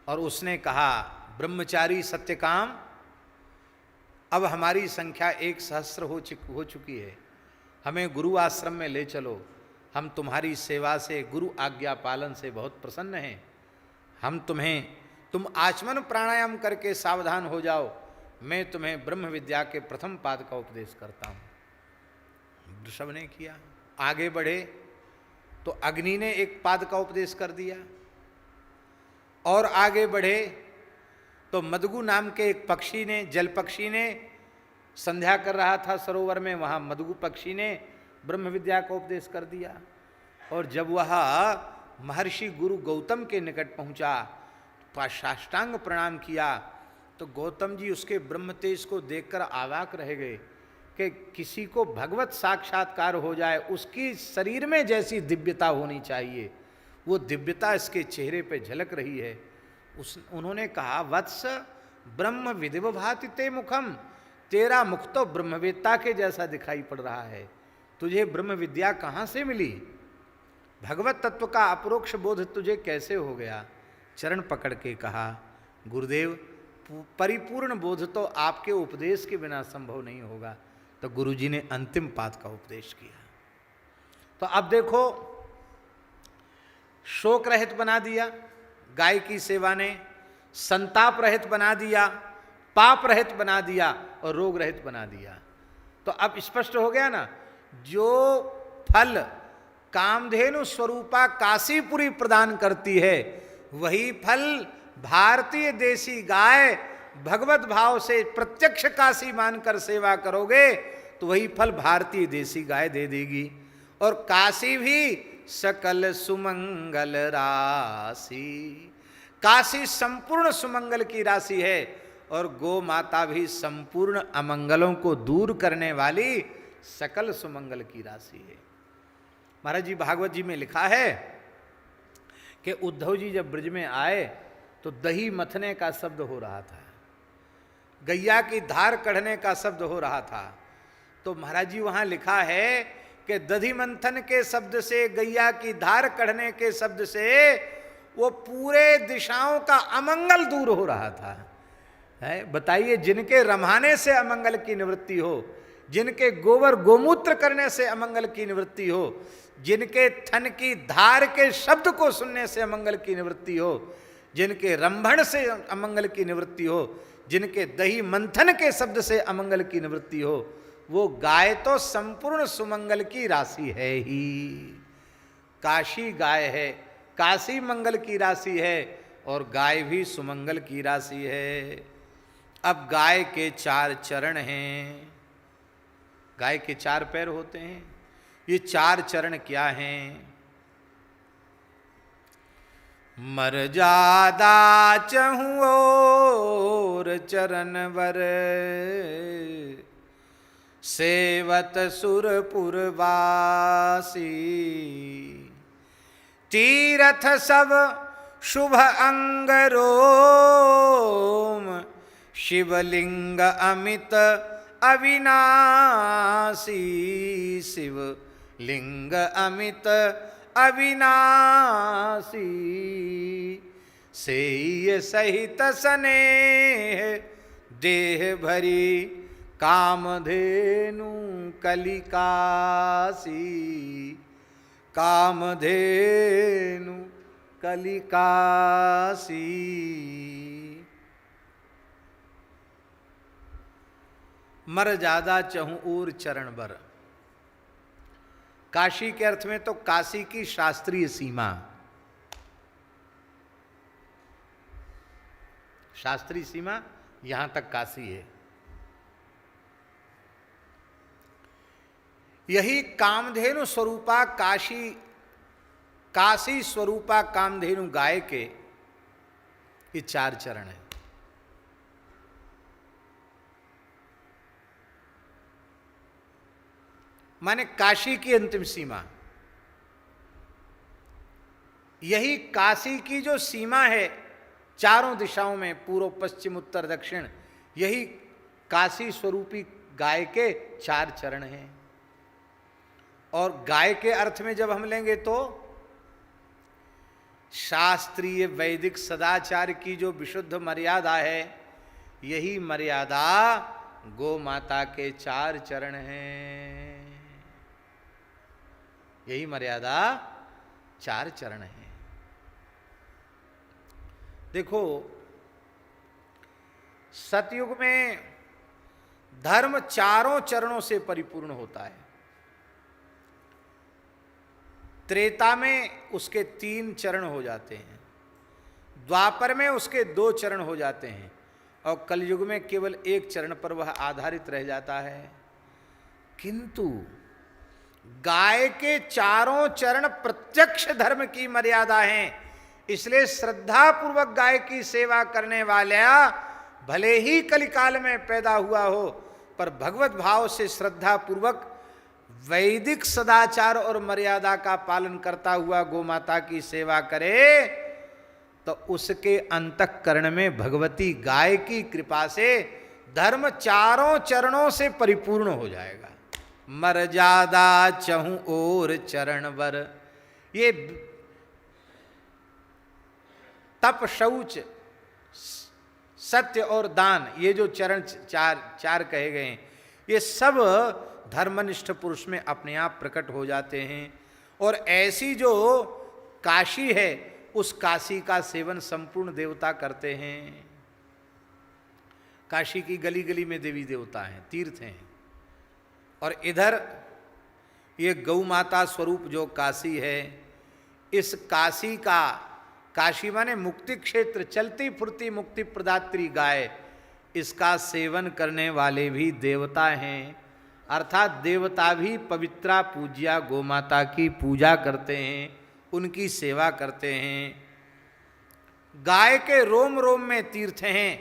और उसने कहा ब्रह्मचारी सत्यकाम, अब हमारी संख्या 1 सहस्त्र हो चुकी है, हमें गुरु आश्रम में ले चलो, हम तुम्हारी सेवा से, गुरु आज्ञा पालन से बहुत प्रसन्न हैं। हम तुम आचमन प्राणायाम करके सावधान हो जाओ, मैं तुम्हें ब्रह्म विद्या के प्रथम पाद का उपदेश करता हूँ। वृषभ ने किया, आगे बढ़े तो अग्नि ने 1 पाद का उपदेश कर दिया, और आगे बढ़े तो मदगु नाम के एक पक्षी ने, जल पक्षी ने, संध्या कर रहा था सरोवर में, वहाँ मदगु पक्षी ने ब्रह्म विद्या का उपदेश कर दिया। और जब वह महर्षि गुरु गौतम के निकट पहुँचा, साष्टांग प्रणाम किया, तो गौतम जी उसके ब्रह्म तेज को देखकर अवाक रह गए कि किसी को भगवत साक्षात्कार हो जाए, उसकी शरीर में जैसी दिव्यता होनी चाहिए, वो दिव्यता इसके चेहरे पे झलक रही है। उन्होंने कहा, वत्स ब्रह्म विदिव भाति ते मुखम, तेरा मुख तो ब्रह्मवेत्ता के जैसा दिखाई पड़ रहा है, तुझे ब्रह्म विद्या कहाँ से मिली? भगवत तत्व का अपरोक्ष बोध तुझे कैसे हो गया? चरण पकड़ के कहा, गुरुदेव परिपूर्ण बोध तो आपके उपदेश के बिना संभव नहीं होगा। तो गुरुजी ने अंतिम पाद का उपदेश किया। तो अब देखो, शोक रहित बना दिया गाय की सेवा ने, संताप रहित बना दिया, पाप रहित बना दिया, और रोग रहित बना दिया। तो अब स्पष्ट हो गया ना, जो फल कामधेनु स्वरूपा काशीपुरी प्रदान करती है, वही फल भारतीय देसी गाय भगवत भाव से प्रत्यक्ष काशी मानकर सेवा करोगे तो वही फल भारतीय देसी गाय दे देगी। और काशी भी सकल सुमंगल राशि, काशी संपूर्ण सुमंगल की राशि है, और गो माता भी संपूर्ण अमंगलों को दूर करने वाली सकल सुमंगल की राशि है। महाराज जी भागवत जी में लिखा है कि उद्धव जी जब ब्रज में आए तो दही मथने का शब्द हो रहा था, गैया की धार कढ़ने का शब्द हो रहा था। तो महाराज जी वहां लिखा है कि दधि मंथन के शब्द से, गैया की धार कढ़ने के शब्द से वो पूरे दिशाओं का अमंगल दूर हो रहा था। बताइए, जिनके रमाने से अमंगल की निवृत्ति हो, जिनके गोबर गोमूत्र करने से अमंगल की निवृत्ति हो, जिनके थन की धार के शब्द को सुनने से अमंगल की निवृत्ति हो, जिनके रंभण से अमंगल की निवृत्ति हो, जिनके दही मंथन के शब्द से अमंगल की निवृत्ति हो, वो गाय तो संपूर्ण सुमंगल की राशि है ही। काशी गाय है, काशी मंगल की राशि है, और गाय भी सुमंगल की राशि है। अब गाय के 4 चरण हैं, गाय के 4 पैर होते हैं। ये 4 चरण क्या हैं? मर्यादा चहु और चरण वर, सेवत सुरपुर वासी, तीरथ सब शुभ अंग रोम, शिवलिंग अमित अविनाशी, शिवलिंग अमित अविनाशी, सेय सहित स्नेह देह भरी, कामधेनु कलिकासी, कामधेनु कलिकासी। मर्यादा चहु और चरण बर, काशी के अर्थ में तो काशी की शास्त्रीय सीमा, शास्त्रीय सीमा यहां तक काशी है। यही कामधेनु स्वरूपा काशी, काशी स्वरूपा कामधेनु गाय के ये 4 चरण हैं। माने काशी की अंतिम सीमा, यही काशी की जो सीमा है चारों दिशाओं में, पूर्व पश्चिम उत्तर दक्षिण, यही काशी स्वरूपी गाय के 4 चरण हैं। और गाय के अर्थ में जब हम लेंगे तो शास्त्रीय वैदिक सदाचार की जो विशुद्ध मर्यादा है, यही मर्यादा गो माता के 4 चरण हैं। यही मर्यादा 4 चरण हैं। देखो, सतयुग में धर्म 4 चरणों से परिपूर्ण होता है, त्रेता में उसके 3 चरण हो जाते हैं, द्वापर में उसके 2 चरण हो जाते हैं, और कलयुग में केवल 1 चरण पर वह आधारित रह जाता है। किंतु गाय के 4 चरण प्रत्यक्ष धर्म की मर्यादा हैं, इसलिए श्रद्धा पूर्वक गाय की सेवा करने वाला भले ही कलिकाल में पैदा हुआ हो, पर भगवत भाव से श्रद्धा पूर्वक वैदिक सदाचार और मर्यादा का पालन करता हुआ गोमाता की सेवा करे, तो उसके अंतःकरण में भगवती गाय की कृपा से धर्म 4 चरणों से परिपूर्ण हो जाएगा। मर्यादा चहु और चरण वर, ये तप, शौच, सत्य और दान, ये जो चरण 4 कहे गए हैं, ये सब धर्मनिष्ठ पुरुष में अपने आप प्रकट हो जाते हैं। और ऐसी जो काशी है, उस काशी का सेवन संपूर्ण देवता करते हैं। काशी की गली गली में देवी देवता हैं, तीर्थ हैं। और इधर ये गौ माता स्वरूप जो काशी है, इस काशी का, काशी माने मुक्ति क्षेत्र, चलती फुर्ती मुक्ति प्रदात्री गाय, इसका सेवन करने वाले भी देवता हैं। अर्थात देवता भी पवित्रा पूज्या गोमाता की पूजा करते हैं, उनकी सेवा करते हैं। गाय के रोम रोम में तीर्थ हैं,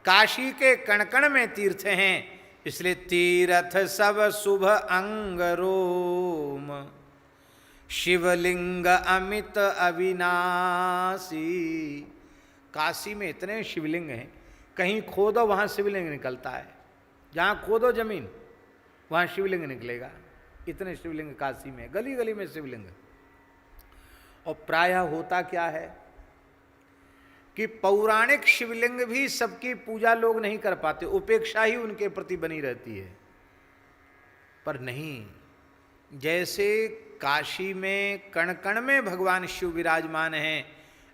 काशी के कण कण में तीर्थ हैं, इसलिए तीर्थ सब शुभ अंग रोम, शिवलिंग अमित अविनाशी। काशी में इतने शिवलिंग हैं, कहीं खोदो वहाँ शिवलिंग निकलता है, जहाँ खोदो जमीन वहाँ शिवलिंग निकलेगा। इतने शिवलिंग काशी में, गली गली में शिवलिंग। और प्रायः होता क्या है कि पौराणिक शिवलिंग भी सबकी पूजा लोग नहीं कर पाते, उपेक्षा ही उनके प्रति बनी रहती है। पर नहीं, जैसे काशी में कण कण में भगवान शिव विराजमान हैं,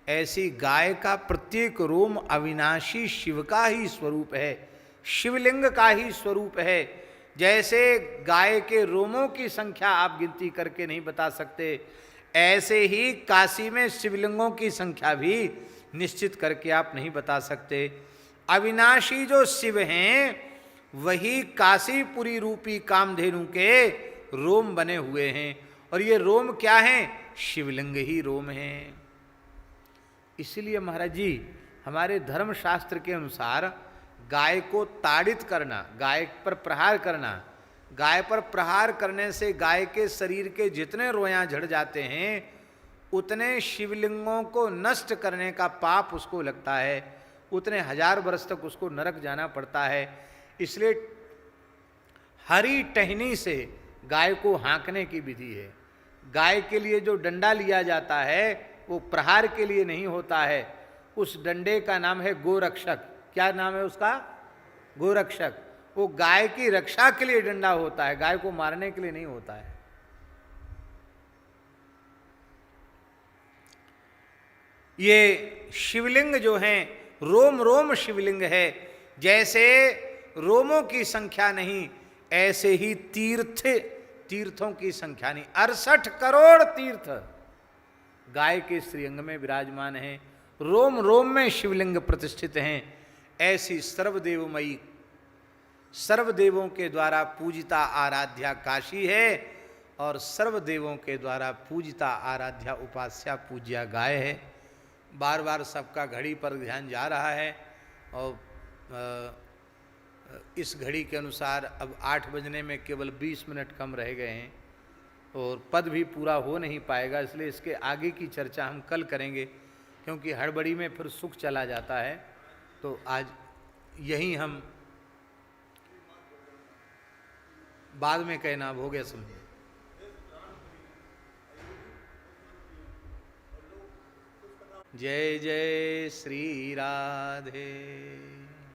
ऐसी गाय का प्रत्येक रोम अविनाशी शिव का ही स्वरूप है, शिवलिंग का ही स्वरूप है। जैसे गाय के रोमों की संख्या आप गिनती करके नहीं बता सकते, ऐसे ही काशी में शिवलिंगों की संख्या भी निश्चित करके आप नहीं बता सकते। अविनाशी जो शिव हैं वही काशीपुरी रूपी कामधेनु के रोम बने हुए हैं, और ये रोम क्या हैं? शिवलिंग ही रोम हैं। इसलिए महाराज जी, हमारे धर्मशास्त्र के अनुसार गाय को ताड़ित करना, गाय पर प्रहार करना, गाय पर प्रहार करने से गाय के शरीर के जितने रोयां झड़ जाते हैं उतने शिवलिंगों को नष्ट करने का पाप उसको लगता है, उतने 1000 वर्ष तक उसको नरक जाना पड़ता है। इसलिए हरी टहनी से गाय को हाँकने की विधि है। गाय के लिए जो डंडा लिया जाता है वो प्रहार के लिए नहीं होता है, उस डंडे का नाम है गोरक्षक। क्या नाम है उसका? गोरक्षक। वो गाय की रक्षा के लिए डंडा होता है, गाय को मारने के लिए नहीं होता है। ये शिवलिंग जो हैं रोम रोम शिवलिंग है। जैसे रोमों की संख्या नहीं, ऐसे ही तीर्थों की संख्या नहीं। 68 करोड़ तीर्थ गाय के श्रीअंग में विराजमान हैं, रोम रोम में शिवलिंग प्रतिष्ठित हैं। ऐसी सर्वदेवमयी, सर्वदेवों के द्वारा पूजिता आराध्या काशी है, और सर्वदेवों के द्वारा पूजिता आराध्या उपास्या पूज्या गाय है। बार बार सबका घड़ी पर ध्यान जा रहा है, और इस घड़ी के अनुसार अब 8 बजने में केवल 20 मिनट कम रह गए हैं, और पद भी पूरा हो नहीं पाएगा, इसलिए इसके आगे की चर्चा हम कल करेंगे, क्योंकि हड़बड़ी में फिर सुख चला जाता है। तो आज यही हम बाद में कहना हो गया समझे। जय जय श्री राधे।